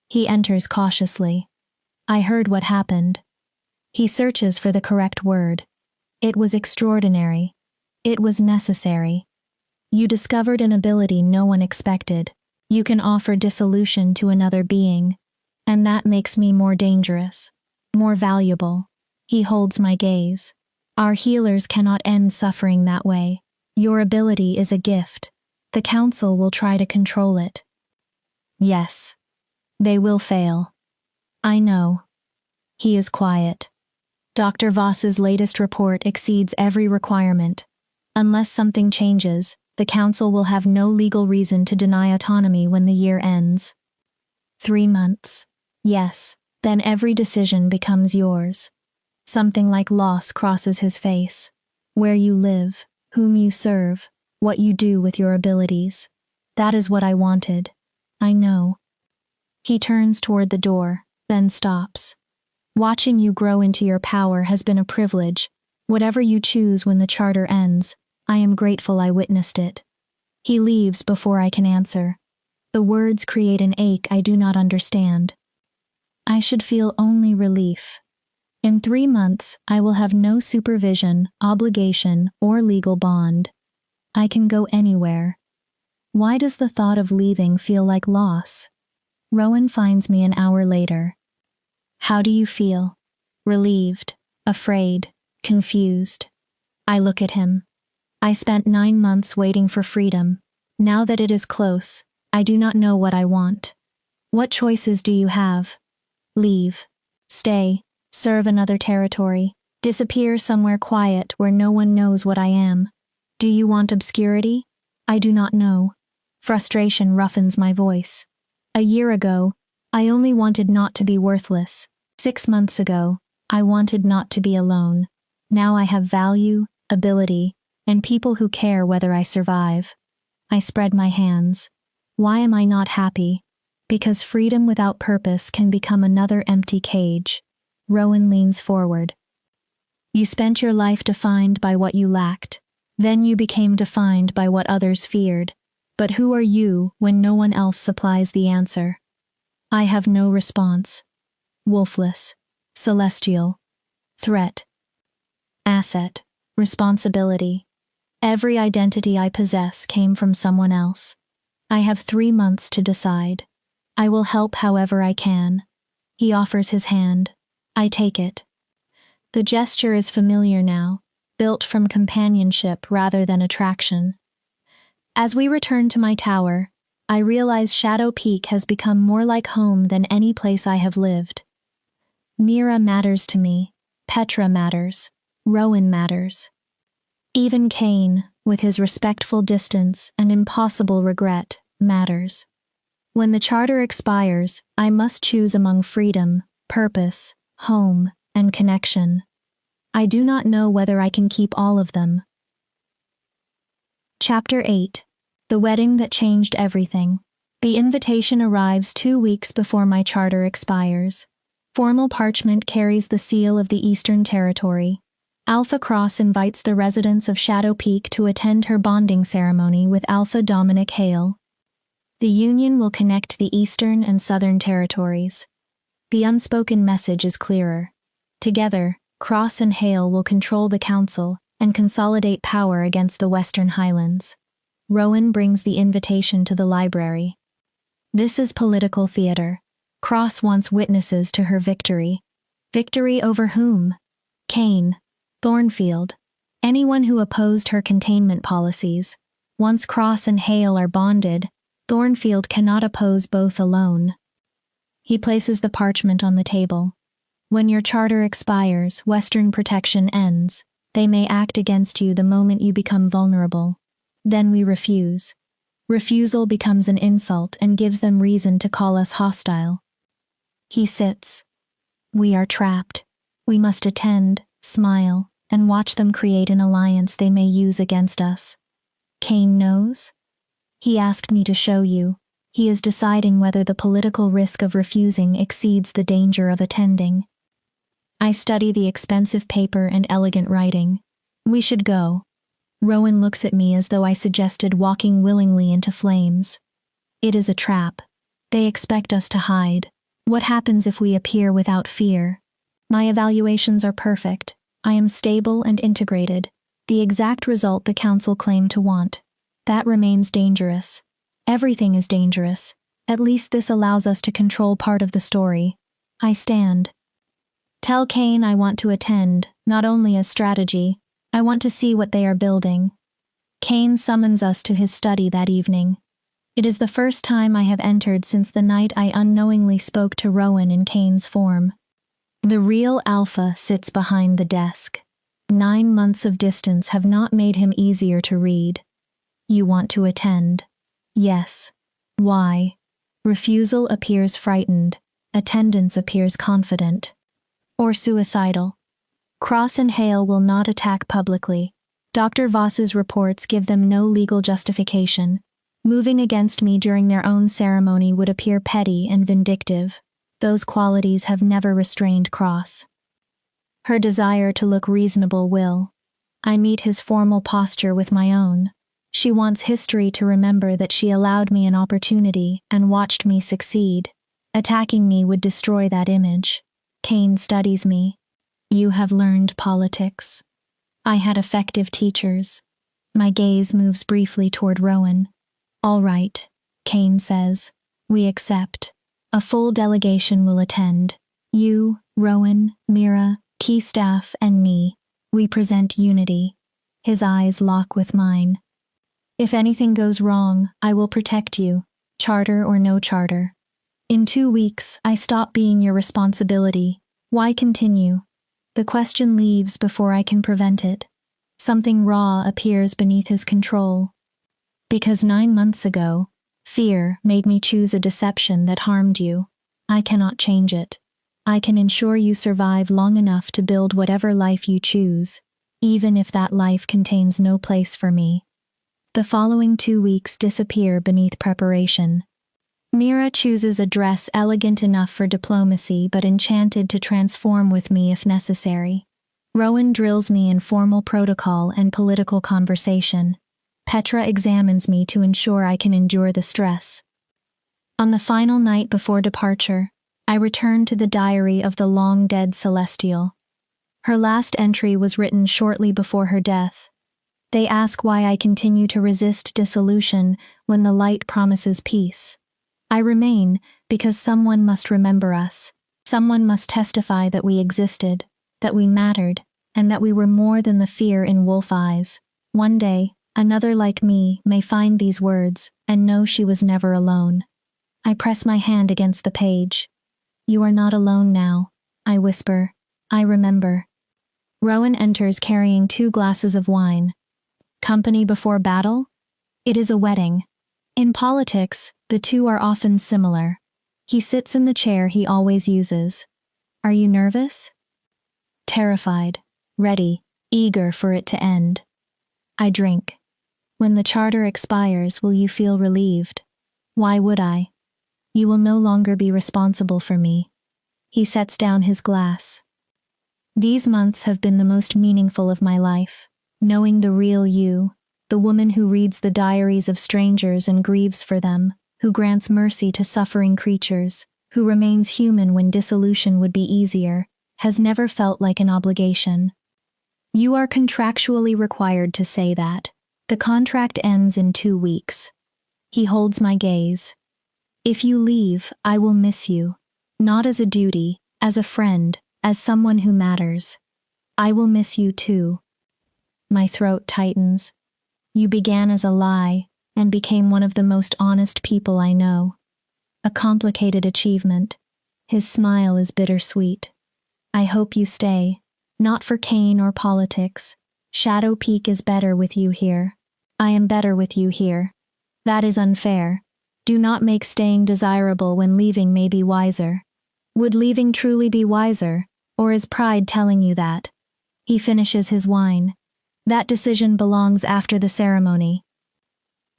He enters cautiously. I heard what happened. He searches for the correct word. It was extraordinary. It was necessary. You discovered an ability no one expected. You can offer dissolution to another being, and that makes me more dangerous, more valuable. He holds my gaze. Our healers cannot end suffering that way. Your ability is a gift. The Council will try to control it. Yes. They will fail. I know. He is quiet. Dr. Voss's latest report exceeds every requirement. Unless something changes, the Council will have no legal reason to deny autonomy when the year ends. 3 months. Yes, then every decision becomes yours. Something like loss crosses his face. Where you live, whom you serve, what you do with your abilities. That is what I wanted. I know. He turns toward the door, then stops. Watching you grow into your power has been a privilege. Whatever you choose when the charter ends, I am grateful I witnessed it. He leaves before I can answer. The words create an ache I do not understand. I should feel only relief. In 3 months, I will have no supervision, obligation, or legal bond. I can go anywhere. Why does the thought of leaving feel like loss? Rowan finds me an hour later. How do you feel? Relieved, afraid, confused. I look at him. I spent 9 months waiting for freedom. Now that it is close, I do not know what I want. What choices do you have? Leave. Stay. Serve another territory. Disappear somewhere quiet where no one knows what I am. Do you want obscurity? I do not know. Frustration roughens my voice. A year ago, I only wanted not to be worthless. 6 months ago, I wanted not to be alone. Now I have value, ability, and people who care whether I survive. I spread my hands. Why am I not happy? Because freedom without purpose can become another empty cage. Rowan leans forward. You spent your life defined by what you lacked. Then you became defined by what others feared. But who are you when no one else supplies the answer? I have no response. Wolfless. Celestial. Threat. Asset. Responsibility. Every identity I possess came from someone else. I have 3 months to decide. I will help however I can. He offers his hand. I take it. The gesture is familiar now, built from companionship rather than attraction. As we return to my tower, I realize Shadow Peak has become more like home than any place I have lived. Mira matters to me, Petra matters, Rowan matters. Even Kane, with his respectful distance and impossible regret, matters. When the charter expires, I must choose among freedom, purpose, home, and connection. I do not know whether I can keep all of them. Chapter 8. The Wedding That Changed Everything. The invitation arrives 2 weeks before my charter expires. Formal parchment carries the seal of the Eastern Territory. Alpha Cross invites the residents of Shadow Peak to attend her bonding ceremony with Alpha Dominic Hale. The union will connect the Eastern and Southern Territories. The unspoken message is clearer. Together, Cross and Hale will control the Council and consolidate power against the Western Highlands. Rowan brings the invitation to the library. This is political theater. Cross wants witnesses to her victory. Victory over whom? Kane. Thornfield. Anyone who opposed her containment policies. Once Cross and Hale are bonded, Thornfield cannot oppose both alone. He places the parchment on the table. When your charter expires, Western protection ends. They may act against you the moment you become vulnerable. Then we refuse. Refusal becomes an insult and gives them reason to call us hostile. He sits. We are trapped. We must attend, smile, and watch them create an alliance they may use against us. Cain knows? He asked me to show you. He is deciding whether the political risk of refusing exceeds the danger of attending. I study the expensive paper and elegant writing. We should go. Rowan looks at me as though I suggested walking willingly into flames. It is a trap. They expect us to hide. What happens if we appear without fear? My evaluations are perfect. I am stable and integrated. The exact result the council claimed to want. That remains dangerous. Everything is dangerous. At least this allows us to control part of the story. I stand. Tell Cain I want to attend, not only as strategy. I want to see what they are building. Cain summons us to his study that evening. It is the first time I have entered since the night I unknowingly spoke to Rowan in Cain's form. The real Alpha sits behind the desk. 9 months of distance have not made him easier to read. You want to attend. Yes. Why? Refusal appears frightened. Attendance appears confident. Or suicidal. Cross and Hale will not attack publicly. Dr. Voss's reports give them no legal justification. Moving against me during their own ceremony would appear petty and vindictive. Those qualities have never restrained Cross. Her desire to look reasonable will. I meet his formal posture with my own. She wants history to remember that she allowed me an opportunity and watched me succeed. Attacking me would destroy that image. Cain studies me. You have learned politics. I had effective teachers. My gaze moves briefly toward Rowan. All right, Cain says. We accept. A full delegation will attend. You, Rowan, Mira, key staff, and me. We present unity. His eyes lock with mine. If anything goes wrong, I will protect you, charter or no charter. In 2 weeks, I stop being your responsibility. Why continue? The question leaves before I can prevent it. Something raw appears beneath his control. Because 9 months ago, fear made me choose a deception that harmed you. I cannot change it. I can ensure you survive long enough to build whatever life you choose, even if that life contains no place for me. The following 2 weeks disappear beneath preparation. Mira chooses a dress elegant enough for diplomacy but enchanted to transform with me if necessary. Rowan drills me in formal protocol and political conversation. Petra examines me to ensure I can endure the stress. On the final night before departure, I return to the diary of the long-dead Celestial. Her last entry was written shortly before her death. They ask why I continue to resist dissolution when the light promises peace. I remain because someone must remember us. Someone must testify that we existed, that we mattered, and that we were more than the fear in wolf eyes. One day, another like me may find these words and know she was never alone. I press my hand against the page. You are not alone now, I whisper. I remember. Rowan enters carrying 2 glasses of wine. Company before battle? It is a wedding. In politics, the two are often similar. He sits in the chair he always uses. Are you nervous? Terrified, ready, eager for it to end. I drink. When the charter expires, will you feel relieved? Why would I? You will no longer be responsible for me. He sets down his glass. These months have been the most meaningful of my life. Knowing the real you, the woman who reads the diaries of strangers and grieves for them, who grants mercy to suffering creatures, who remains human when dissolution would be easier, has never felt like an obligation. You are contractually required to say that. The contract ends in 2 weeks. He holds my gaze. If you leave, I will miss you. Not as a duty, as a friend, as someone who matters. I will miss you too. My throat tightens. You began as a lie and became one of the most honest people I know. A complicated achievement. His smile is bittersweet. I hope you stay. Not for Cain or politics. Shadow Peak is better with you here. I am better with you here. That is unfair. Do not make staying desirable when leaving may be wiser. Would leaving truly be wiser, or is pride telling you that? He finishes his wine. That decision belongs after the ceremony.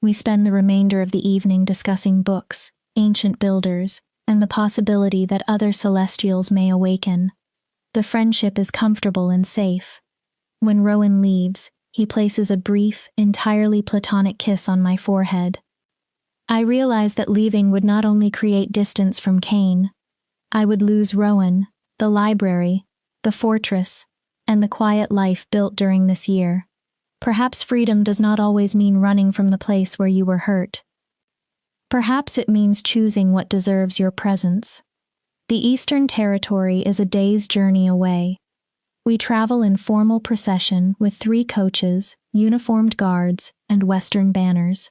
We spend the remainder of the evening discussing books, ancient builders, and the possibility that other celestials may awaken. The friendship is comfortable and safe. When Rowan leaves, he places a brief, entirely platonic kiss on my forehead. I realize that leaving would not only create distance from Kane. I would lose Rowan, the library, the fortress, and the quiet life built during this year. Perhaps freedom does not always mean running from the place where you were hurt. Perhaps it means choosing what deserves your presence. The Eastern Territory is a day's journey away. We travel in formal procession with 3 coaches, uniformed guards, and Western banners.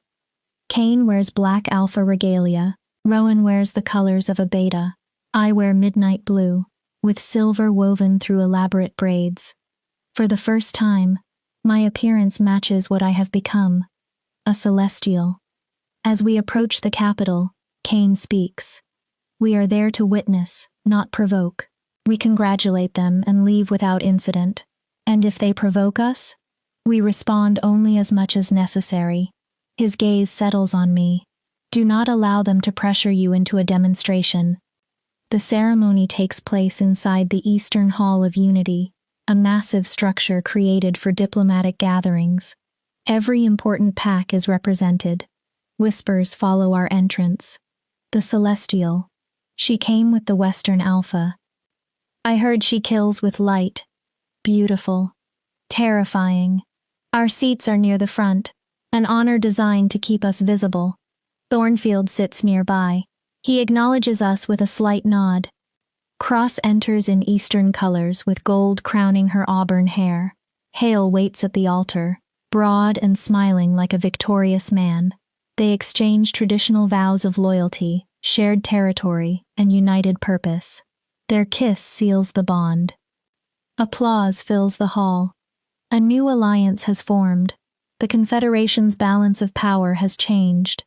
Kane wears black alpha regalia, Rowan wears the colors of a beta. I wear midnight blue, with silver woven through elaborate braids. For the first time, my appearance matches what I have become, a celestial. As we approach the capital, Kane speaks. We are there to witness, not provoke. We congratulate them and leave without incident. And if they provoke us, we respond only as much as necessary. His gaze settles on me. Do not allow them to pressure you into a demonstration. The ceremony takes place inside the Eastern Hall of Unity, a massive structure created for diplomatic gatherings. Every important pack is represented. Whispers follow our entrance. The Celestial. She came with the Western Alpha. I heard she kills with light. Beautiful. Terrifying. Our seats are near the front, an honor designed to keep us visible. Thornfield sits nearby. He acknowledges us with a slight nod. Cross enters in Eastern colors with gold crowning her auburn hair. Hale waits at the altar, broad and smiling like a victorious man. They exchange traditional vows of loyalty, shared territory, and united purpose. Their kiss seals the bond. Applause fills the hall. A new alliance has formed. The Confederation's balance of power has changed.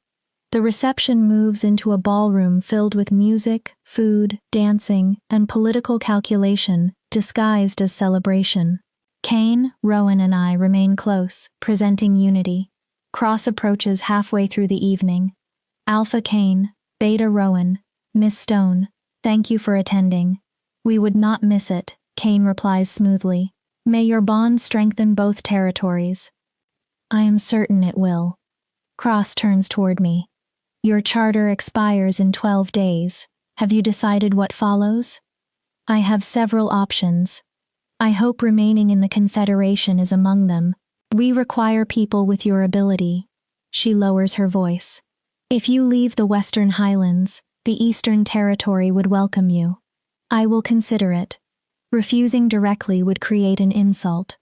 The reception moves into a ballroom filled with music, food, dancing, and political calculation, disguised as celebration. Kane, Rowan, and I remain close, presenting unity. Cross approaches halfway through the evening. Alpha Kane, Beta Rowan, Miss Stone, thank you for attending. We would not miss it, Kane replies smoothly. May your bond strengthen both territories. I am certain it will. Cross turns toward me. Your charter expires in 12 days. Have you decided what follows? I have several options. I hope remaining in the Confederation is among them. We require people with your ability. She lowers her voice. If you leave the Western Highlands, the Eastern Territory would welcome you. I will consider it. Refusing directly would create an insult.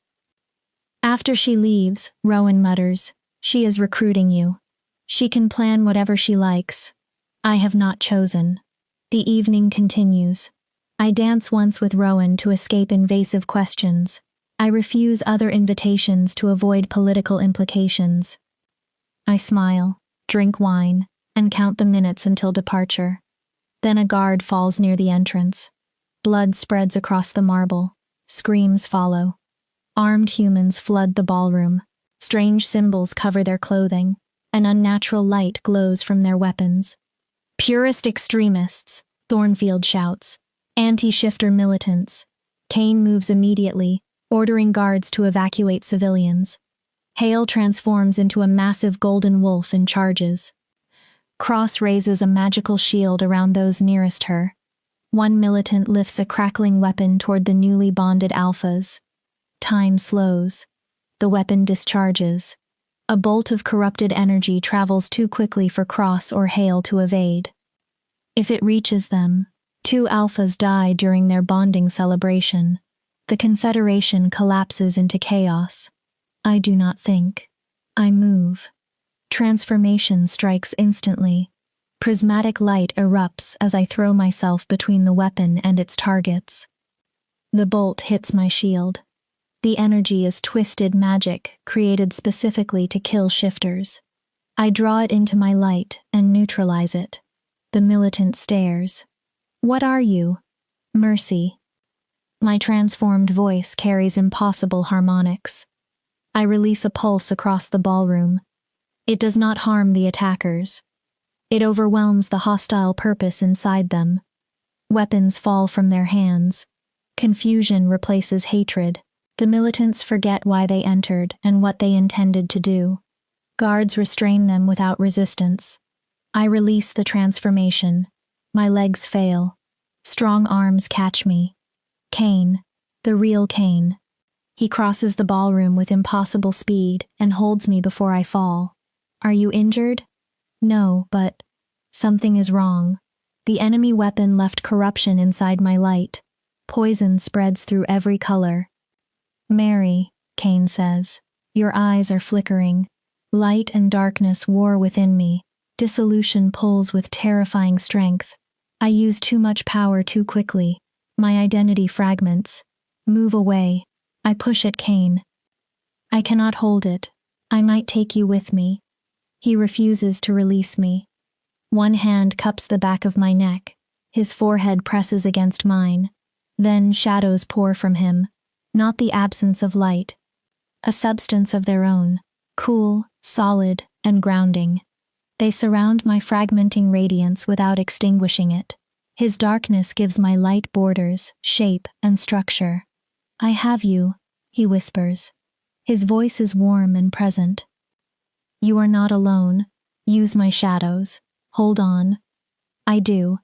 After she leaves, Rowan mutters, she is recruiting you. She can plan whatever she likes. I have not chosen. The evening continues. I dance once with Rowan to escape invasive questions. I refuse other invitations to avoid political implications. I smile, drink wine, and count the minutes until departure. Then a guard falls near the entrance. Blood spreads across the marble. Screams follow. Armed humans flood the ballroom. Strange symbols cover their clothing. An unnatural light glows from their weapons. Purist extremists, Thornfield shouts. Anti-shifter militants. Kane moves immediately, ordering guards to evacuate civilians. Hale transforms into a massive golden wolf and charges. Cross raises a magical shield around those nearest her. One militant lifts a crackling weapon toward the newly bonded alphas. Time slows. The weapon discharges. A bolt of corrupted energy travels too quickly for Cross or Hale to evade. If it reaches them, 2 alphas die during their bonding celebration. The Confederation collapses into chaos. I do not think. I move. Transformation strikes instantly. Prismatic light erupts as I throw myself between the weapon and its targets. The bolt hits my shield. The energy is twisted magic created specifically to kill shifters. I draw it into my light and neutralize it. The militant stares. What are you? Mercy. My transformed voice carries impossible harmonics. I release a pulse across the ballroom. It does not harm the attackers. It overwhelms the hostile purpose inside them. Weapons fall from their hands. Confusion replaces hatred. The militants forget why they entered and what they intended to do. Guards restrain them without resistance. I release the transformation. My legs fail. Strong arms catch me. Cain, the real Cain. He crosses the ballroom with impossible speed and holds me before I fall. Are you injured? No, but something is wrong. The enemy weapon left corruption inside my light. Poison spreads through every color. Mary, Cain says, your eyes are flickering. Light and darkness war within me. Dissolution pulls with terrifying strength. I use too much power too quickly. My identity fragments. Move away. I push at Cain. I cannot hold it. I might take you with me. He refuses to release me. One hand cups the back of my neck. His forehead presses against mine. Then shadows pour from him. Not the absence of light. A substance of their own. Cool, solid, and grounding. They surround my fragmenting radiance without extinguishing it. His darkness gives my light borders, shape, and structure. I have you, he whispers. His voice is warm and present. You are not alone. Use my shadows. Hold on. I do.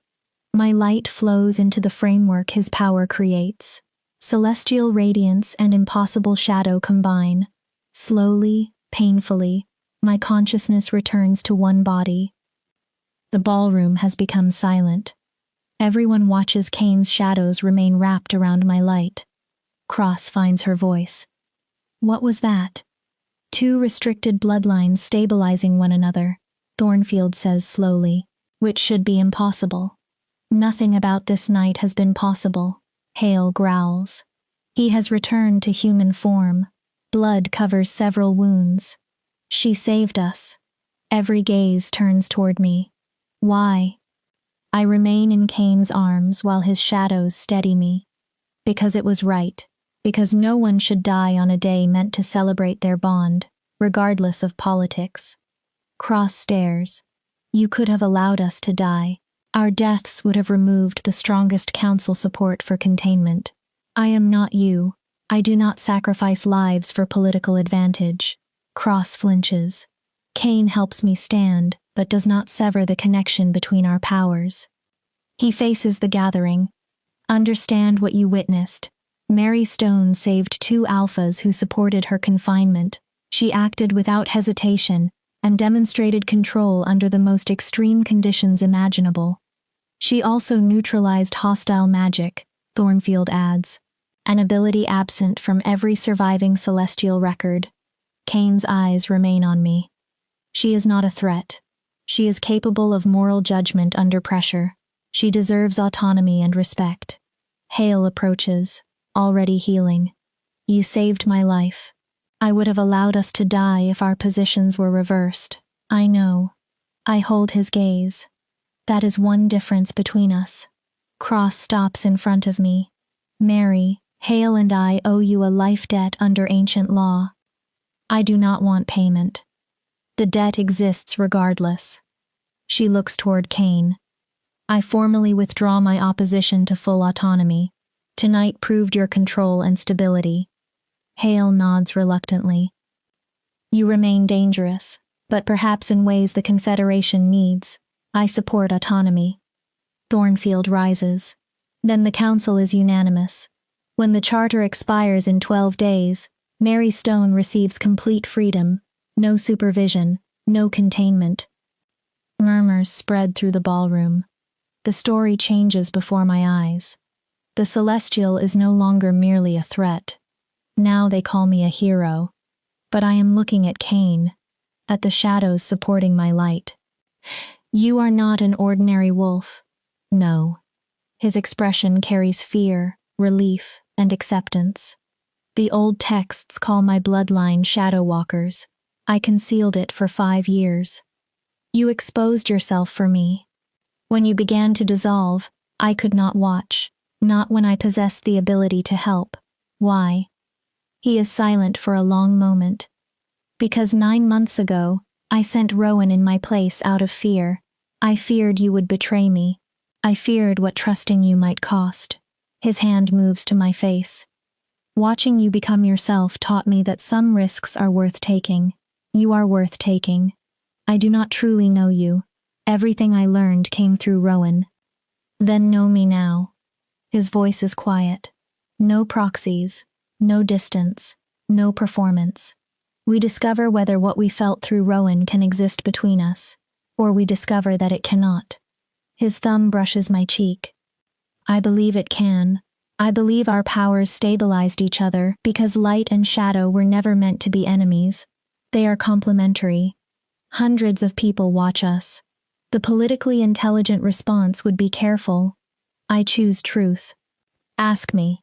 My light flows into the framework his power creates. Celestial radiance and impossible shadow combine. Slowly, painfully, my consciousness returns to one body. The ballroom has become silent. Everyone watches Cain's shadows remain wrapped around my light. Cross finds her voice. What was that? Two restricted bloodlines stabilizing one another, Thornfield says slowly, which should be impossible. Nothing about this night has been possible, Hale growls. He has returned to human form. Blood covers several wounds. She saved us. Every gaze turns toward me. Why? I remain in Cain's arms while his shadows steady me. Because it was right. Because no one should die on a day meant to celebrate their bond, regardless of politics. Cross stares. You could have allowed us to die. Our deaths would have removed the strongest council support for containment. I am not you. I do not sacrifice lives for political advantage. Cross flinches. Cain helps me stand, but does not sever the connection between our powers. He faces the gathering. Understand what you witnessed. Mary Stone saved two alphas who supported her confinement. She acted without hesitation and demonstrated control under the most extreme conditions imaginable. She also neutralized hostile magic, Thornfield adds, an ability absent from every surviving celestial record. Cain's eyes remain on me. She is not a threat. She is capable of moral judgment under pressure. She deserves autonomy and respect. Hale approaches, already healing. You saved my life. I would have allowed us to die if our positions were reversed. I know. I hold his gaze. That is one difference between us. Cross stops in front of me. Mary, Hale and I owe you a life debt under ancient law. I do not want payment. The debt exists regardless. She looks toward Cain. I formally withdraw my opposition to full autonomy. Tonight proved your control and stability. Hale nods reluctantly. You remain dangerous, but perhaps in ways the Confederation needs. I support autonomy. Thornfield rises. Then the council is unanimous. When the charter expires in 12 days, Mary Stone receives complete freedom, no supervision, no containment. Murmurs spread through the ballroom. The story changes before my eyes. The Celestial is no longer merely a threat. Now they call me a hero. But I am looking at Cain, at the shadows supporting my light. You are not an ordinary wolf. No. His expression carries fear, relief, and acceptance. The old texts call my bloodline shadow walkers. I concealed it for 5 years. You exposed yourself for me. When you began to dissolve, I could not watch, not when I possessed the ability to help. Why? He is silent for a long moment. Because 9 months ago, I sent Rowan in my place out of fear. I feared you would betray me. I feared what trusting you might cost. His hand moves to my face. Watching you become yourself taught me that some risks are worth taking. You are worth taking. I do not truly know you. Everything I learned came through Rowan. Then know me now. His voice is quiet. No proxies, no distance, no performance. We discover whether what we felt through Rowan can exist between us, or we discover that it cannot. His thumb brushes my cheek. I believe it can. I believe our powers stabilized each other because light and shadow were never meant to be enemies. They are complementary. Hundreds of people watch us. The politically intelligent response would be careful. I choose truth. Ask me.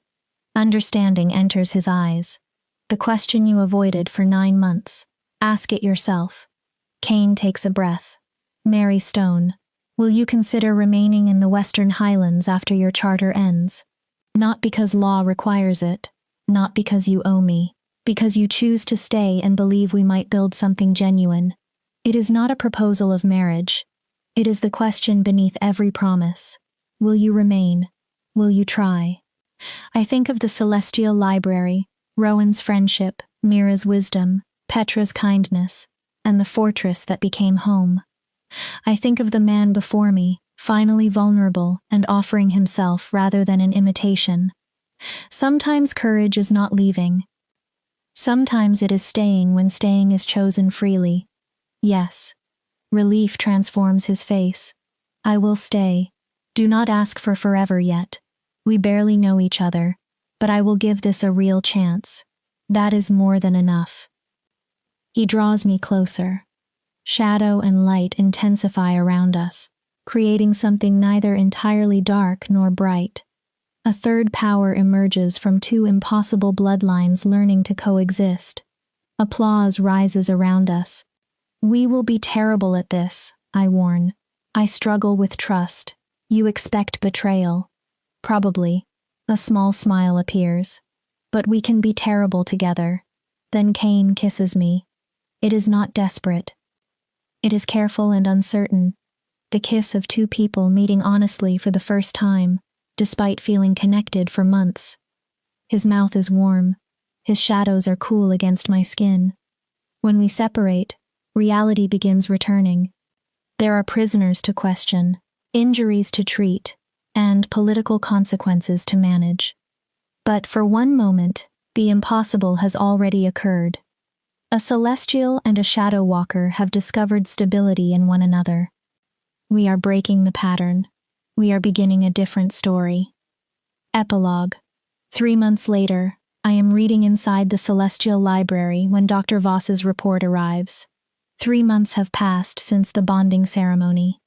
Understanding enters his eyes. The question you avoided for 9 months. Ask it yourself. Kane takes a breath. Mary Stone, will you consider remaining in the Western Highlands after your charter ends? Not because law requires it, not because you owe me, because you choose to stay and believe we might build something genuine. It is not a proposal of marriage. It is the question beneath every promise. Will you remain? Will you try? I think of the celestial library, Rowan's friendship, Mira's wisdom, Petra's kindness, and the fortress that became home. I think of the man before me, finally vulnerable and offering himself rather than an imitation. Sometimes courage is not leaving. Sometimes it is staying when staying is chosen freely. Yes. Relief transforms his face. I will stay. Do not ask for forever yet. We barely know each other, but I will give this a real chance. That is more than enough. He draws me closer. Shadow and light intensify around us, creating something neither entirely dark nor bright. A third power emerges from two impossible bloodlines learning to coexist. Applause rises around us. We will be terrible at this, I warn. I struggle with trust. You expect betrayal. Probably. A small smile appears. But we can be terrible together. Then Kane kisses me. It is not desperate. It is careful and uncertain. The kiss of two people meeting honestly for the first time, despite feeling connected for months. His mouth is warm. His shadows are cool against my skin. When we separate, reality begins returning. There are prisoners to question, injuries to treat, and political consequences to manage. But for one moment, the impossible has already occurred. A celestial and a shadow walker have discovered stability in one another. We are breaking the pattern. We are beginning a different story. Epilogue. 3 months later, I am reading inside the Celestial Library when Dr. Voss's report arrives. 3 months have passed since the bonding ceremony.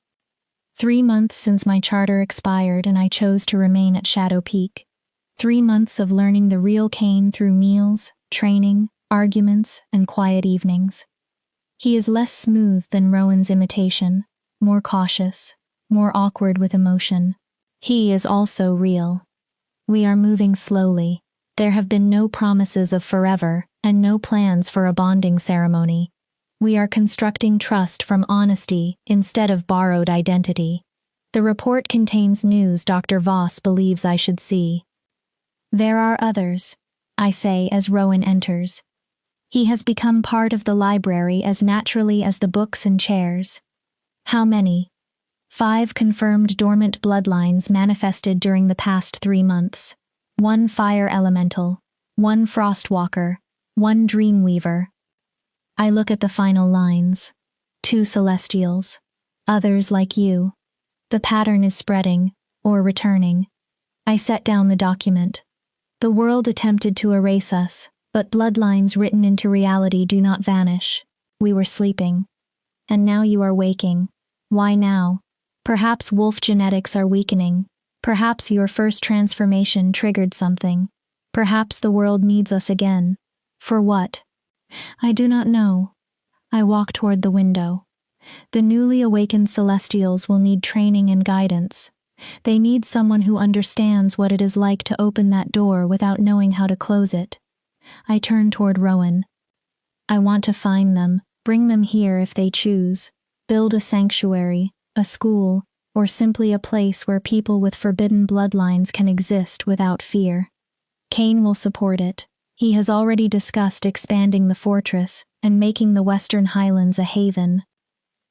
3 months since my charter expired and I chose to remain at Shadow Peak. 3 months of learning the real Kane through meals, training, arguments, and quiet evenings. He is less smooth than Rowan's imitation, more cautious, more awkward with emotion. He is also real. We are moving slowly. There have been no promises of forever and no plans for a bonding ceremony. We are constructing trust from honesty instead of borrowed identity. The report contains news Dr. Voss believes I should see. There are others, I say as Rowan enters. He has become part of the library as naturally as the books and chairs. How many? 5 confirmed dormant bloodlines manifested during the past 3 months. 1 fire elemental, 1 frostwalker, 1 dreamweaver. I look at the final lines. 2 celestials. Others like you. The pattern is spreading, or returning. I set down the document. The world attempted to erase us, but bloodlines written into reality do not vanish. We were sleeping. And now you are waking. Why now? Perhaps wolf genetics are weakening. Perhaps your first transformation triggered something. Perhaps the world needs us again. For what? I do not know. I walk toward the window. The newly awakened Celestials will need training and guidance. They need someone who understands what it is like to open that door without knowing how to close it. I turn toward Rowan. I want to find them, bring them here if they choose, build a sanctuary, a school, or simply a place where people with forbidden bloodlines can exist without fear. Cain will support it. He has already discussed expanding the fortress and making the Western Highlands a haven.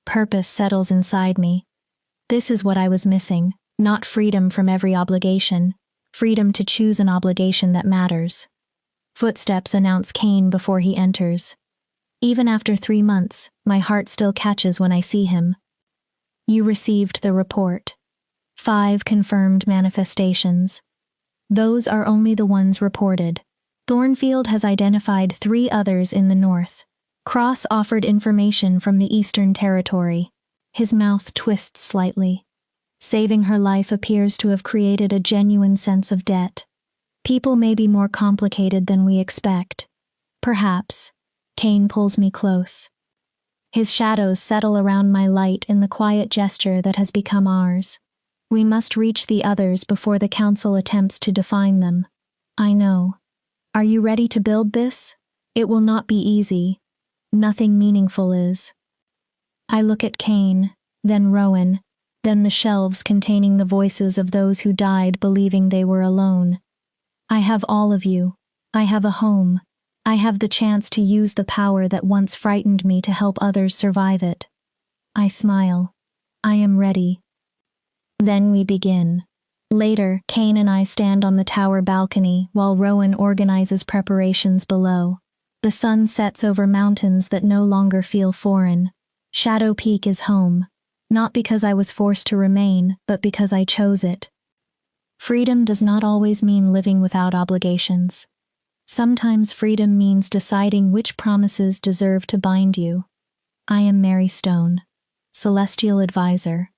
Purpose settles inside me. This is what I was missing, not freedom from every obligation, freedom to choose an obligation that matters. Footsteps announce Cain before he enters. Even after 3 months, my heart still catches when I see him. You received the report. 5 confirmed manifestations. Those are only the ones reported. Thornfield has identified 3 others in the north. Cross offered information from the Eastern Territory. His mouth twists slightly. Saving her life appears to have created a genuine sense of debt. People may be more complicated than we expect. Perhaps. Cain pulls me close. His shadows settle around my light in the quiet gesture that has become ours. We must reach the others before the council attempts to define them. I know. Are you ready to build this? It will not be easy. Nothing meaningful is. I look at Cain, then Rowan, then the shelves containing the voices of those who died believing they were alone. I have all of you. I have a home. I have the chance to use the power that once frightened me to help others survive it. I smile. I am ready. Then we begin. Later, Cain and I stand on the tower balcony while Rowan organizes preparations below. The sun sets over mountains that no longer feel foreign. Shadow Peak is home, not because I was forced to remain, but because I chose it. Freedom does not always mean living without obligations. Sometimes freedom means deciding which promises deserve to bind you. I am Mary Stone, Celestial Advisor.